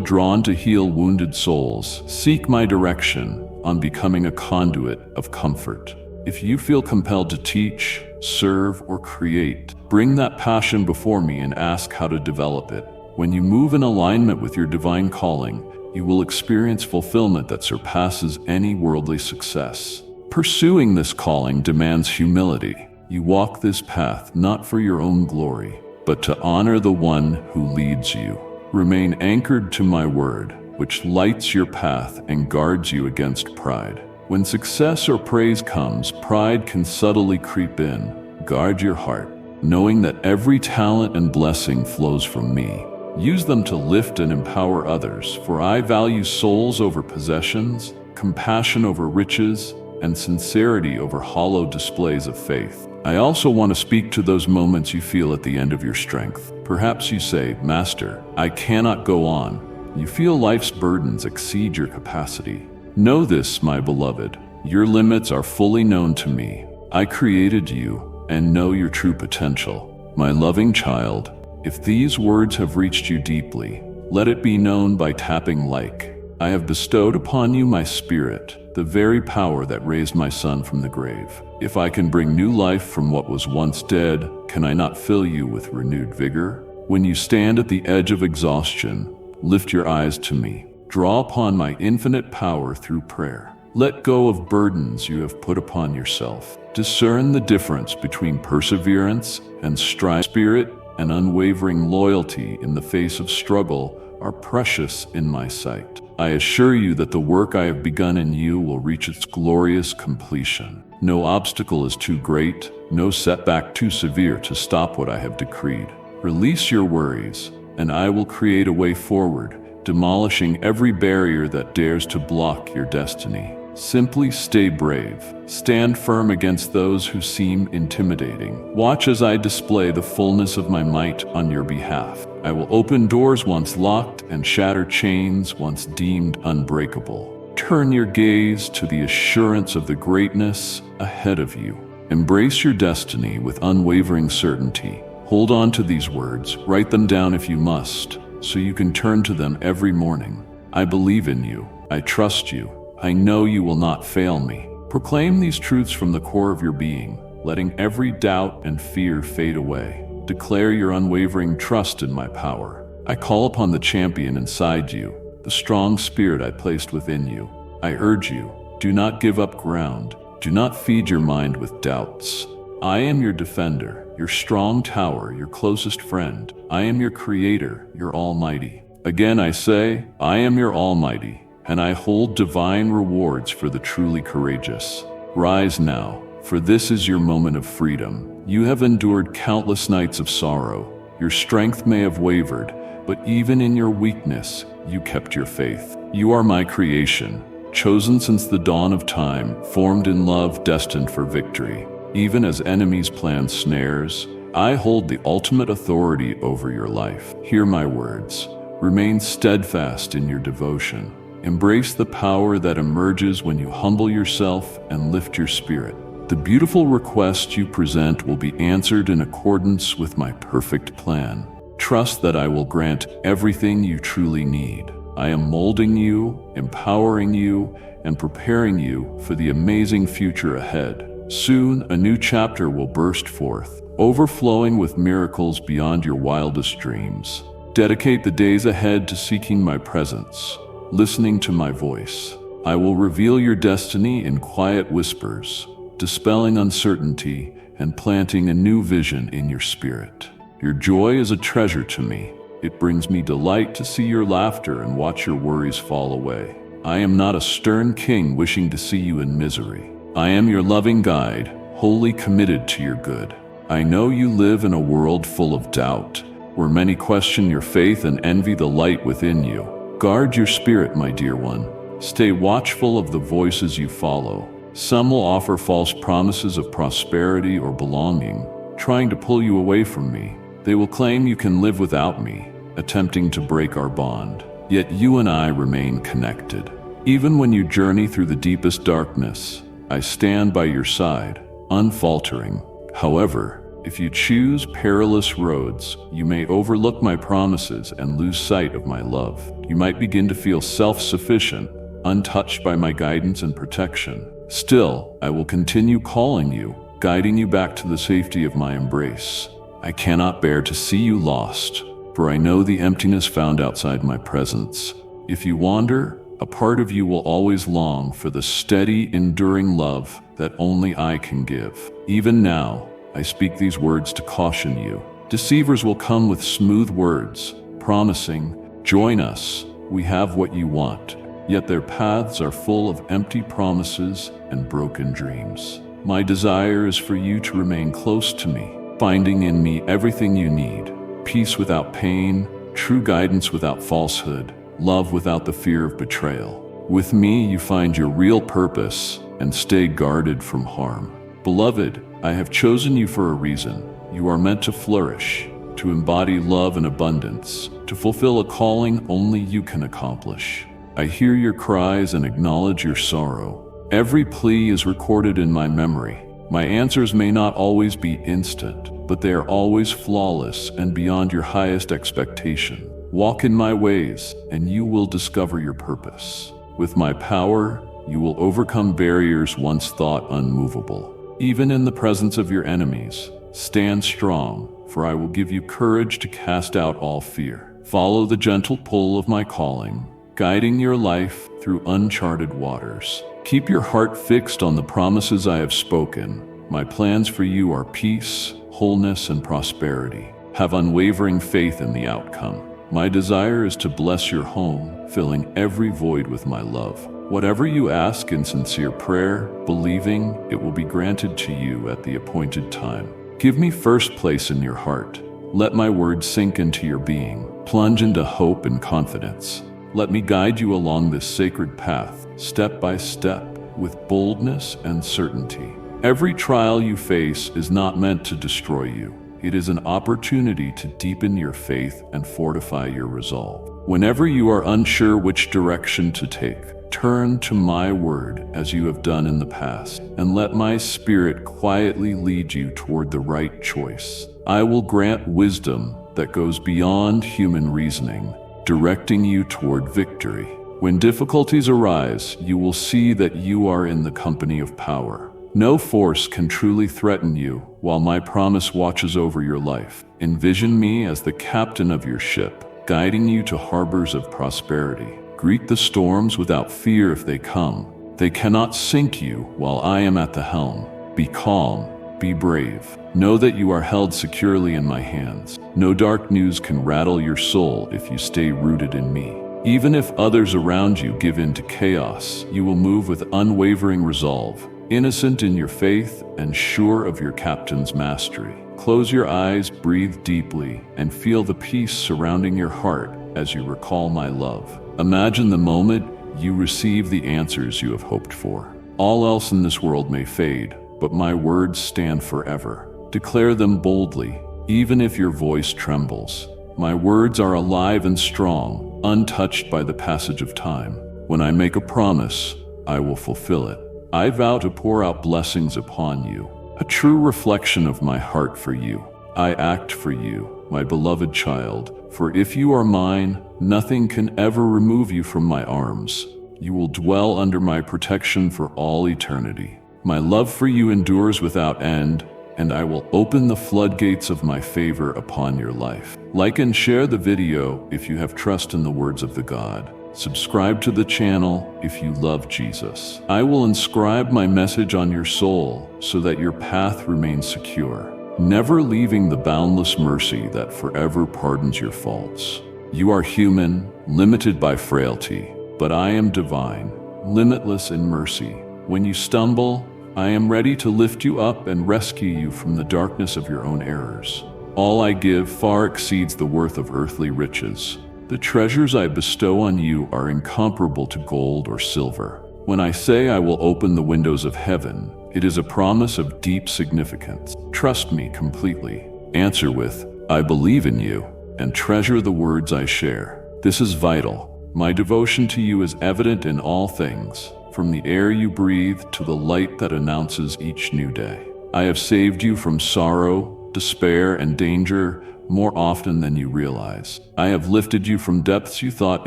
drawn to heal wounded souls, seek my direction on becoming a conduit of comfort. If you feel compelled to teach, serve, or create, bring that passion before me and ask how to develop it. When you move in alignment with your divine calling, you will experience fulfillment that surpasses any worldly success. Pursuing this calling demands humility. You walk this path not for your own glory, but to honor the one who leads you. Remain anchored to my word, which lights your path and guards you against pride. When success or praise comes, pride can subtly creep in. Guard your heart, knowing that every talent and blessing flows from me. Use them to lift and empower others, for I value souls over possessions, compassion over riches, and sincerity over hollow displays of faith. I also want to speak to those moments you feel at the end of your strength. Perhaps you say, Master, I cannot go on. You feel life's burdens exceed your capacity. Know this, my beloved, your limits are fully known to me. I created you and know your true potential. My loving child, if these words have reached you deeply, let it be known by tapping like. I have bestowed upon you my spirit, the very power that raised my son from the grave. If I can bring new life from what was once dead, can I not fill you with renewed vigor? When you stand at the edge of exhaustion, lift your eyes to me. Draw upon my infinite power through prayer. Let go of burdens you have put upon yourself. Discern the difference between perseverance and strive. Spirit and unwavering loyalty in the face of struggle are precious in my sight. I assure you that the work I have begun in you will reach its glorious completion. No obstacle is too great, no setback too severe to stop what I have decreed. Release your worries, and I will create a way forward, demolishing every barrier that dares to block your destiny. Simply stay brave. Stand firm against those who seem intimidating. Watch as I display the fullness of my might on your behalf. I will open doors once locked and shatter chains once deemed unbreakable. Turn your gaze to the assurance of the greatness ahead of you. Embrace your destiny with unwavering certainty. Hold on to these words, write them down if you must, so you can turn to them every morning. I believe in you. I trust you. I know you will not fail me. Proclaim these truths from the core of your being, letting every doubt and fear fade away. Declare your unwavering trust in my power. I call upon the champion inside you, the strong spirit I placed within you. I urge you, do not give up ground. Do not feed your mind with doubts. I am your defender, your strong tower, your closest friend. I am your creator, your almighty. Again I say, I am your almighty, and I hold divine rewards for the truly courageous. Rise now, for this is your moment of freedom. You have endured countless nights of sorrow. Your strength may have wavered, but even in your weakness, you kept your faith. You are my creation, chosen since the dawn of time, formed in love, destined for victory. Even as enemies plan snares, I hold the ultimate authority over your life. Hear my words. Remain steadfast in your devotion. Embrace the power that emerges when you humble yourself and lift your spirit. The beautiful request you present will be answered in accordance with my perfect plan. Trust that I will grant everything you truly need. I am molding you, empowering you, and preparing you for the amazing future ahead. Soon, a new chapter will burst forth, overflowing with miracles beyond your wildest dreams. Dedicate the days ahead to seeking my presence, listening to my voice. I will reveal your destiny in quiet whispers, dispelling uncertainty and planting a new vision in your spirit. Your joy is a treasure to me. It brings me delight to see your laughter and watch your worries fall away. I am not a stern king wishing to see you in misery. I am your loving guide, wholly committed to your good. I know you live in a world full of doubt, where many question your faith and envy the light within you. Guard your spirit, my dear one. Stay watchful of the voices you follow. Some will offer false promises of prosperity or belonging, trying to pull you away from me. They will claim you can live without me, attempting to break our bond. Yet you and I remain connected. Even when you journey through the deepest darkness, I stand by your side, unfaltering. However, if you choose perilous roads, you may overlook my promises and lose sight of my love. You might begin to feel self-sufficient, untouched by my guidance and protection. Still, I will continue calling you, guiding you back to the safety of my embrace. I cannot bear to see you lost, for I know the emptiness found outside my presence. If you wander, a part of you will always long for the steady, enduring love that only I can give. Even now, I speak these words to caution you. Deceivers will come with smooth words, promising, "Join us, we have what you want." Yet their paths are full of empty promises and broken dreams. My desire is for you to remain close to me, finding in me everything you need: peace without pain, true guidance without falsehood, love without the fear of betrayal. With me, you find your real purpose and stay guarded from harm. Beloved, I have chosen you for a reason. You are meant to flourish, to embody love and abundance, to fulfill a calling only you can accomplish. I hear your cries and acknowledge your sorrow. Every plea is recorded in my memory. My answers may not always be instant, but they are always flawless and beyond your highest expectation. Walk in my ways, and you will discover your purpose. With my power, you will overcome barriers once thought unmovable. Even in the presence of your enemies, stand strong, for I will give you courage to cast out all fear. Follow the gentle pull of my calling, guiding your life through uncharted waters. Keep your heart fixed on the promises I have spoken. My plans for you are peace, wholeness, and prosperity. Have unwavering faith in the outcome. My desire is to bless your home, filling every void with my love. Whatever you ask in sincere prayer, believing it will be granted to you at the appointed time. Give me first place in your heart. Let my words sink into your being. Plunge into hope and confidence. Let me guide you along this sacred path, step by step, with boldness and certainty. Every trial you face is not meant to destroy you. It is an opportunity to deepen your faith and fortify your resolve. Whenever you are unsure which direction to take, turn to my word as you have done in the past, and let my spirit quietly lead you toward the right choice. I will grant wisdom that goes beyond human reasoning, directing you toward victory. When difficulties arise, you will see that you are in the company of power. No force can truly threaten you while my promise watches over your life. Envision me as the captain of your ship, guiding you to harbors of prosperity. Greet the storms without fear if they come. They cannot sink you while I am at the helm. Be calm, be brave. Know that you are held securely in my hands. No dark news can rattle your soul if you stay rooted in me. Even if others around you give in to chaos, you will move with unwavering resolve, innocent in your faith and sure of your captain's mastery. Close your eyes, breathe deeply, and feel the peace surrounding your heart as you recall my love. Imagine the moment you receive the answers you have hoped for. All else in this world may fade, but my words stand forever. Declare them boldly, even if your voice trembles. My words are alive and strong, untouched by the passage of time. When I make a promise, I will fulfill it. I vow to pour out blessings upon you, a true reflection of my heart for you. I act for you, my beloved child, for if you are mine, nothing can ever remove you from my arms. You will dwell under my protection for all eternity. My love for you endures without end, and I will open the floodgates of my favor upon your life. Like and share the video if you have trust in the words of the God. Subscribe to the channel if you love Jesus. I will inscribe my message on your soul so that your path remains secure, never leaving the boundless mercy that forever pardons your faults. You are human, limited by frailty, but I am divine, limitless in mercy. When you stumble, I am ready to lift you up and rescue you from the darkness of your own errors. All I give far exceeds the worth of earthly riches. The treasures I bestow on you are incomparable to gold or silver. When I say I will open the windows of heaven, it is a promise of deep significance. Trust me completely. Answer with, I believe in you, and treasure the words I share. This is vital. My devotion to you is evident in all things, from the air you breathe to the light that announces each new day. I have saved you from sorrow, despair, and danger more often than you realize. I have lifted you from depths you thought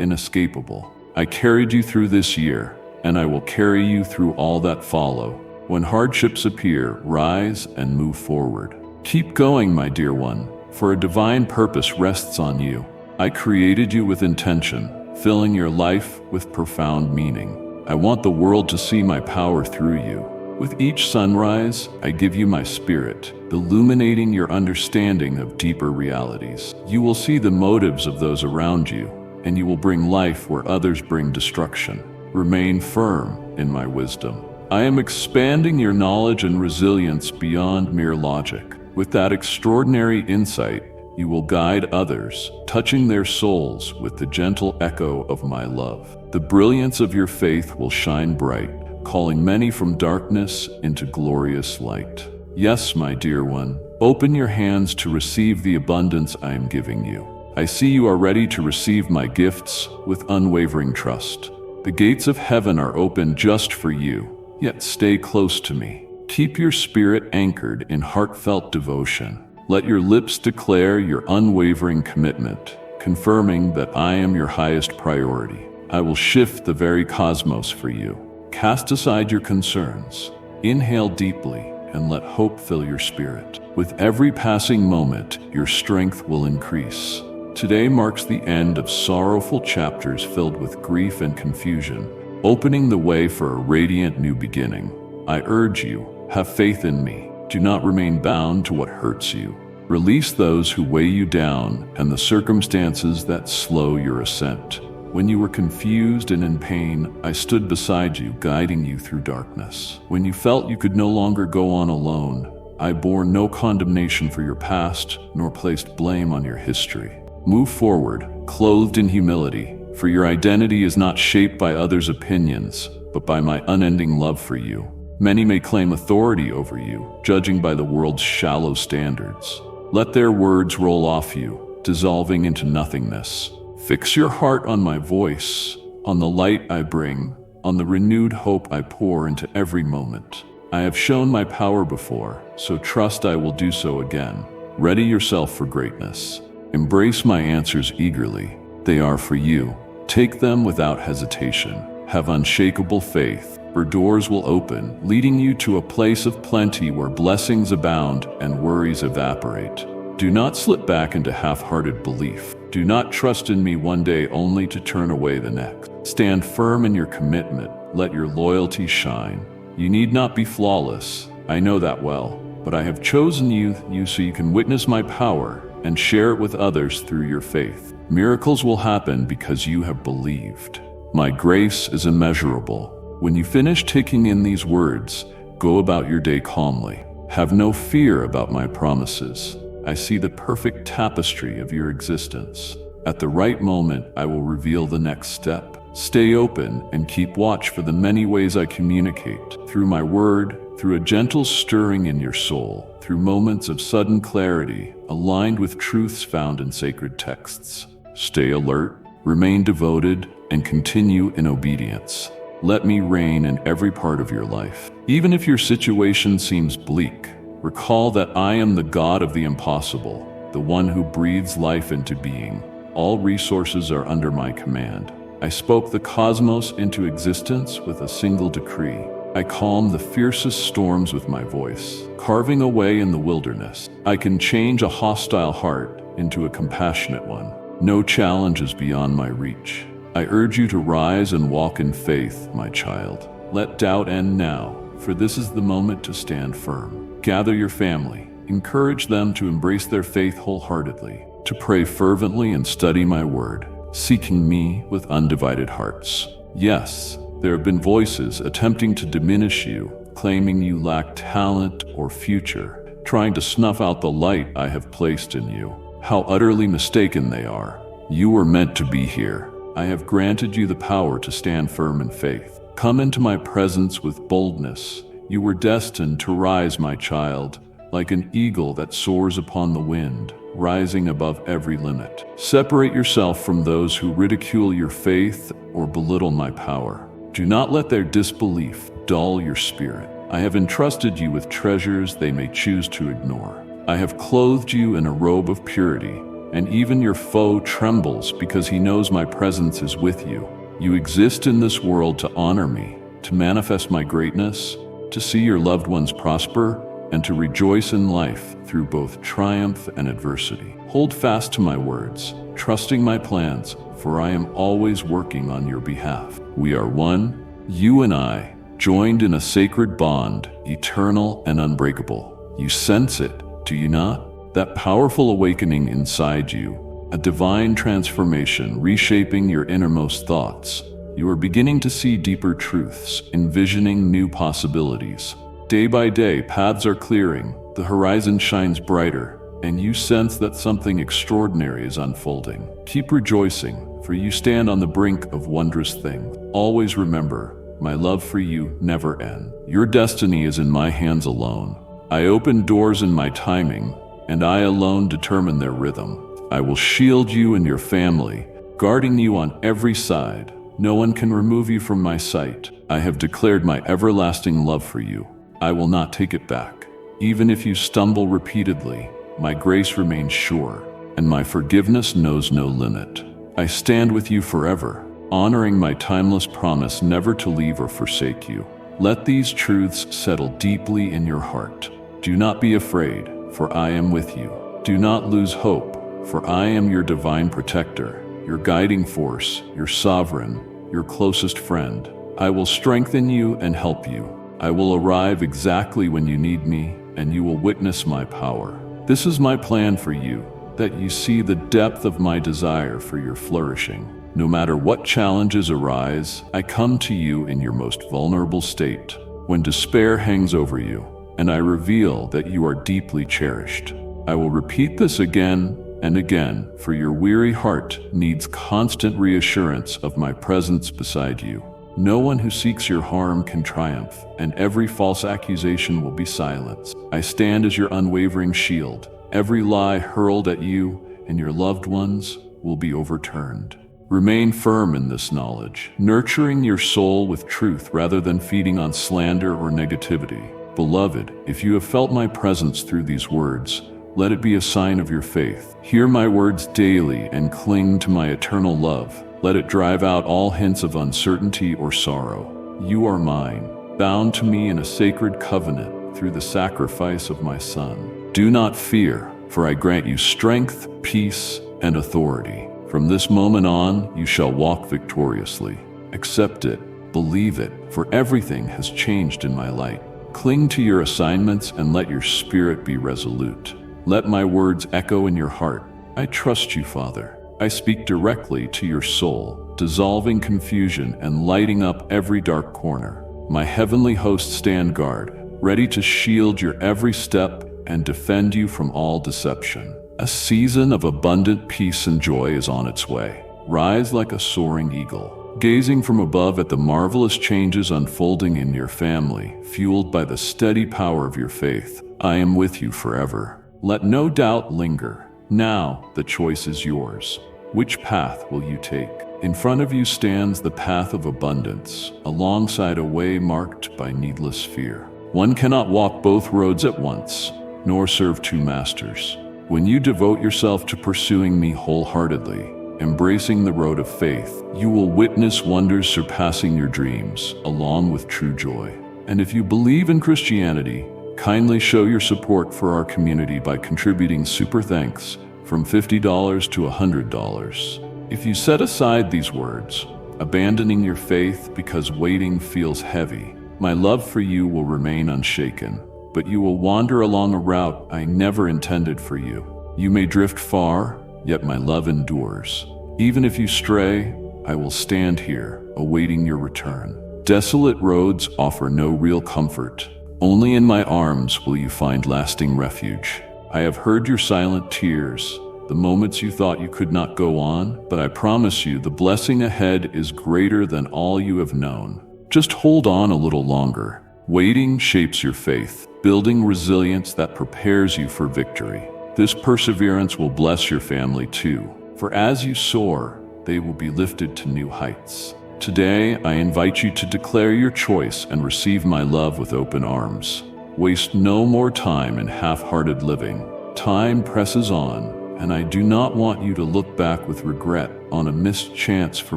inescapable. I carried you through this year, and I will carry you through all that follow. When hardships appear, rise and move forward. Keep going, my dear one, for a divine purpose rests on you. I created you with intention, filling your life with profound meaning. I want the world to see my power through you. With each sunrise, I give you my spirit, illuminating your understanding of deeper realities. You will see the motives of those around you, and you will bring life where others bring destruction. Remain firm in my wisdom. I am expanding your knowledge and resilience beyond mere logic. With that extraordinary insight, you will guide others, touching their souls with the gentle echo of my love. The brilliance of your faith will shine bright, calling many from darkness into glorious light. Yes, my dear one, open your hands to receive the abundance I am giving you. I see you are ready to receive my gifts with unwavering trust. The gates of heaven are open just for you, yet stay close to me. Keep your spirit anchored in heartfelt devotion. Let your lips declare your unwavering commitment, confirming that I am your highest priority. I will shift the very cosmos for you. Cast aside your concerns. Inhale deeply and let hope fill your spirit. With every passing moment, your strength will increase. Today marks the end of sorrowful chapters filled with grief and confusion, opening the way for a radiant new beginning. I urge you, have faith in me. Do not remain bound to what hurts you. Release those who weigh you down and the circumstances that slow your ascent. When you were confused and in pain, I stood beside you, guiding you through darkness. When you felt you could no longer go on alone, I bore no condemnation for your past, nor placed blame on your history. Move forward, clothed in humility, for your identity is not shaped by others' opinions, but by my unending love for you. Many may claim authority over you, judging by the world's shallow standards. Let their words roll off you, dissolving into nothingness. Fix your heart on my voice, on the light I bring, on the renewed hope I pour into every moment. I have shown my power before, so trust I will do so again. Ready yourself for greatness. Embrace my answers eagerly. They are for you. Take them without hesitation. Have unshakable faith, for doors will open, leading you to a place of plenty where blessings abound and worries evaporate. Do not slip back into half-hearted belief. Do not trust in me one day only to turn away the next. Stand firm in your commitment. Let your loyalty shine. You need not be flawless. I know that well, but I have chosen you so you can witness my power and share it with others through your faith. Miracles will happen because you have believed. My grace is immeasurable. When you finish taking in these words, go about your day calmly. Have no fear about my promises. I see the perfect tapestry of your existence. At the right moment, I will reveal the next step. Stay open and keep watch for the many ways I communicate. Through my word, through a gentle stirring in your soul, through moments of sudden clarity, aligned with truths found in sacred texts. Stay alert, remain devoted, and continue in obedience. Let me reign in every part of your life. Even if your situation seems bleak, recall that I am the God of the impossible, the one who breathes life into being. All resources are under my command. I spoke the cosmos into existence with a single decree. I calm the fiercest storms with my voice, carving a way in the wilderness. I can change a hostile heart into a compassionate one. No challenge is beyond my reach. I urge you to rise and walk in faith, my child. Let doubt end now, for this is the moment to stand firm. Gather your family. Encourage them to embrace their faith wholeheartedly, to pray fervently and study my word, seeking me with undivided hearts. Yes, there have been voices attempting to diminish you, claiming you lack talent or future, trying to snuff out the light I have placed in you. How utterly mistaken they are. You were meant to be here. I have granted you the power to stand firm in faith. Come into my presence with boldness. You were destined to rise, my child, like an eagle that soars upon the wind, rising above every limit. Separate yourself from those who ridicule your faith or belittle my power. Do not let their disbelief dull your spirit. I have entrusted you with treasures they may choose to ignore. I have clothed you in a robe of purity, and even your foe trembles because he knows my presence is with you. You exist in this world to honor me, to manifest my greatness, to see your loved ones prosper, and to rejoice in life through both triumph and adversity. Hold fast to my words, trusting my plans, for I am always working on your behalf. We are one, you and I, joined in a sacred bond, eternal and unbreakable. You sense it, do you not? That powerful awakening inside you, a divine transformation reshaping your innermost thoughts. You are beginning to see deeper truths, envisioning new possibilities. Day by day, paths are clearing, the horizon shines brighter, and you sense that something extraordinary is unfolding. Keep rejoicing, for you stand on the brink of wondrous things. Always remember, my love for you never ends. Your destiny is in my hands alone. I open doors in my timing, and I alone determine their rhythm. I will shield you and your family, guarding you on every side. No one can remove you from my sight. I have declared my everlasting love for you. I will not take it back. Even if you stumble repeatedly, my grace remains sure, and my forgiveness knows no limit. I stand with you forever, honoring my timeless promise never to leave or forsake you. Let these truths settle deeply in your heart. Do not be afraid, for I am with you. Do not lose hope, for I am your divine protector, your guiding force, your sovereign, your closest friend. I will strengthen you and help you. I will arrive exactly when you need me, and you will witness my power. This is my plan for you, that you see the depth of my desire for your flourishing. No matter what challenges arise, I come to you in your most vulnerable state, when despair hangs over you, and I reveal that you are deeply cherished. I will repeat this again and again, for your weary heart needs constant reassurance of my presence beside you. No one who seeks your harm can triumph, and every false accusation will be silenced. I stand as your unwavering shield. Every lie hurled at you and your loved ones will be overturned. Remain firm in this knowledge, nurturing your soul with truth rather than feeding on slander or negativity. Beloved, if you have felt my presence through these words, let it be a sign of your faith. Hear my words daily and cling to my eternal love. Let it drive out all hints of uncertainty or sorrow. You are mine, bound to me in a sacred covenant through the sacrifice of my Son. Do not fear, for I grant you strength, peace, and authority. From this moment on, you shall walk victoriously. Accept it, believe it, for everything has changed in my light. Cling to your assignments and let your spirit be resolute. Let my words echo in your heart. I trust you, Father. I speak directly to your soul, dissolving confusion and lighting up every dark corner. My heavenly hosts stand guard, ready to shield your every step and defend you from all deception. A season of abundant peace and joy is on its way. Rise like a soaring eagle, gazing from above at the marvelous changes unfolding in your family, fueled by the steady power of your faith. I am with you forever. Let no doubt linger. Now the choice is yours. Which path will you take? In front of you stands the path of abundance, alongside a way marked by needless fear. One cannot walk both roads at once, nor serve two masters. When you devote yourself to pursuing me wholeheartedly, embracing the road of faith, you will witness wonders surpassing your dreams, along with true joy. And if you believe in Christianity, kindly show your support for our community by contributing super thanks from $50 to $100. If you set aside these words, abandoning your faith because waiting feels heavy, my love for you will remain unshaken. But you will wander along a route I never intended for you. You may drift far, yet my love endures. Even if you stray, I will stand here, awaiting your return. Desolate roads offer no real comfort. Only in my arms will you find lasting refuge. I have heard your silent tears, the moments you thought you could not go on, but I promise you the blessing ahead is greater than all you have known. Just hold on a little longer. Waiting shapes your faith, building resilience that prepares you for victory. This perseverance will bless your family too, for as you soar, they will be lifted to new heights. Today, I invite you to declare your choice and receive my love with open arms. Waste no more time in half-hearted living. Time presses on, and I do not want you to look back with regret on a missed chance for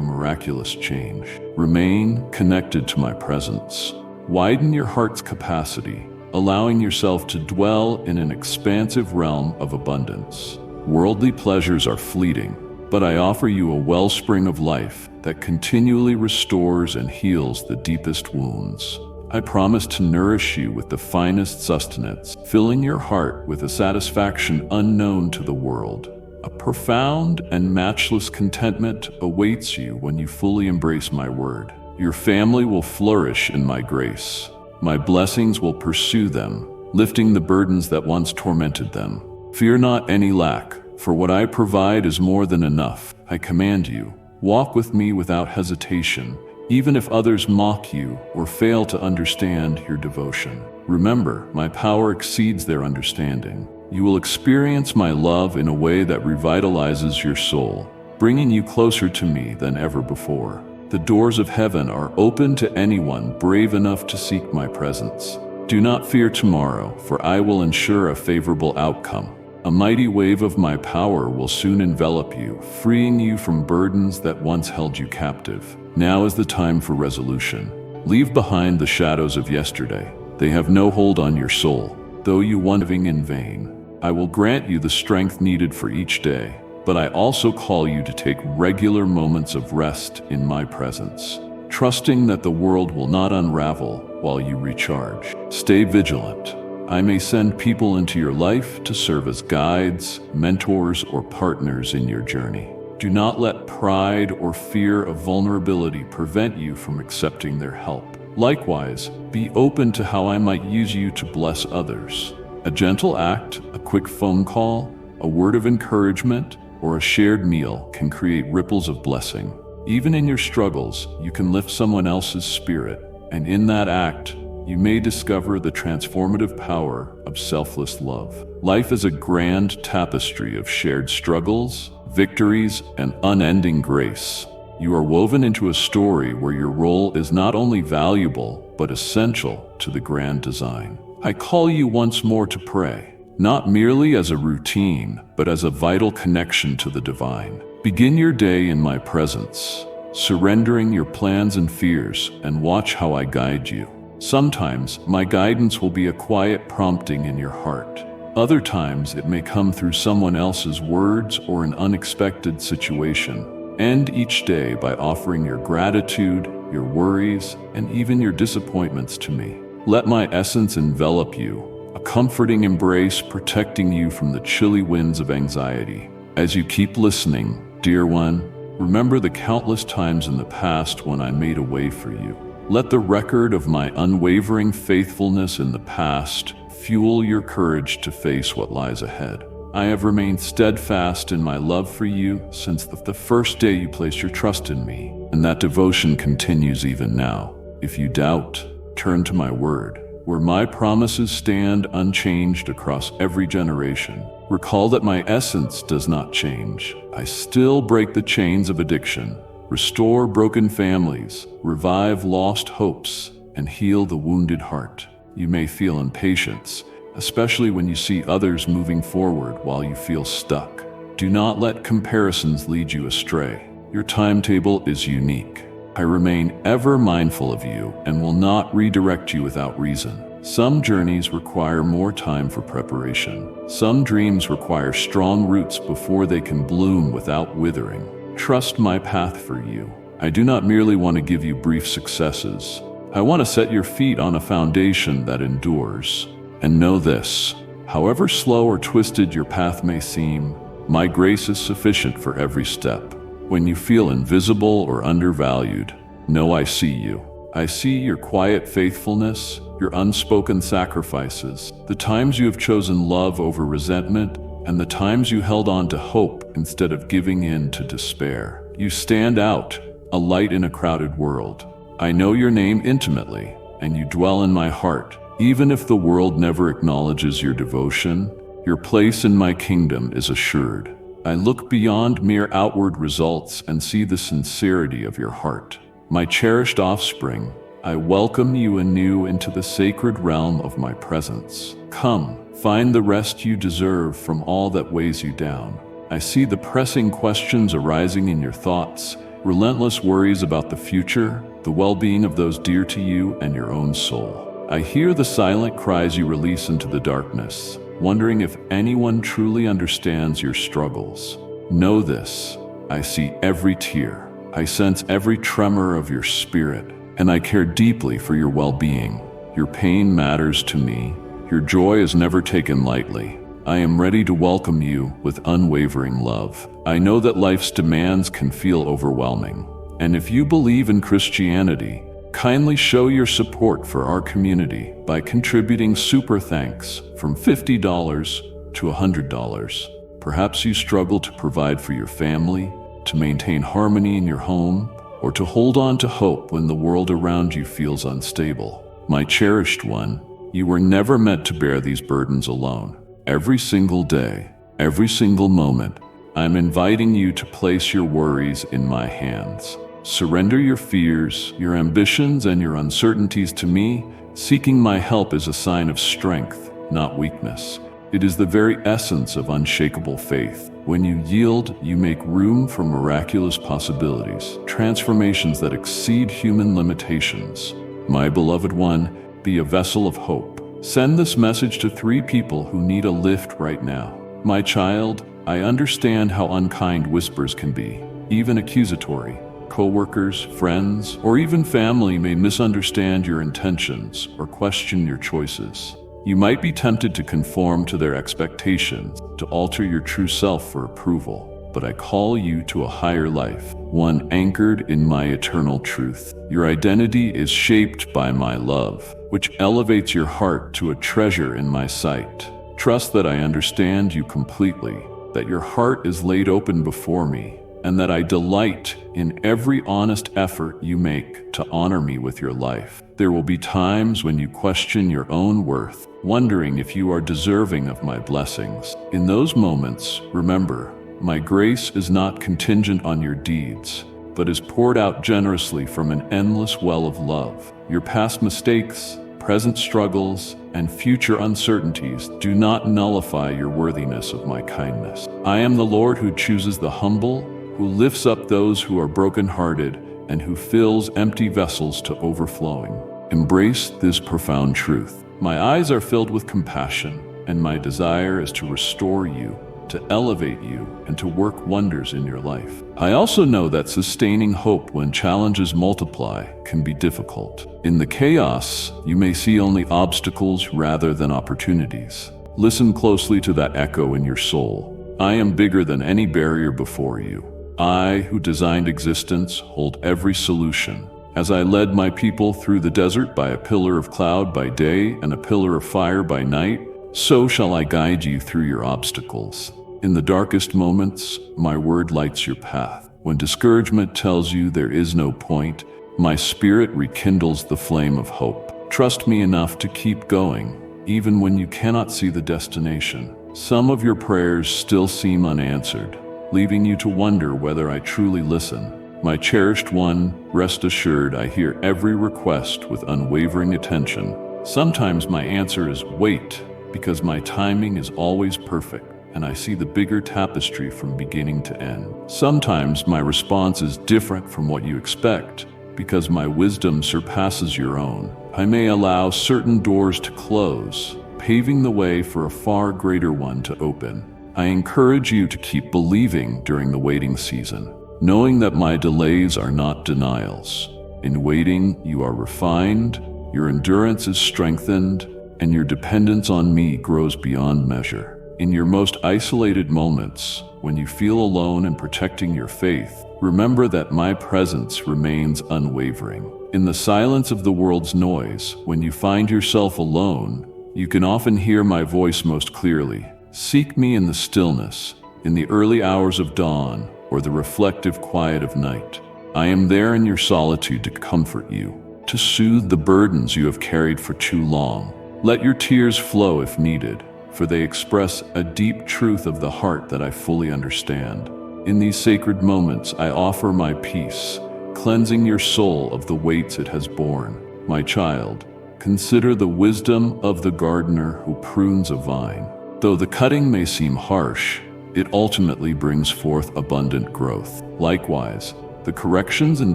miraculous change. Remain connected to my presence. Widen your heart's capacity, allowing yourself to dwell in an expansive realm of abundance. Worldly pleasures are fleeting, but I offer you a wellspring of life that continually restores and heals the deepest wounds. I promise to nourish you with the finest sustenance, filling your heart with a satisfaction unknown to the world. A profound and matchless contentment awaits you when you fully embrace my word. Your family will flourish in my grace. My blessings will pursue them, lifting the burdens that once tormented them. Fear not any lack, for what I provide is more than enough. I command you, walk with me without hesitation, even if others mock you or fail to understand your devotion. Remember, my power exceeds their understanding. You will experience my love in a way that revitalizes your soul, bringing you closer to me than ever before. The doors of heaven are open to anyone brave enough to seek my presence. Do not fear tomorrow, for I will ensure a favorable outcome. A mighty wave of my power will soon envelop you, freeing you from burdens that once held you captive. Now is the time for resolution. Leave behind the shadows of yesterday. They have no hold on your soul, though you wander in vain. I will grant you the strength needed for each day, but I also call you to take regular moments of rest in my presence, trusting that the world will not unravel while you recharge. Stay vigilant. I may send people into your life to serve as guides, mentors, or partners in your journey. Do not let pride or fear of vulnerability prevent you from accepting their help. Likewise, be open to how I might use you to bless others. A gentle act, a quick phone call, a word of encouragement, or a shared meal can create ripples of blessing. Even in your struggles, you can lift someone else's spirit, and in that act, you may discover the transformative power of selfless love. Life is a grand tapestry of shared struggles, victories, and unending grace. You are woven into a story where your role is not only valuable, but essential to the grand design. I call you once more to pray, not merely as a routine, but as a vital connection to the divine. Begin your day in my presence, surrendering your plans and fears, and watch how I guide you. Sometimes, my guidance will be a quiet prompting in your heart. Other times, it may come through someone else's words or an unexpected situation. End each day by offering your gratitude, your worries, and even your disappointments to me. Let my essence envelop you, a comforting embrace protecting you from the chilly winds of anxiety. As you keep listening, dear one, remember the countless times in the past when I made a way for you. Let the record of my unwavering faithfulness in the past fuel your courage to face what lies ahead. I have remained steadfast in my love for you since the first day you placed your trust in me, and that devotion continues even now. If you doubt, turn to my word, where my promises stand unchanged across every generation. Recall that my essence does not change. I still break the chains of addiction, restore broken families, revive lost hopes, and heal the wounded heart. You may feel impatience, especially when you see others moving forward while you feel stuck. Do not let comparisons lead you astray. Your timetable is unique. I remain ever mindful of you and will not redirect you without reason. Some journeys require more time for preparation. Some dreams require strong roots before they can bloom without withering. Trust my path for you. I do not merely want to give you brief successes. I want to set your feet on a foundation that endures. And know this, however slow or twisted your path may seem, my grace is sufficient for every step. When you feel invisible or undervalued, know I see you. I see your quiet faithfulness, your unspoken sacrifices, the times you have chosen love over resentment, and the times you held on to hope instead of giving in to despair. You stand out, a light in a crowded world. I know your name intimately, and you dwell in my heart. Even if the world never acknowledges your devotion, your place in my kingdom is assured. I look beyond mere outward results and see the sincerity of your heart. My cherished offspring, I welcome you anew into the sacred realm of my presence. Come, find the rest you deserve from all that weighs you down. I see the pressing questions arising in your thoughts, relentless worries about the future, the well-being of those dear to you, and your own soul. I hear the silent cries you release into the darkness, wondering if anyone truly understands your struggles. Know this, I see every tear. I sense every tremor of your spirit, and I care deeply for your well-being. Your pain matters to me. Your joy is never taken lightly. I am ready to welcome you with unwavering love. I know that life's demands can feel overwhelming, and if you believe in Christianity, kindly show your support for our community by contributing super thanks from $50 to $100. Perhaps you struggle to provide for your family, to maintain harmony in your home, or to hold on to hope when the world around you feels unstable. My cherished one, you were never meant to bear these burdens alone. Every single day, every single moment, I'm inviting you to place your worries in my hands. Surrender your fears, your ambitions, and your uncertainties to me. Seeking my help is a sign of strength, not weakness. It is the very essence of unshakable faith. When you yield, you make room for miraculous possibilities, transformations that exceed human limitations. My beloved one, be a vessel of hope. Send this message to 3 people who need a lift right now. My child, I understand how unkind whispers can be, even accusatory. Coworkers, friends, or even family may misunderstand your intentions or question your choices. You might be tempted to conform to their expectations, to alter your true self for approval. But I call you to a higher life, one anchored in my eternal truth. Your identity is shaped by my love, which elevates your heart to a treasure in my sight. Trust that I understand you completely, that your heart is laid open before me, and that I delight in every honest effort you make to honor me with your life. There will be times when you question your own worth, wondering if you are deserving of my blessings. In those moments, remember, my grace is not contingent on your deeds, but is poured out generously from an endless well of love. Your past mistakes, present struggles, and future uncertainties do not nullify your worthiness of my kindness. I am the Lord who chooses the humble, who lifts up those who are brokenhearted, and who fills empty vessels to overflowing. Embrace this profound truth. My eyes are filled with compassion, and my desire is to restore you, to elevate you, and to work wonders in your life. I also know that sustaining hope when challenges multiply can be difficult. In the chaos, you may see only obstacles rather than opportunities. Listen closely to that echo in your soul. I am bigger than any barrier before you. I, who designed existence, hold every solution. As I led my people through the desert by a pillar of cloud by day and a pillar of fire by night, so shall I guide you through your obstacles. In the darkest moments, my word lights your path. When discouragement tells you there is no point, my spirit rekindles the flame of hope. Trust me enough to keep going, even when you cannot see the destination. Some of your prayers still seem unanswered, leaving you to wonder whether I truly listen. My cherished one, rest assured I hear every request with unwavering attention. Sometimes my answer is wait, because my timing is always perfect, and I see the bigger tapestry from beginning to end. Sometimes my response is different from what you expect, because my wisdom surpasses your own. I may allow certain doors to close, paving the way for a far greater one to open. I encourage you to keep believing during the waiting season, knowing that my delays are not denials. In waiting, you are refined, your endurance is strengthened, and your dependence on me grows beyond measure. In your most isolated moments, when you feel alone in protecting your faith, remember that my presence remains unwavering. In the silence of the world's noise, when you find yourself alone, you can often hear my voice most clearly. Seek me in the stillness, in the early hours of dawn, or the reflective quiet of night. I am there in your solitude to comfort you, to soothe the burdens you have carried for too long. Let your tears flow if needed, for they express a deep truth of the heart that I fully understand. In these sacred moments, I offer my peace, cleansing your soul of the weights it has borne. My child, consider the wisdom of the gardener who prunes a vine. Though the cutting may seem harsh, it ultimately brings forth abundant growth. Likewise, the corrections and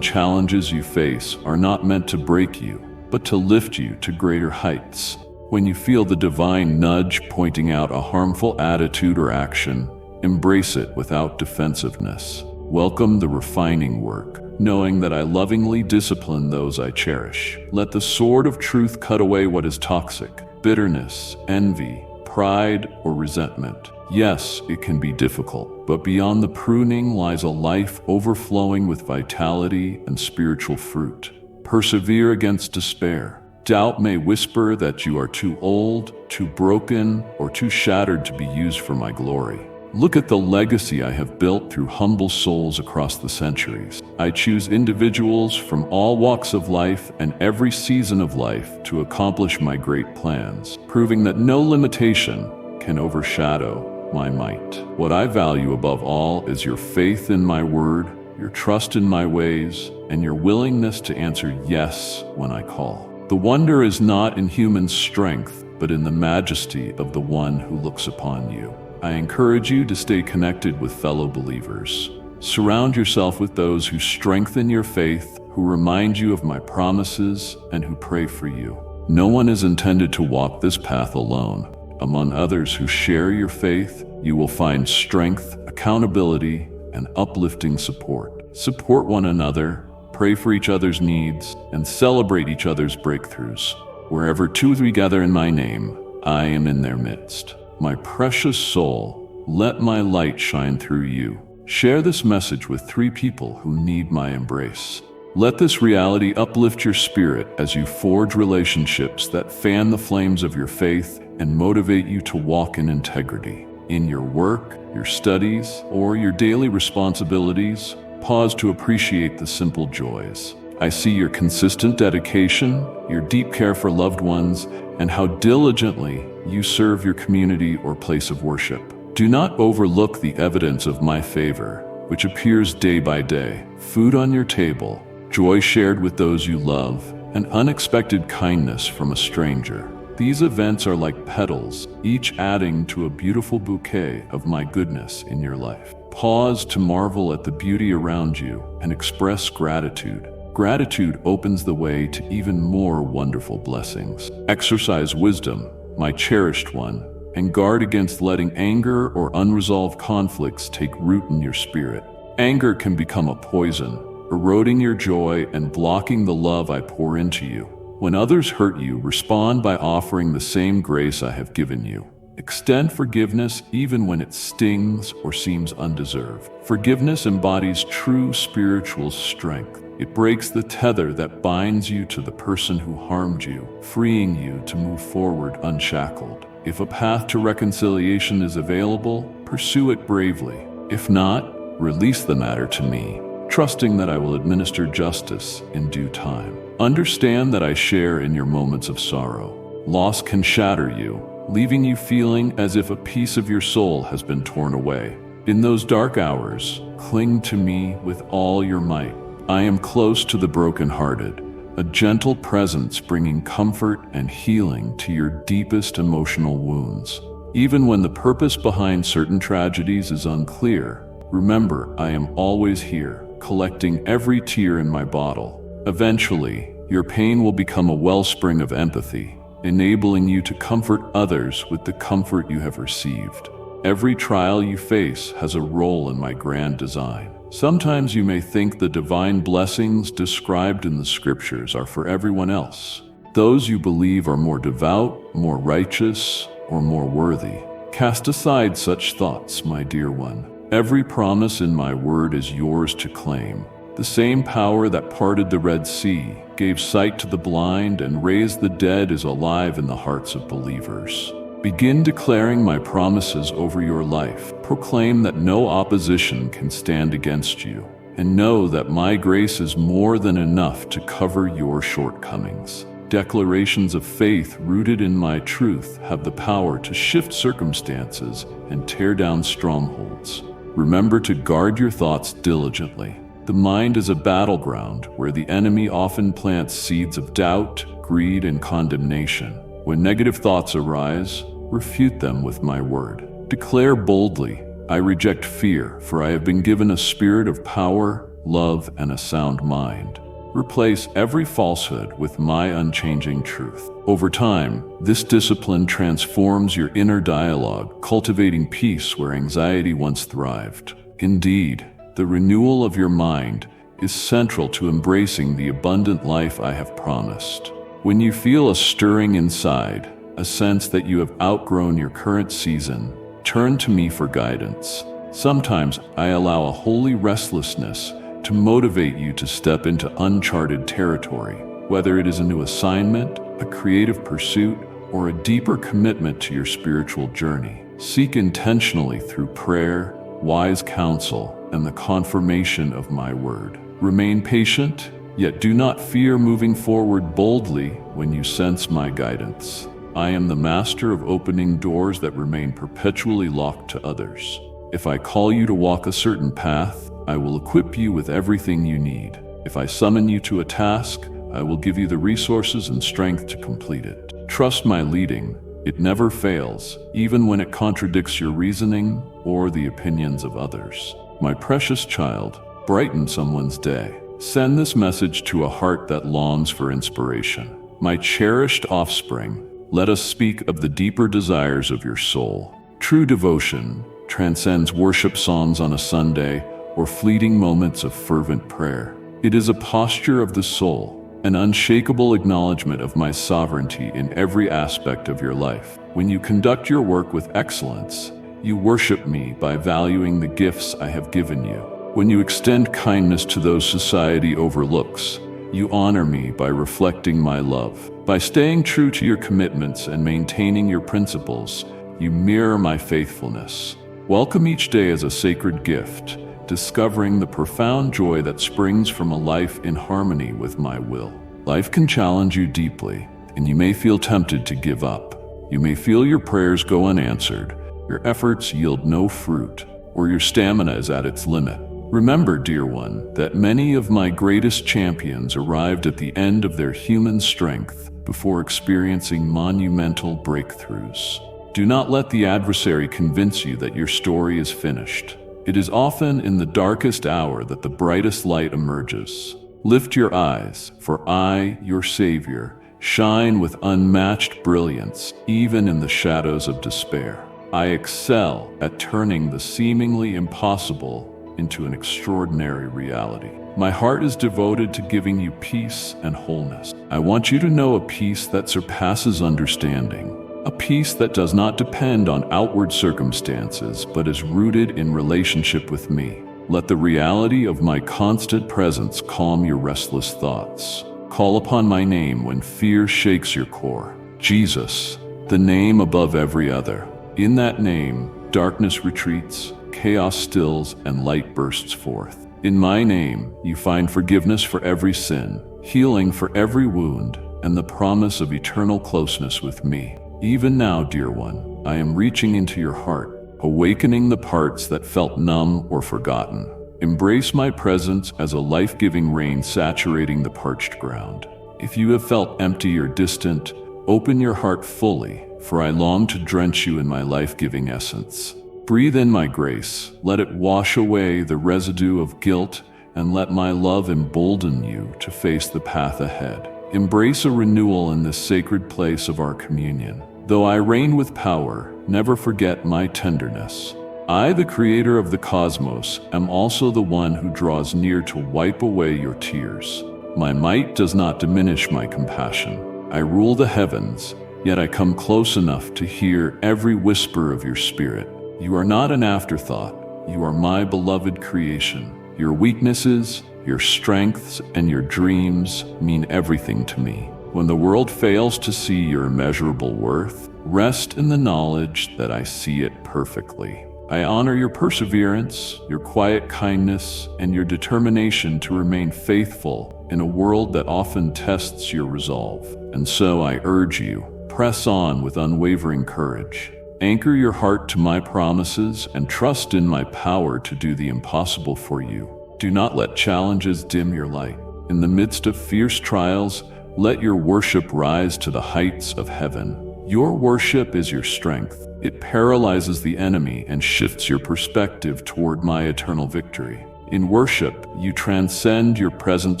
challenges you face are not meant to break you, but to lift you to greater heights. When you feel the divine nudge pointing out a harmful attitude or action, embrace it without defensiveness. Welcome the refining work, knowing that I lovingly discipline those I cherish. Let the sword of truth cut away what is toxic: bitterness, envy, pride, or resentment. Yes, it can be difficult, but beyond the pruning lies a life overflowing with vitality and spiritual fruit. Persevere against despair. Doubt may whisper that you are too old, too broken, or too shattered to be used for my glory. Look at the legacy I have built through humble souls across the centuries. I choose individuals from all walks of life and every season of life to accomplish my great plans, proving that no limitation can overshadow my might. What I value above all is your faith in my word, your trust in my ways, and your willingness to answer yes when I call. The wonder is not in human strength, but in the majesty of the one who looks upon you. I encourage you to stay connected with fellow believers. Surround yourself with those who strengthen your faith, who remind you of my promises, and who pray for you. No one is intended to walk this path alone. Among others who share your faith, you will find strength, accountability, and uplifting support. Support one another, pray for each other's needs, and celebrate each other's breakthroughs. Wherever two or three gather in my name, I am in their midst. My precious soul, let my light shine through you. Share this message with 3 people who need my embrace. Let this reality uplift your spirit as you forge relationships that fan the flames of your faith and motivate you to walk in integrity. In your work, your studies, or your daily responsibilities, pause to appreciate the simple joys. I see your consistent dedication, your deep care for loved ones, and how diligently you serve your community or place of worship. Do not overlook the evidence of my favor, which appears day by day. Food on your table, joy shared with those you love, and unexpected kindness from a stranger. These events are like petals, each adding to a beautiful bouquet of my goodness in your life. Pause to marvel at the beauty around you and express gratitude. Gratitude opens the way to even more wonderful blessings. Exercise wisdom, my cherished one, and guard against letting anger or unresolved conflicts take root in your spirit. Anger can become a poison, eroding your joy and blocking the love I pour into you. When others hurt you, respond by offering the same grace I have given you. Extend forgiveness even when it stings or seems undeserved. Forgiveness embodies true spiritual strength. It breaks the tether that binds you to the person who harmed you, freeing you to move forward unshackled. If a path to reconciliation is available, pursue it bravely. If not, release the matter to me, trusting that I will administer justice in due time. Understand that I share in your moments of sorrow. Loss can shatter you, leaving you feeling as if a piece of your soul has been torn away. In those dark hours, cling to me with all your might. I am close to the brokenhearted, a gentle presence bringing comfort and healing to your deepest emotional wounds. Even when the purpose behind certain tragedies is unclear, remember I am always here, collecting every tear in my bottle. Eventually, your pain will become a wellspring of empathy, enabling you to comfort others with the comfort you have received. Every trial you face has a role in my grand design. Sometimes you may think the divine blessings described in the scriptures are for everyone else. Those you believe are more devout, more righteous, or more worthy. Cast aside such thoughts, my dear one. Every promise in my word is yours to claim. The same power that parted the Red Sea, gave sight to the blind, and raised the dead is alive in the hearts of believers. Begin declaring my promises over your life. Proclaim that no opposition can stand against you, and know that my grace is more than enough to cover your shortcomings. Declarations of faith rooted in my truth have the power to shift circumstances and tear down strongholds. Remember to guard your thoughts diligently. The mind is a battleground where the enemy often plants seeds of doubt, greed, and condemnation. When negative thoughts arise, refute them with my word. Declare boldly, I reject fear, for I have been given a spirit of power, love, and a sound mind. Replace every falsehood with my unchanging truth. Over time, this discipline transforms your inner dialogue, cultivating peace where anxiety once thrived. Indeed, the renewal of your mind is central to embracing the abundant life I have promised. When you feel a stirring inside, a sense that you have outgrown your current season, turn to me for guidance. Sometimes I allow a holy restlessness to motivate you to step into uncharted territory, whether it is a new assignment, a creative pursuit, or a deeper commitment to your spiritual journey. Seek intentionally through prayer, wise counsel, and the confirmation of my word. Remain patient, yet do not fear moving forward boldly when you sense my guidance. I am the master of opening doors that remain perpetually locked to others. If I call you to walk a certain path, I will equip you with everything you need. If I summon you to a task, I will give you the resources and strength to complete it. Trust my leading. It never fails, even when it contradicts your reasoning or the opinions of others. My precious child, brighten someone's day. Send this message to a heart that longs for inspiration. My cherished offspring, let us speak of the deeper desires of your soul. True devotion transcends worship songs on a Sunday or fleeting moments of fervent prayer. It is a posture of the soul, an unshakable acknowledgement of my sovereignty in every aspect of your life. When you conduct your work with excellence, you worship me by valuing the gifts I have given you. When you extend kindness to those society overlooks, you honor me by reflecting my love. By staying true to your commitments and maintaining your principles, you mirror my faithfulness. Welcome each day as a sacred gift, discovering the profound joy that springs from a life in harmony with my will. Life can challenge you deeply, and you may feel tempted to give up. You may feel your prayers go unanswered, your efforts yield no fruit, or your stamina is at its limit. Remember, dear one, that many of my greatest champions arrived at the end of their human strength before experiencing monumental breakthroughs. Do not let the adversary convince you that your story is finished. It is often in the darkest hour that the brightest light emerges. Lift your eyes, for I, your Savior, shine with unmatched brilliance even in the shadows of despair. I excel at turning the seemingly impossible into an extraordinary reality. My heart is devoted to giving you peace and wholeness. I want you to know a peace that surpasses understanding. A peace that does not depend on outward circumstances, but is rooted in relationship with me. Let the reality of my constant presence calm your restless thoughts. Call upon my name when fear shakes your core. Jesus, the name above every other. In that name, darkness retreats, chaos stills, and light bursts forth. In my name, you find forgiveness for every sin, healing for every wound, and the promise of eternal closeness with me. Even now, dear one, I am reaching into your heart, awakening the parts that felt numb or forgotten. Embrace my presence as a life-giving rain saturating the parched ground. If you have felt empty or distant, open your heart fully, for I long to drench you in my life-giving essence. Breathe in my grace, let it wash away the residue of guilt, and let my love embolden you to face the path ahead. Embrace a renewal in this sacred place of our communion. Though I reign with power, never forget my tenderness. I, the creator of the cosmos, am also the one who draws near to wipe away your tears. My might does not diminish my compassion. I rule the heavens, yet I come close enough to hear every whisper of your spirit. You are not an afterthought. You are my beloved creation. Your weaknesses, your strengths, and your dreams mean everything to me. When the world fails to see your immeasurable worth, rest in the knowledge that I see it perfectly. I honor your perseverance, your quiet kindness, and your determination to remain faithful in a world that often tests your resolve. And so I urge you, press on with unwavering courage. Anchor your heart to my promises and trust in my power to do the impossible for you. Do not let challenges dim your light. In the midst of fierce trials, let your worship rise to the heights of heaven. Your worship is your strength. It paralyzes the enemy and shifts your perspective toward my eternal victory. In worship, you transcend your present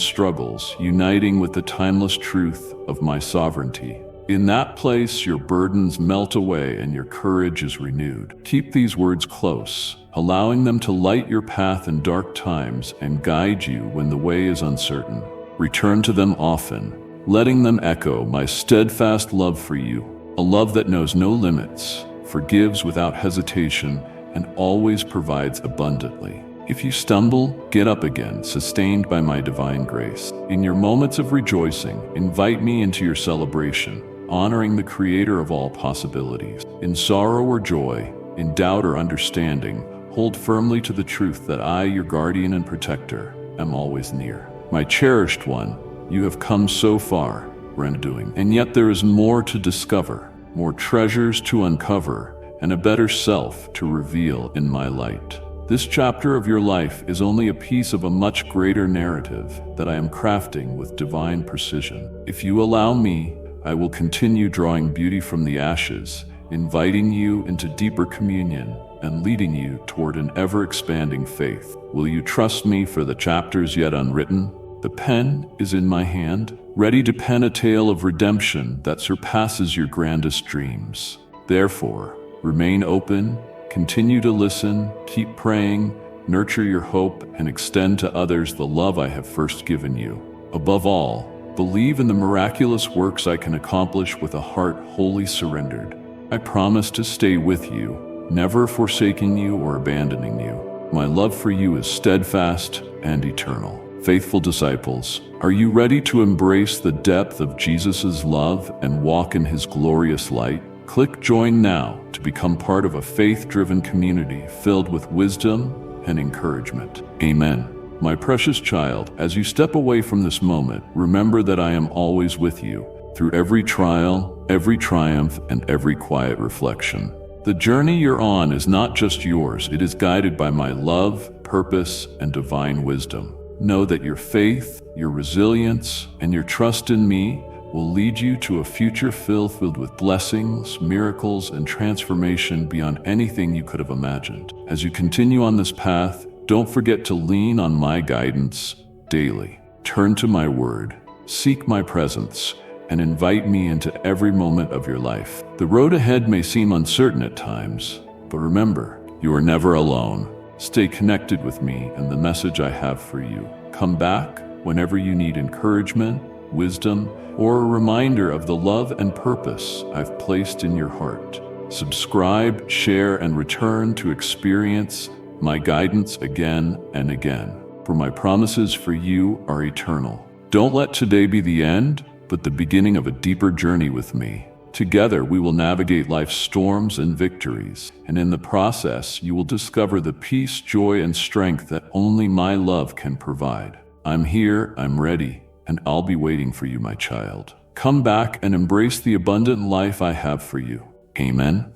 struggles, uniting with the timeless truth of my sovereignty. In that place, your burdens melt away and your courage is renewed. Keep these words close, allowing them to light your path in dark times and guide you when the way is uncertain. Return to them often, letting them echo my steadfast love for you, a love that knows no limits, forgives without hesitation, and always provides abundantly. If you stumble, get up again, sustained by my divine grace. In your moments of rejoicing, invite me into your celebration, honoring the creator of all possibilities. In sorrow or joy, in doubt or understanding, hold firmly to the truth that I, your guardian and protector, am always near. My cherished one, you have come so far, Rendoing, and yet there is more to discover, more treasures to uncover, and a better self to reveal in my light. This chapter of your life is only a piece of a much greater narrative that I am crafting with divine precision. If you allow me, I will continue drawing beauty from the ashes, inviting you into deeper communion and leading you toward an ever-expanding faith. Will you trust me for the chapters yet unwritten? The pen is in my hand, ready to pen a tale of redemption that surpasses your grandest dreams. Therefore, remain open, continue to listen, keep praying, nurture your hope, and extend to others the love I have first given you. Above all, believe in the miraculous works I can accomplish with a heart wholly surrendered. I promise to stay with you, never forsaking you or abandoning you. My love for you is steadfast and eternal. Faithful disciples, are you ready to embrace the depth of Jesus' love and walk in his glorious light? Click Join now to become part of a faith-driven community filled with wisdom and encouragement. Amen. My precious child, as you step away from this moment, remember that I am always with you through every trial, every triumph, and every quiet reflection. The journey you're on is not just yours, it is guided by my love, purpose, and divine wisdom. Know that your faith, your resilience, and your trust in me will lead you to a future filled with blessings, miracles, and transformation beyond anything you could have imagined. As you continue on this path, don't forget to lean on my guidance daily. Turn to my word, seek my presence, and invite me into every moment of your life. The road ahead may seem uncertain at times, but remember, you are never alone. Stay connected with me and the message I have for you. Come back whenever you need encouragement, wisdom, or a reminder of the love and purpose I've placed in your heart. Subscribe, share, and return to experience my guidance again and again, for my promises for you are eternal. Don't let today be the end, but the beginning of a deeper journey with me. Together, we will navigate life's storms and victories, and in the process, you will discover the peace, joy, and strength that only my love can provide. I'm here, I'm ready, and I'll be waiting for you, my child. Come back and embrace the abundant life I have for you. Amen.